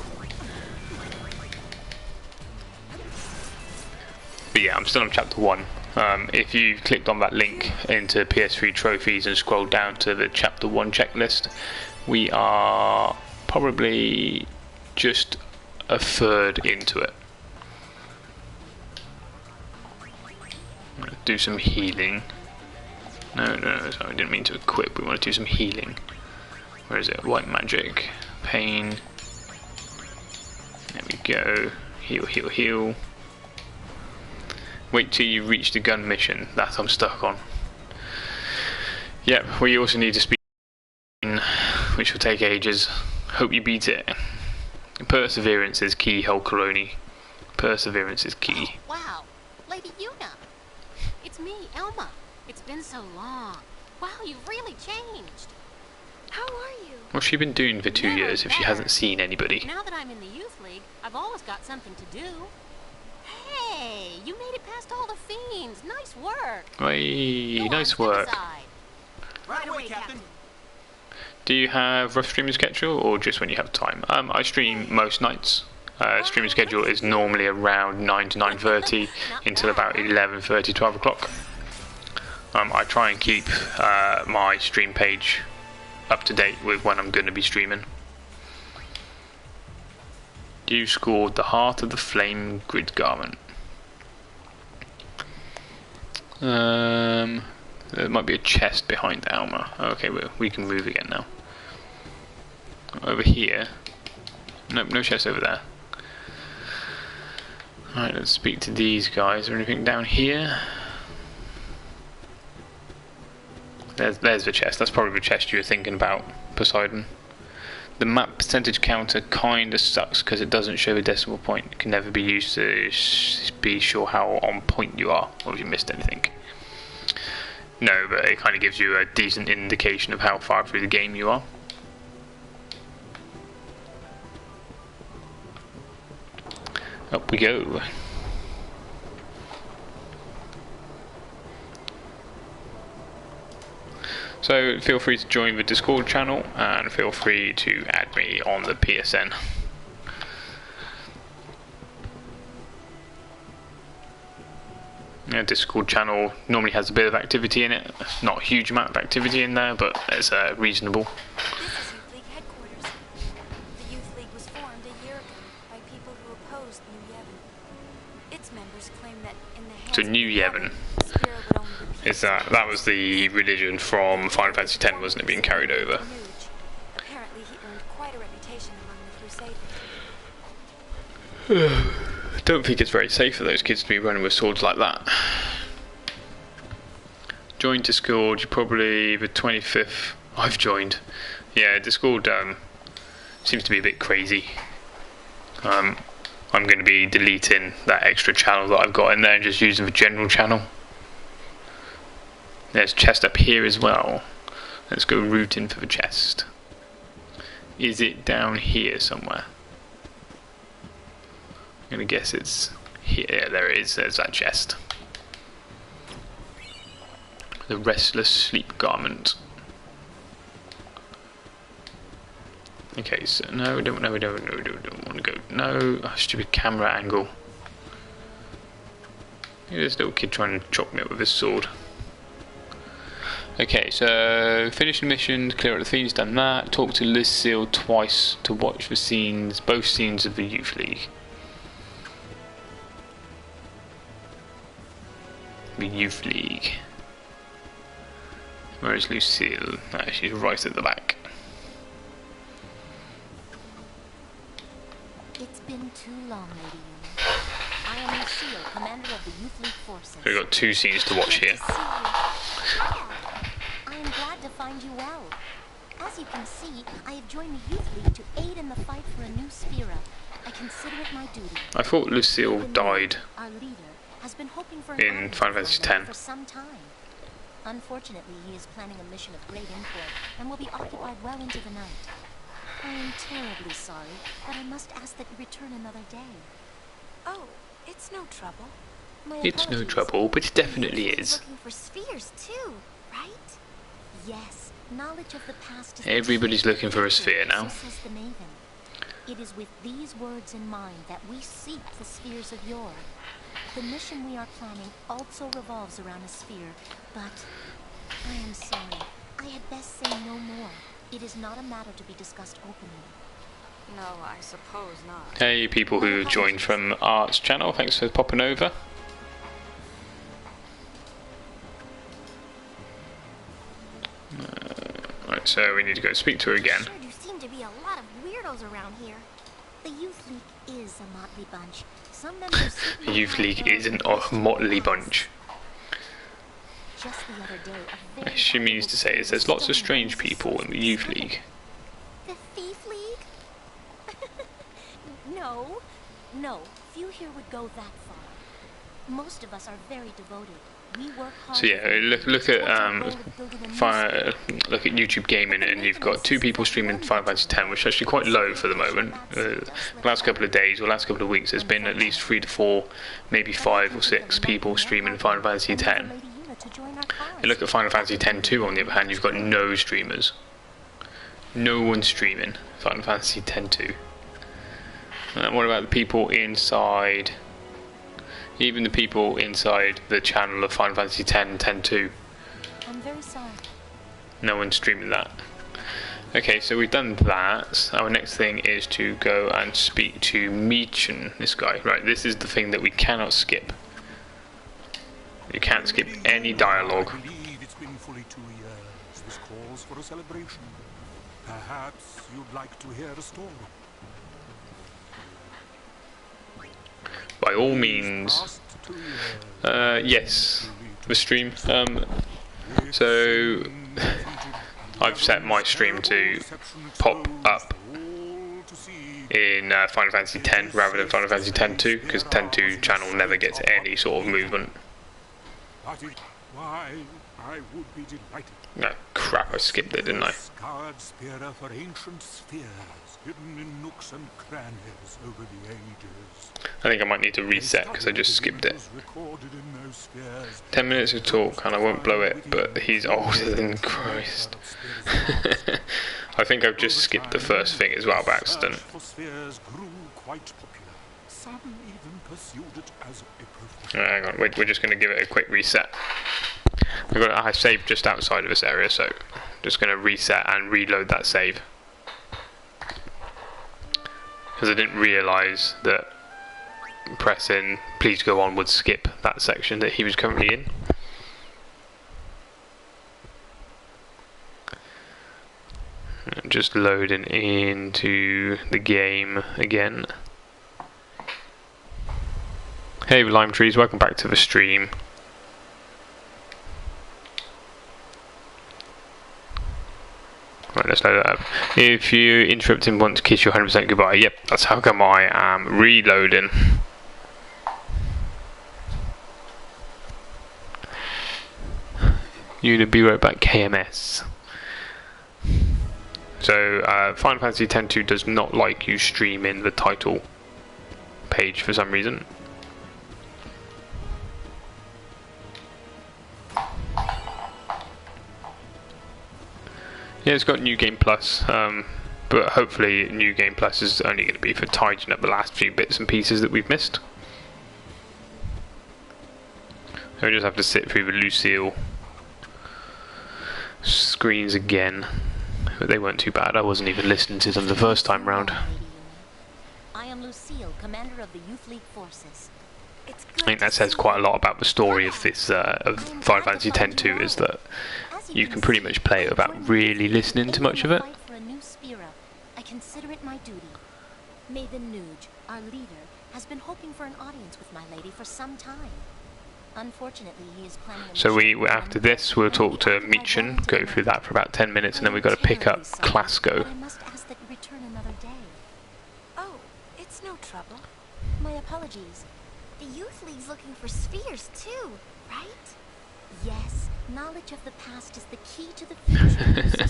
But yeah, I'm still on chapter 1. If you clicked on that link into PS3 trophies and scrolled down to the chapter 1 checklist, we are probably just a third into it. I'm going to do some healing. No, sorry, I didn't mean to equip. We want to do some healing. Where is it? White magic. Paine. There we go. Heal, heal, heal. Wait till you reach the gun mission. That I'm stuck on. Yep, we also need to speak, which will take ages. Hope you beat it. Perseverance is key, Hulkaroni. Perseverance is key. Wow, Lady Yuna. It's me, Elma. It's been so long. Wow, you've really changed. How are you? What's she been doing for 2 years if she hasn't seen anybody? Now that I'm in the youth league, I've always got something to do. Hey, you made it past all the fiends. Nice work. Hey, nice work. Right away, Captain. Do you have rough streaming schedule or just when you have time? I stream most nights. Streaming schedule is normally around 9 to 9:30 until about 11:30, 12 o'clock. I try and keep my stream page up to date with when I'm going to be streaming. You scored the Heart of the Flame grid garment. There might be a chest behind the Alma. Okay, we can move again now. Over here. Nope, no chest over there. Alright, let's speak to these guys. Is there anything down here? There's the chest. That's probably the chest you were thinking about, Poseidon. The map percentage counter kinda sucks because it doesn't show a decimal point. It can never be used to be sure how on point you are, or if you missed anything. No, but it kind of gives you a decent indication of how far through the game you are. Up we go. So feel free to join the Discord channel and feel free to add me on the PSN. Yeah, Discord channel normally has a bit of activity in it. Not a huge amount of activity in there, but it's reasonable. This is Youth League headquarters. The Youth League was formed a year ago by people who opposed New Yevon. Its members claim that in the hands So New Yevon is that was the religion from Final Fantasy X, wasn't it, being carried over? Apparently he earned quite a reputation among the Crusaders. I don't think it's very safe for those kids to be running with swords like that. Join Discord, you're probably the 25th. I've joined. Yeah, Discord seems to be a bit crazy. I'm going to be deleting that extra channel that I've got in there and just using the general channel. There's a chest up here as well. Let's go rooting for the chest. Is it down here somewhere? I'm going to guess it's here. Yeah, there it is. There's that chest. The Restless Sleep Garment. Okay, so no, we don't want to go. No, stupid camera angle. Look at this little kid trying to chop me up with his sword. Okay, so finish the mission, clear out the fiends, done that. Talk to Lucille twice to watch the scenes, both scenes of the Youth League. The Youth League. Where is Lucille? No, she's right at the back. It's been too long, Lady Yuna. I am Lucille, commander of the Youth League forces. We've got two scenes to watch here. I am glad to find you well. As you can see, I have joined the Youth League to aid in the fight for a new Sphera. I consider it my duty. I thought Lucille died Our leader has been hoping for in Final Fantasy X. for some time. Unfortunately, he is planning a mission of great import and will be occupied well into the night. I am terribly sorry, but I must ask that you return another day. Oh, it's no trouble. It's no trouble, but it definitely is. Looking for spheres too, right? Yes, knowledge of the past is Everybody's looking for a sphere now. So says the Maven. It is with these words in mind that we seek the spheres of yore. The mission we are planning also revolves around a sphere, but I am sorry. I had best say no more. It is not a matter to be discussed openly. No, I suppose not. Hey, people who joined from Art's channel, thanks for popping over. Right, so we need to go speak to her again. Sure do seem to be a lot of weirdos around here. The Youth League is a motley bunch. Some members The Youth League is a motley bunch. Just the other day, a very She means to say is there's lots of strange people in the Youth League. The Thief League? No, few here would go that far. Most of us are very devoted. We work hard. So yeah, look at YouTube Gaming, and you've got 2 people streaming Final Fantasy X, which is actually quite low for the moment. The last couple of days or last couple of weeks, there's been at least 3 to 4, maybe 5 or 6 people streaming Final Fantasy X. And look at Final Fantasy X-2 on the other hand, you've got no streamers. No one streaming Final Fantasy X-2. What about the people inside? Even the people inside the channel of Final Fantasy X and X-2. I'm very sorry. No one's streaming that. Okay, so we've done that. Our next thing is to go and speak to Meechan, this guy. Right, this is the thing that we cannot skip. You can't skip any dialogue. I believe it's been fully 2 years. This calls for a celebration. Perhaps you'd like to hear a story. By all means. Yes, the stream. So I've set my stream to pop up in Final Fantasy X rather than Final Fantasy X-2, because X-2 channel never gets any sort of movement. Why, I would be delighted. No, crap, I skipped it, didn't I? Scarred Sphera for ancient spheres, hidden in nooks and crannies over the ages. I think I might need to reset because I just skipped it. 10 minutes of talk and I won't blow it, but he's older than Christ. I think I've just skipped the first thing as well by accident. Hang on, we're just going to give it a quick reset. I saved just outside of this area, so just going to reset and reload that save. Because I didn't realise that pressing please go on would skip that section that he was currently in. Just loading into the game again. Hey Lime Trees, welcome back to the stream. Right, let's load that up. If you interrupt and want to kiss you 100% goodbye, yep, that's how come I am reloading. Yuna, be right back, KMS. So, Final Fantasy X-2 does not like you streaming the title page for some reason. Yeah, it's got New Game Plus, but hopefully New Game Plus is only going to be for tidying up the last few bits and pieces that we've missed. So we just have to sit through the Lucille screens again, but they weren't too bad. I wasn't even listening to them the first time round. I am Lucille, commander of the Youth League forces. I think that says quite a lot about the story of this of Final Fantasy X-2, is that you can pretty much play it without really listening to much of it. For a new Sphera, I consider it my duty. Maven Nuge, our leader, has been hoping for an audience with my lady for some time. Unfortunately, he is planning a So mission after this, we'll talk to Michin, go through that for about 10 minutes, and then we've got to pick up Klasko. But I must ask that you return another day. Oh, it's no trouble. My apologies. The Youth League's looking for spheres too, right? Yes, knowledge of the past is the key to the future.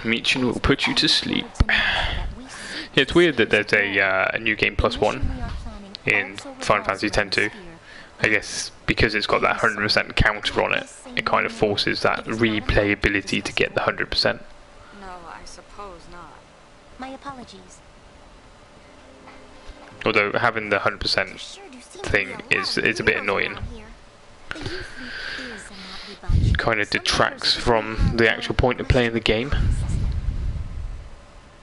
Michin will put you to sleep. Yeah, it's weird that there's a new game +1 in Final Fantasy X-2. I guess because it's got that 100% counter on it, it kind of forces that replayability to get the 100%. No, I suppose not. My apologies. Although having the 100% thing is a bit annoying. Kind of detracts from the actual point of playing the game.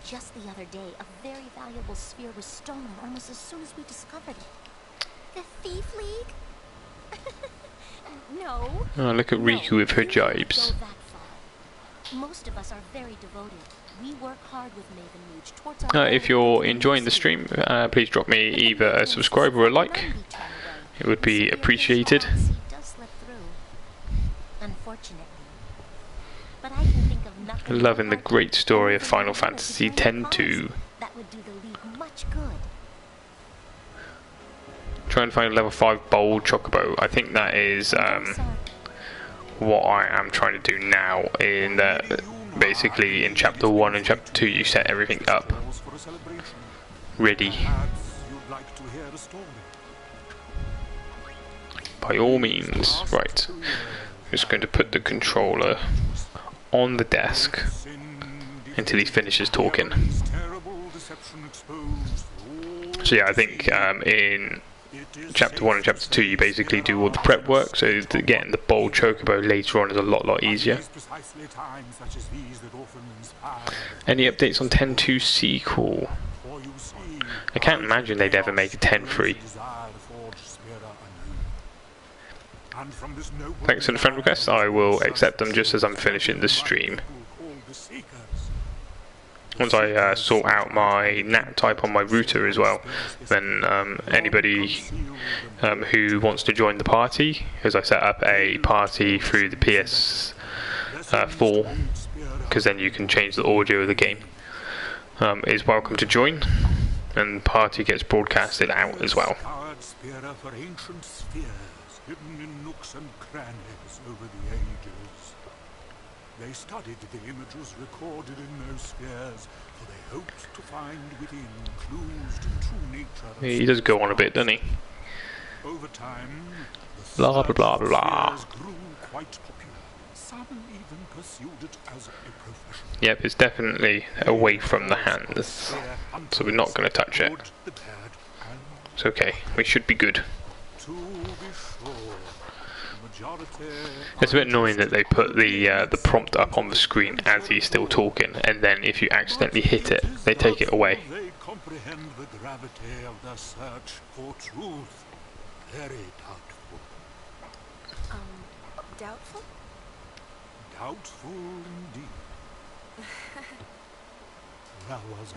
Just the other day, a very valuable sphere was stolen almost as soon as we discovered it. The Thief League? No. Oh, look at Rikku with her jibes. Most of us are very devoted. We work hard with Maven Mage towards our If you're enjoying the stream, please drop me either a subscribe or a like. It would be appreciated. Unfortunately. But I can think of nothing. Loving the great story of Final Fantasy X-2. That would do the League much good. Try and find a level 5 bold chocobo. I think that is what I am trying to do now. In basically in chapter 1 and chapter 2, you set everything up ready. By all means, right. I'm just going to put the controller on the desk until he finishes talking. So yeah, I think in chapter 1 and chapter 2 you basically do all the prep work, so getting the bold chocobo later on is a lot easier. Any updates on 10.2 sequel? I can't imagine they'd ever make a 10.3. Thanks for the friend request. I will accept them just as I'm finishing the stream. Once I sort out my NAT type on my router as well, then anybody who wants to join the party, because I set up a party through the PS4, because then you can change the audio of the game, is welcome to join, and the party gets broadcasted out as well. Hidden in nooks and crannies over the ages. They studied the images recorded in those spheres, for they hoped to find within clues to the true nature. He does go on a bit, doesn't he? Over time, the blah blah blah blah. Grew quite popular. Some even pursued it as a profession. Yep, it's definitely away from the hands, so we're not going to touch it. It's okay. We should be good. It's a bit annoying that they put the prompt up on the screen as he's still talking, and then if you accidentally hit it, they take it away. They comprehend the gravity of the search for truth. Very doubtful. Doubtful? Doubtful indeed. Where was I?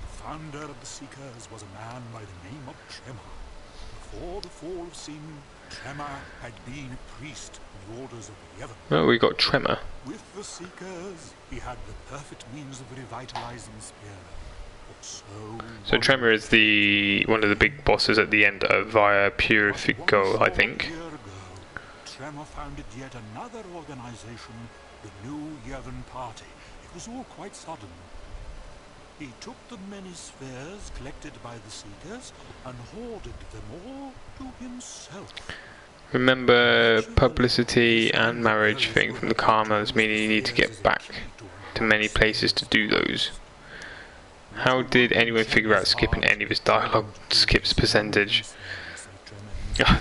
The founder of the Seekers was a man by the name of Tremor. Before the fall of sin, Tremor had been a priest in the orders of the Heaven. Oh, we got Tremor. With the Seekers, he had the perfect means of revitalizing the spear. So Tremor is one of the big bosses at the end of Via Purifico, I think. Tremor founded yet another organization, the New Yevon Party. It was all quite sudden. He took the many spheres collected by the Seekers and hoarded them all to himself. Remember publicity and marriage thing from the Karmas, meaning you need to get back to many places to do those. How did anyone figure out skipping any of his dialogue skips percentage?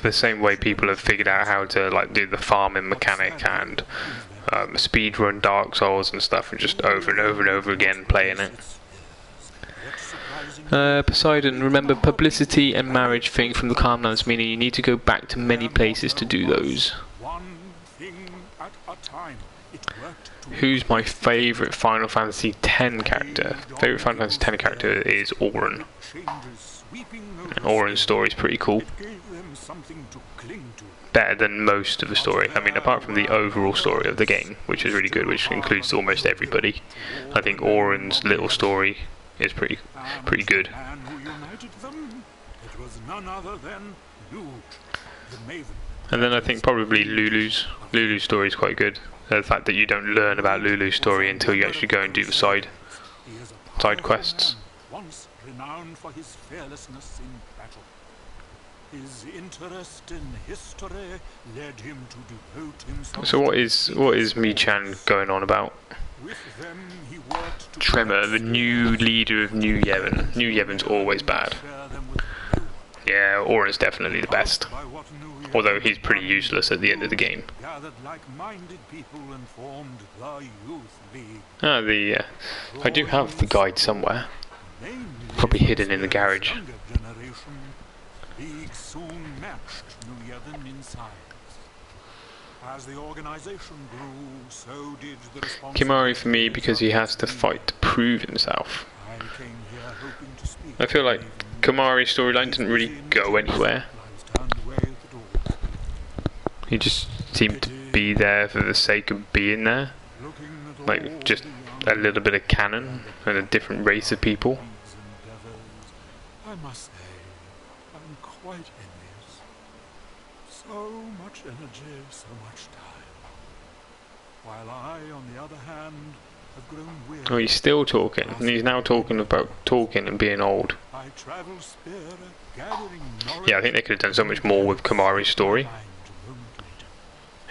The same way people have figured out how to do the farming mechanic and speedrun Dark Souls and stuff, and just over and over and over again playing it. Poseidon, remember publicity and marriage thing from the Calmlands, meaning you need to go back to many places to do those. Who's my favourite Final Fantasy X character? Favourite Final Fantasy X character is Auron. And Auron's story is pretty cool. something to cling to. better than most of the story. I mean, apart from the overall story of the game, which is really good, which includes almost everybody. I think Oren's little story is pretty good. The man who united them, it was none other than you, the Maven. And then I think probably Lulu's story is quite good. The fact that you don't learn about Lulu's story until you actually go and do the side quests. Once renowned for his fearlessness in battle. His interest in history led him to devote himself. So what is Michan going on about? With them he worked to Tremor, the new leader of New Yevon. New Yevon's always bad. Yeah, Oren's definitely the best. Although he's pretty useless at the end of the game. gathered like-minded people and formed the Youth League. Ah, I do have the guide somewhere. Probably hidden in the garage. League soon matched New Yevon in size. As the organization grew, so did the responsibility. Kimari for me because he has to fight to prove himself. I feel like Kimari's storyline didn't really go anywhere. He just seemed to be there for the sake of being there. Like, just a little bit of canon and a different race of people. I must say, I'm quite envious. So much energy, so much time. While I, on the other hand, have grown weary. Oh, he's still talking. And he's now talking about talking and being old. I travel spear, gathering knowledge. Yeah, I think they could have done so much more with Kimari's story.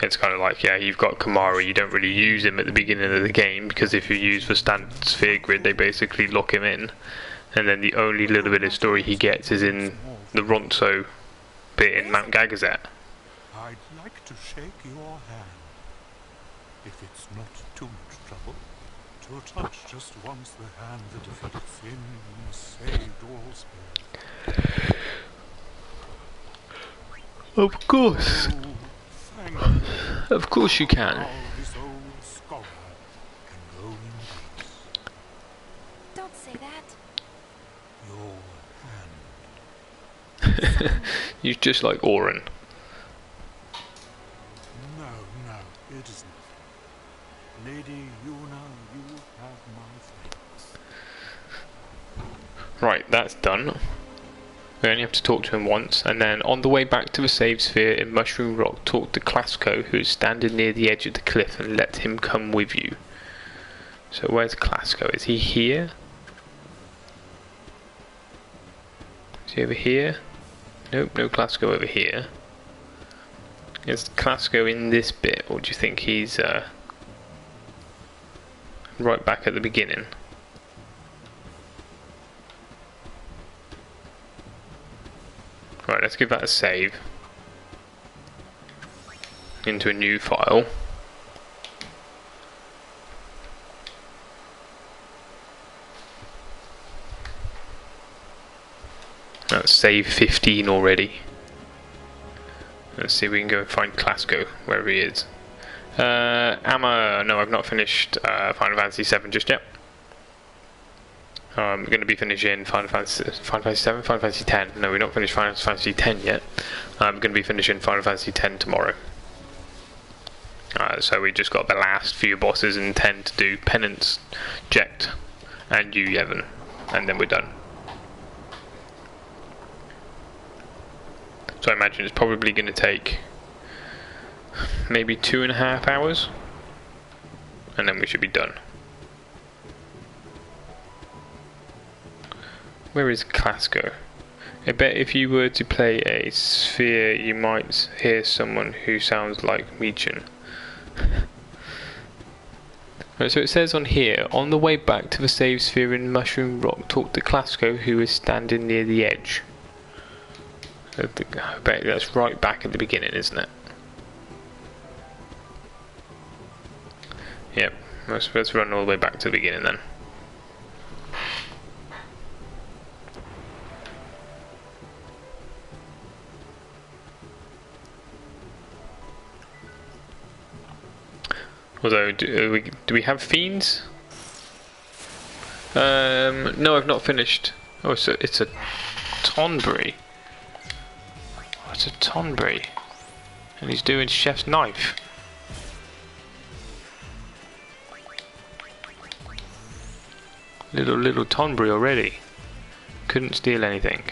It's kind of like, yeah, you've got Kimari, you don't really use him at the beginning of the game, because if you use the standard sphere grid, they basically lock him in. And then the only little bit of story he gets is in the Ronso bit in Mount Gagazet. I'd like to shake your hand, if it's not too much trouble, to touch just once the hand that defeated sin and saved all spirits. Of course. Of course you can. This old scholar can go in peace. Don't say that. Your hand. You're just like Oren. No, it isn't. Lady Yuna, you have my thanks. Right, that's done. We only have to talk to him once, and then on the way back to the save sphere in Mushroom Rock, talk to Klasko, who is standing near the edge of the cliff, and let him come with you. So where's Klasko? Is he here? Is he over here? Nope, no Klasko over here. Is Klasko in this bit, or do you think he's right back at the beginning? Right, let's give that a save into a new file. That's save 15 already. Let's see if we can go and find Klasko, wherever he is. Ammo, no, I've not finished Final Fantasy 7 just yet. I'm going to be finishing Final Fantasy 7, Final Fantasy 10. No, we're not finished Final Fantasy 10 yet. I'm going to be finishing Final Fantasy 10 tomorrow. So we just got the last few bosses in 10 to do: Penance, Jekt, and New Yevon, and then we're done. So I imagine it's probably going to take maybe 2.5 hours, and then we should be done. Where is Klasko? I bet if you were to play a sphere, you might hear someone who sounds like Michan. Right, so it says on here, on the way back to the save sphere in Mushroom Rock, talk to Klasko, who is standing near the edge. I bet that's right back at the beginning, isn't it? Yep, let's run all the way back to the beginning then. Although, do we have fiends? No, I've not finished. Oh, so it's a Tonberry. it's a Tonberry. And he's doing Chef's Knife. Little Tonberry already. Couldn't steal anything.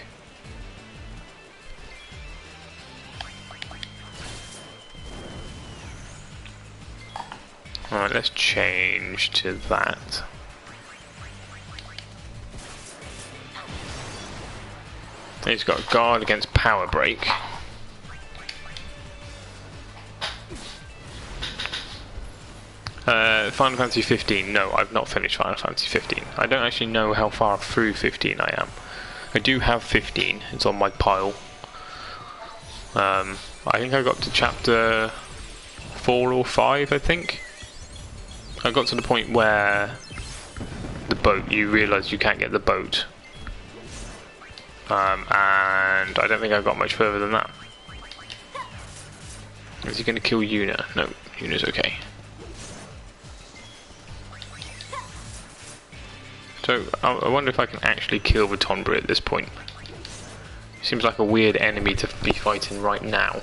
Alright, let's change to that. He's got a guard against power break. Final Fantasy 15. No, I've not finished Final Fantasy 15. I don't actually know how far through 15 I am. I do have 15. It's on my pile. I think I got to chapter 4 or 5, I think. I got to the point where the boat, you realise you can't get the boat. And I don't think I got much further than that. Is he going to kill Yuna? No, Yuna's okay. So, I wonder if I can actually kill the Tonberry at this point. Seems like a weird enemy to be fighting right now.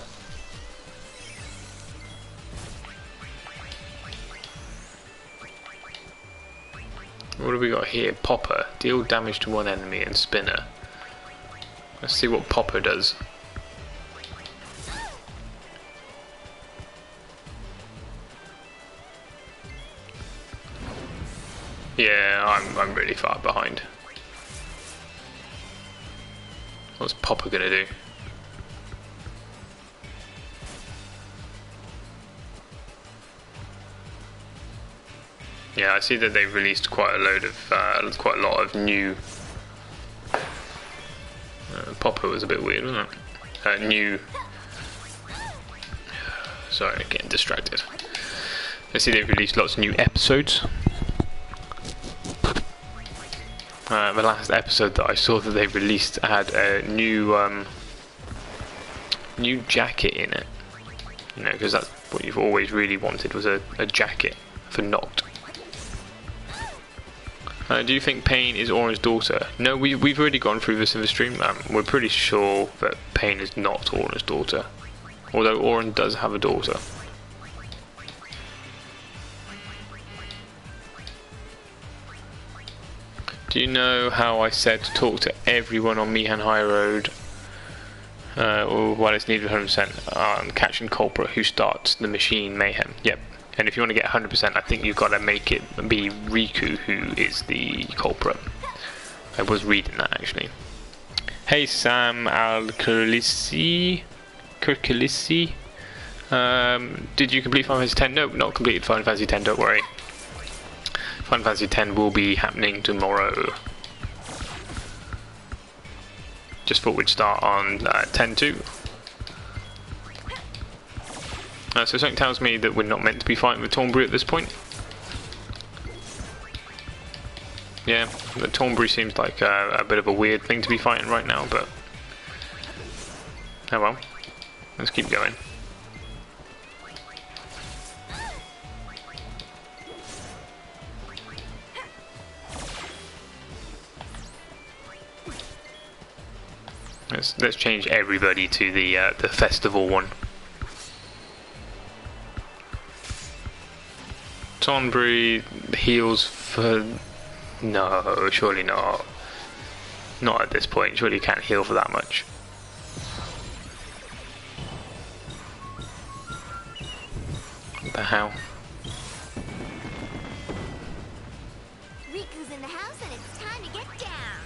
What have we got here? Popper. Deal damage to one enemy and Spinner. Let's see what Popper does. Yeah, I'm really far behind. What's Popper gonna do? Yeah, I see that they've released quite a lot of new. Popper was a bit weird, wasn't it? New. Sorry, getting distracted. I see they've released lots of new episodes. The last episode that I saw that they released had a new jacket in it. You know, because that's what you've always really wanted, was a jacket for Noct. Do you think Paine is Auron's daughter? No, we've already gone through this in the stream. We're pretty sure that Paine is not Auron's daughter, although Auron does have a daughter. Do you know how I said to talk to everyone on Mihan High Road while it's needed 100%? Catching culprit who starts the machine mayhem. Yep. And if you want to get 100%, I think you've got to make it be Rikku who is the culprit. I was reading that actually. Hey Sam Al-Kurlisi. Did you complete Final Fantasy X? No, not completed Final Fantasy X, don't worry. Final Fantasy X will be happening tomorrow. Just thought we'd start on 10-2. So something tells me that we're not meant to be fighting with Tonberry at this point. Yeah, the Tonberry seems like a bit of a weird thing to be fighting right now, but oh well. Let's keep going. Let's change everybody to the festival one. Tonberry heals for... No, surely not. Not at this point, surely you can't heal for that much. What the hell? Riku's in the house and it's time to get down.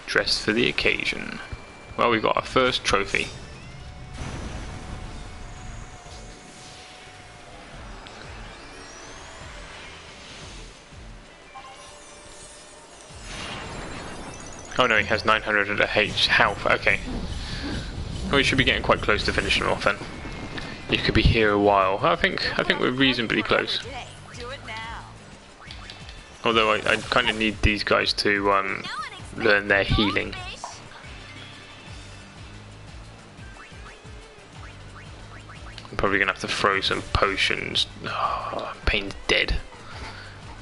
Dressed for the occasion. Well, we've got our first trophy. Oh no, he has 900 health. Okay. Well, we should be getting quite close to finishing off then. You could be here a while. I think we're reasonably close. Although I kind of need these guys to learn their healing. I'm probably gonna have to throw some potions. Oh, Paine's dead.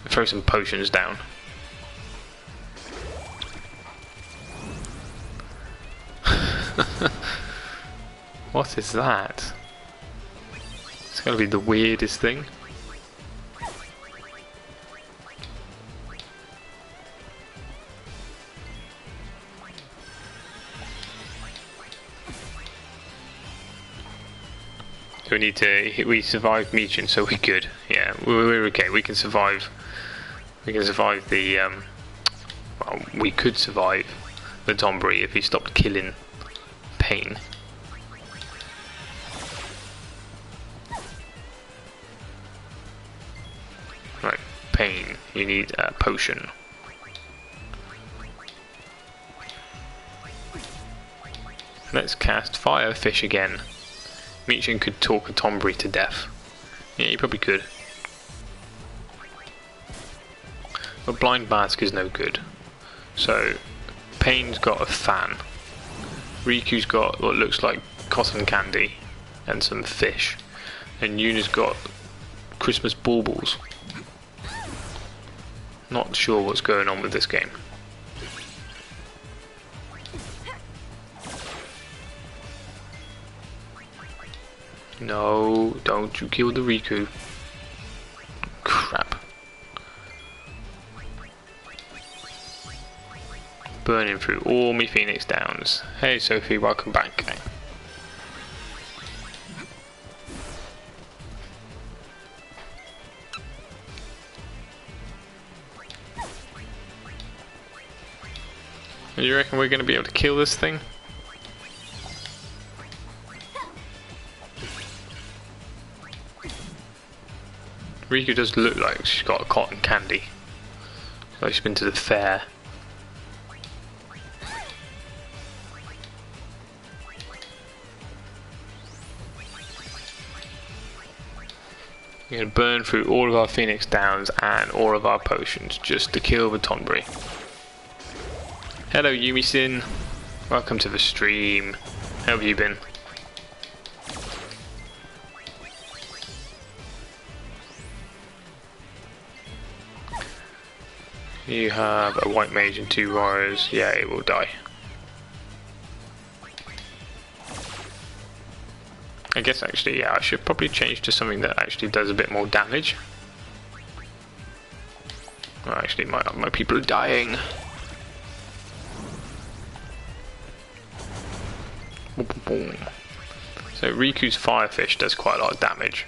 Throw some potions down. What is that? It's gotta be the weirdest thing. We need to. We survived Meechin, so we're good. Yeah, we're okay. We can survive. We can survive the. Well, we could survive the Tombury if he stopped killing Paine. Right, Paine. You need a potion. Let's cast Firefish again. Meechin could talk a Tombury to death. Yeah, he probably could. But Blind Mask is no good. So, Paine's got a fan. Riku's got what looks like cotton candy and some fish. And Yuna's got Christmas baubles. Not sure what's going on with this game. No, don't you kill the Rikku. Crap. Burning through all my Phoenix Downs. Hey Sophie, welcome back. You reckon we're going to be able to kill this thing? Rikku does look like she's got a cotton candy. Like she's been to the fair. We're going to burn through all of our Phoenix Downs and all of our potions just to kill the Tonbury. Hello Yumi-sin, welcome to the stream. How have you been? You have a white mage and 2 warriors. Yeah, it will die. I guess actually, yeah, I should probably change to something that actually does a bit more damage. Well, actually, my people are dying. So Riku's Firefish does quite a lot of damage.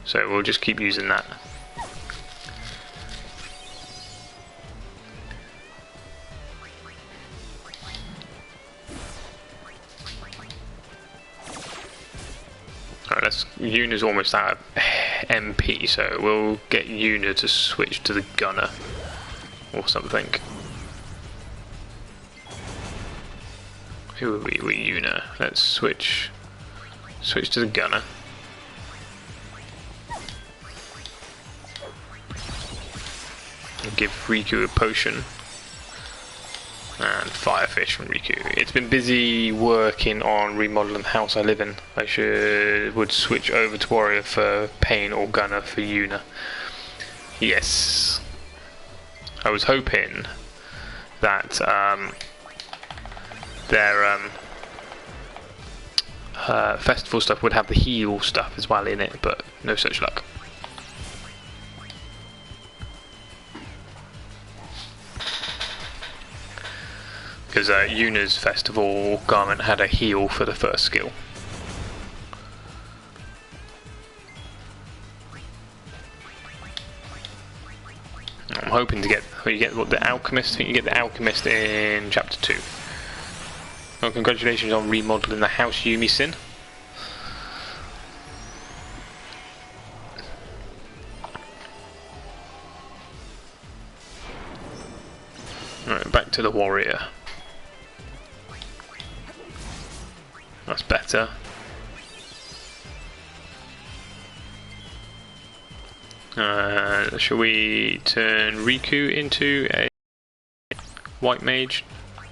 So we'll just keep using that. Alright, Yuna's almost out of MP, so we'll get Yuna to switch to the gunner or something. Who are we? We're Yuna. Let's switch to the gunner. And give Rikku a potion. And Firefish from Rikku. It's been busy working on remodeling the house I live in. I would switch over to warrior for Paine or gunner for Yuna. Yes. I was hoping that their festival stuff would have the heal stuff as well in it, but no such luck. Because Yuna's festival garment had a heal for the first skill. I'm hoping to get the alchemist. I think you get the alchemist in chapter 2. Well, congratulations on remodeling the house, Yumi-sin. Right, back to the warrior. That's better. Shall we turn Rikku into a white mage?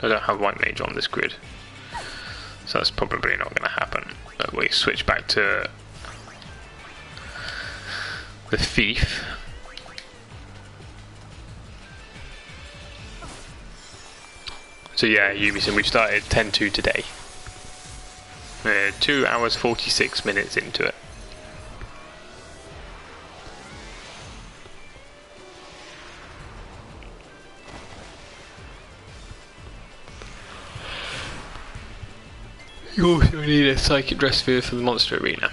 I don't have white mage on this grid, so that's probably not going to happen. But we switch back to the thief. So yeah, Yumi-san, we've started 10-2 today. We're 2 hours 46 minutes into it. You also need a psychic dressphere for the monster arena.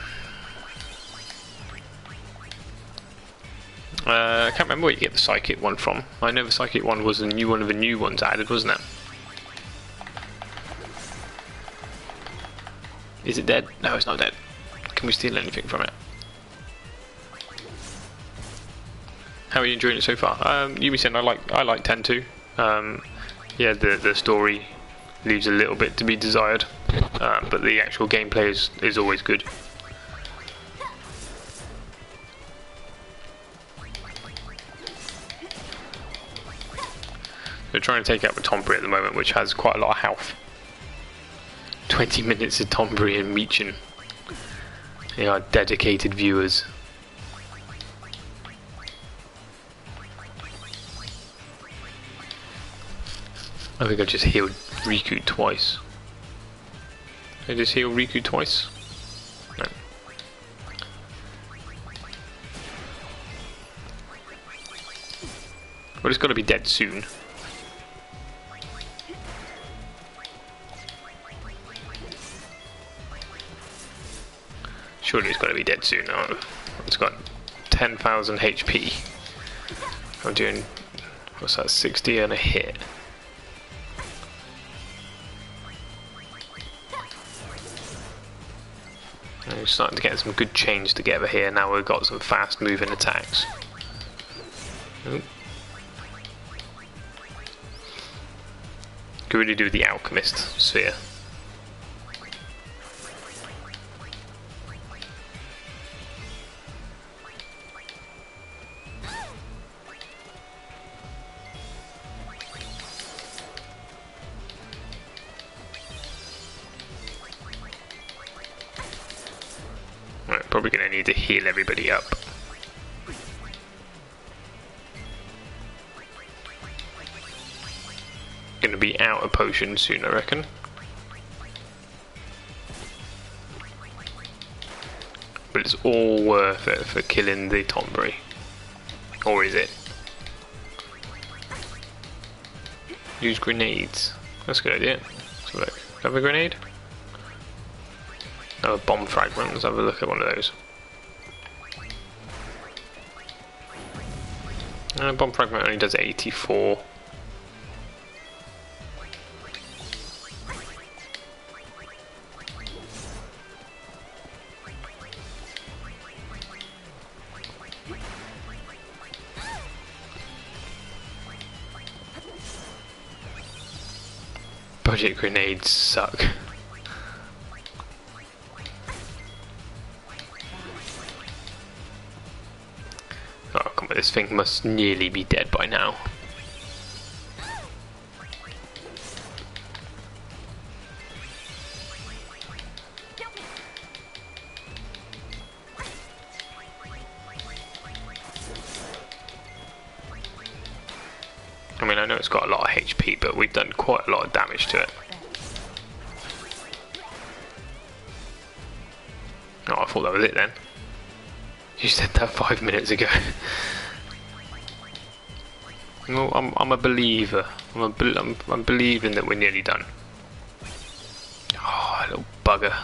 I can't remember where you get the psychic one from. I know the psychic one was one of the new ones added, wasn't it? Is it dead? No, it's not dead. Can we steal anything from it? How are you enjoying it so far? Yumi said I like 10 too. Yeah, the story leaves a little bit to be desired, but the actual gameplay is always good. They're trying to take out the Tombury at the moment, which has quite a lot of health. 20 minutes of Tombury and Meechin. They are dedicated viewers. I think I just healed Rikku twice. Did I just heal Rikku twice? No. Well, it's got to be dead soon. Surely it's got to be dead soon. Oh, it's got 10,000 HP. I'm doing, what's that, 60 and a hit. And we're starting to get some good chains together here. Now we've got some fast moving attacks. Ooh. Could really do the Alchemist sphere. Probably going to need to heal everybody up. Going to be out of potions soon, I reckon. But it's all worth it for killing the Tombury. Or is it? Use grenades. That's a good idea. So look, have a grenade? Oh, a bomb fragment. Let's have a look at one of those. Bomb fragment only does 84. Budget grenades suck. Oh, come on, this thing must nearly be dead by now. I mean, I know it's got a lot of HP, but we've done quite a lot of damage to it. Oh, I thought that was it then. You said that 5 minutes ago. Well, I'm a believer. I'm believing that we're nearly done. Oh, little bugger.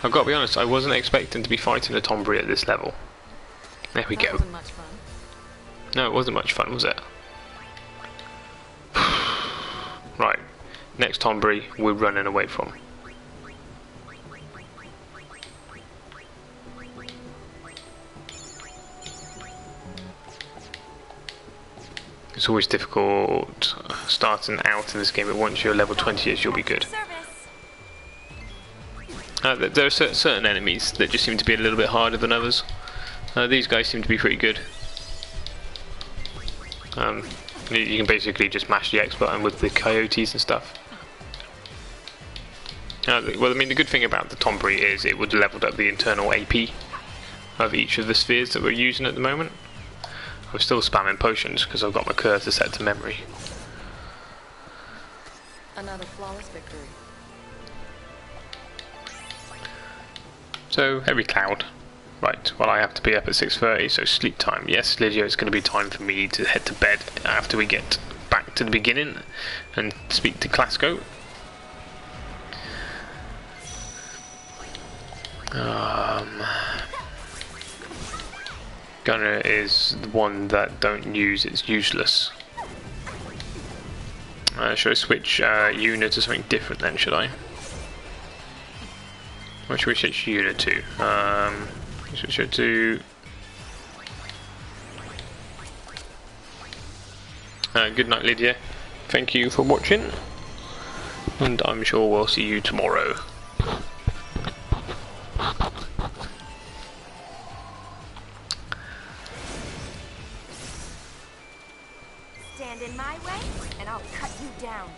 I've got to be honest, I wasn't expecting to be fighting a Tombury at this level. There we go. That wasn't much fun. No, it wasn't much fun, was it? Right, next Tombury we're running away from. It's always difficult starting out in this game, but once you're level 20, you'll be good. There are certain enemies that just seem to be a little bit harder than others. These guys seem to be pretty good. You can basically just mash the X button with the coyotes and stuff. Well, I mean, the good thing about the Tombury is it would level up the internal AP of each of the spheres that we're using at the moment. I'm still spamming potions because I've got my cursor set to memory. Another flawless victory. So, every cloud. Right, well I have to be up at 6:30, so sleep time. Yes, Lydia, it's going to be time for me to head to bed after we get back to the beginning and speak to Clasco. Gunner is the one that don't use, it's useless. Should I switch Yuna to something different then, should I? What should we switch Yuna to? Switch her to... good night, Lydia. Thank you for watching. And I'm sure we'll see you tomorrow. Stand in my way, and I'll cut you down.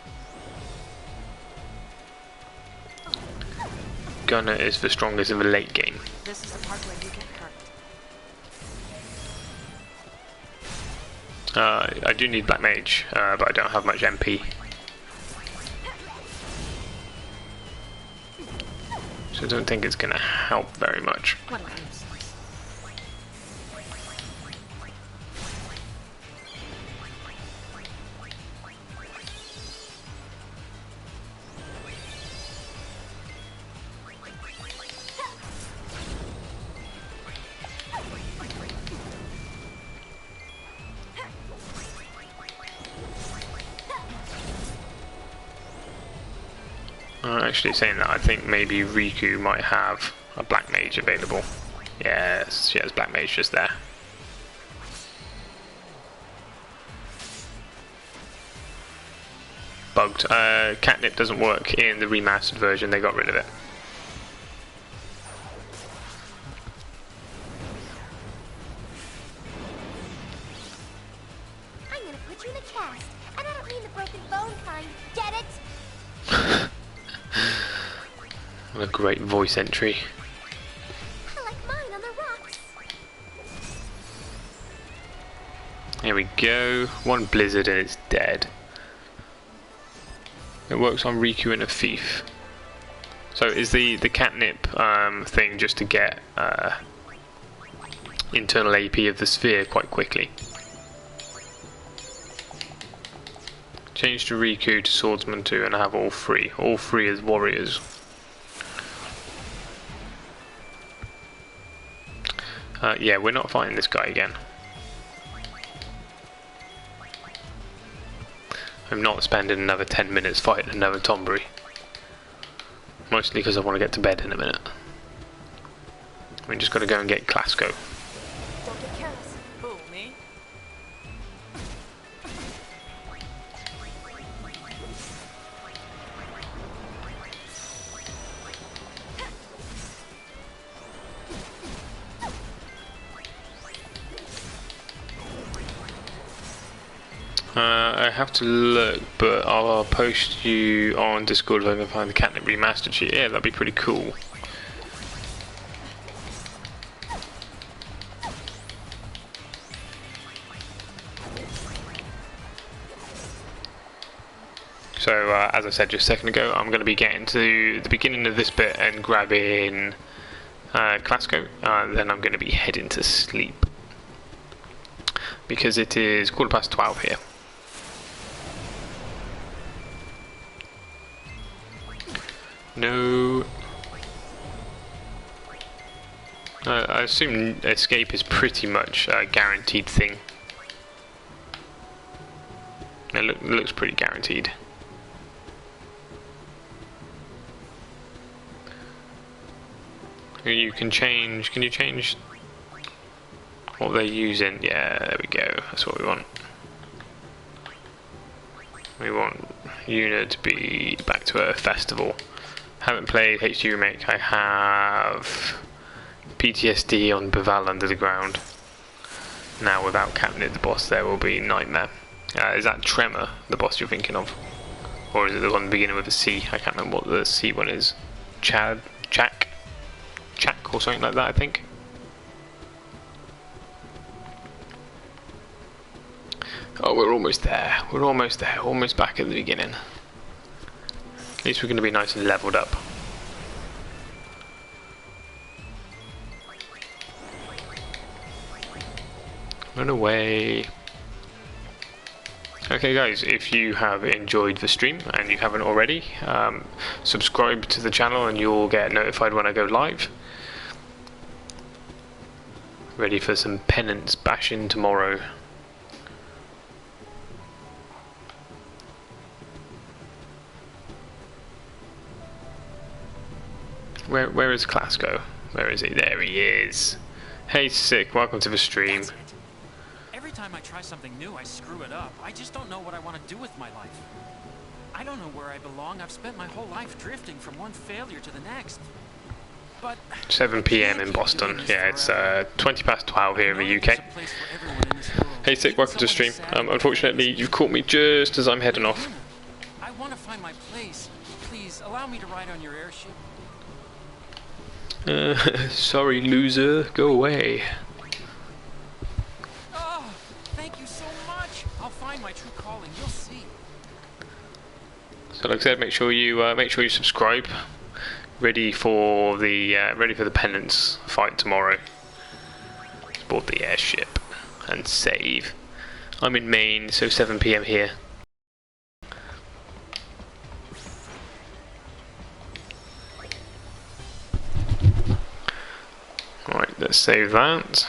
Gunner is the strongest in the late game. This is the part where you get hurt. I do need Black Mage, but I don't have much MP. So I don't think it's going to help very much. What a useless. Actually saying that, I think maybe Rikku might have a Black Mage available. Yes, she has Black Mage just there. Bugged. Catnip doesn't work in the remastered version, they got rid of it. I'm gonna put you in a cast, and I don't mean the broken bone kind. Get it? What a great voice entry. I like mine on the rocks. Here we go. One blizzard and it's dead. It works on Rikku and a thief. So is the catnip thing just to get internal AP of the sphere quite quickly? Change to Rikku to Swordsman 2 and have all three. All three as warriors. Yeah, we're not fighting this guy again. I'm not spending another 10 minutes fighting another Tombury. Mostly because I want to get to bed in a minute. We just got to go and get Clasco. Don't get careless. Who, me? I have to look, but I'll post you on Discord if I can find the Catnip Remastered sheet. Yeah, that'd be pretty cool. So, as I said just a second ago, I'm going to be getting to the beginning of this bit and grabbing Clasco, then I'm going to be heading to sleep. Because it is 12:15 here. No. I assume escape is pretty much a guaranteed thing. It looks pretty guaranteed. You can change. Can you change what they're using? Yeah, there we go. That's what we want. We want Yuna to be back to her festival. Haven't played HD Remake. I have PTSD on Bival Under the Ground. Now without Catnip, the boss there will be nightmare. Is that Tremor, the boss you're thinking of? Or is it the one beginning with a C? I can't remember what the C one is. Chak or something like that, I think. Oh, we're almost there. We're almost there. Almost back at the beginning. At least we're going to be nice and leveled up. Run away. Okay guys, if you have enjoyed the stream and you haven't already, subscribe to the channel and you'll get notified when I go live. Ready for some penance bashing tomorrow. Where is Clasco? Where is he? There he is. Hey Sick, welcome to the stream. Every time I try something new, I screw it up. I just don't know what I want to do with my life. I don't know where I belong. I've spent my whole life drifting from one failure to the next. But 7 PM in Boston. Yeah, it's 20 past 12 here in the UK. Hey Sick, welcome to the stream. Unfortunately, you've caught me just as I'm heading off. I want to find my place. Please, allow me to ride on your airship. Sorry, loser. Go away. Oh, thank you so much. I'll find my true calling. You'll see. So, like I said, make sure you subscribe. Ready for the penance fight tomorrow. Board the airship and save. I'm in Maine, so 7 PM here. Right, let's save that.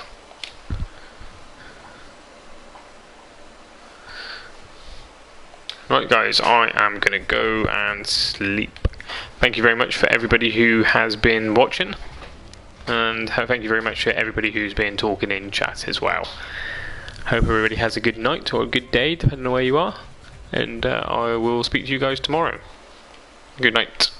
Right guys, I am going to go and sleep. Thank you very much for everybody who has been watching, and thank you very much for everybody who's been talking in chat as well. Hope everybody has a good night or a good day, depending on where you are, and I will speak to you guys tomorrow. Good night.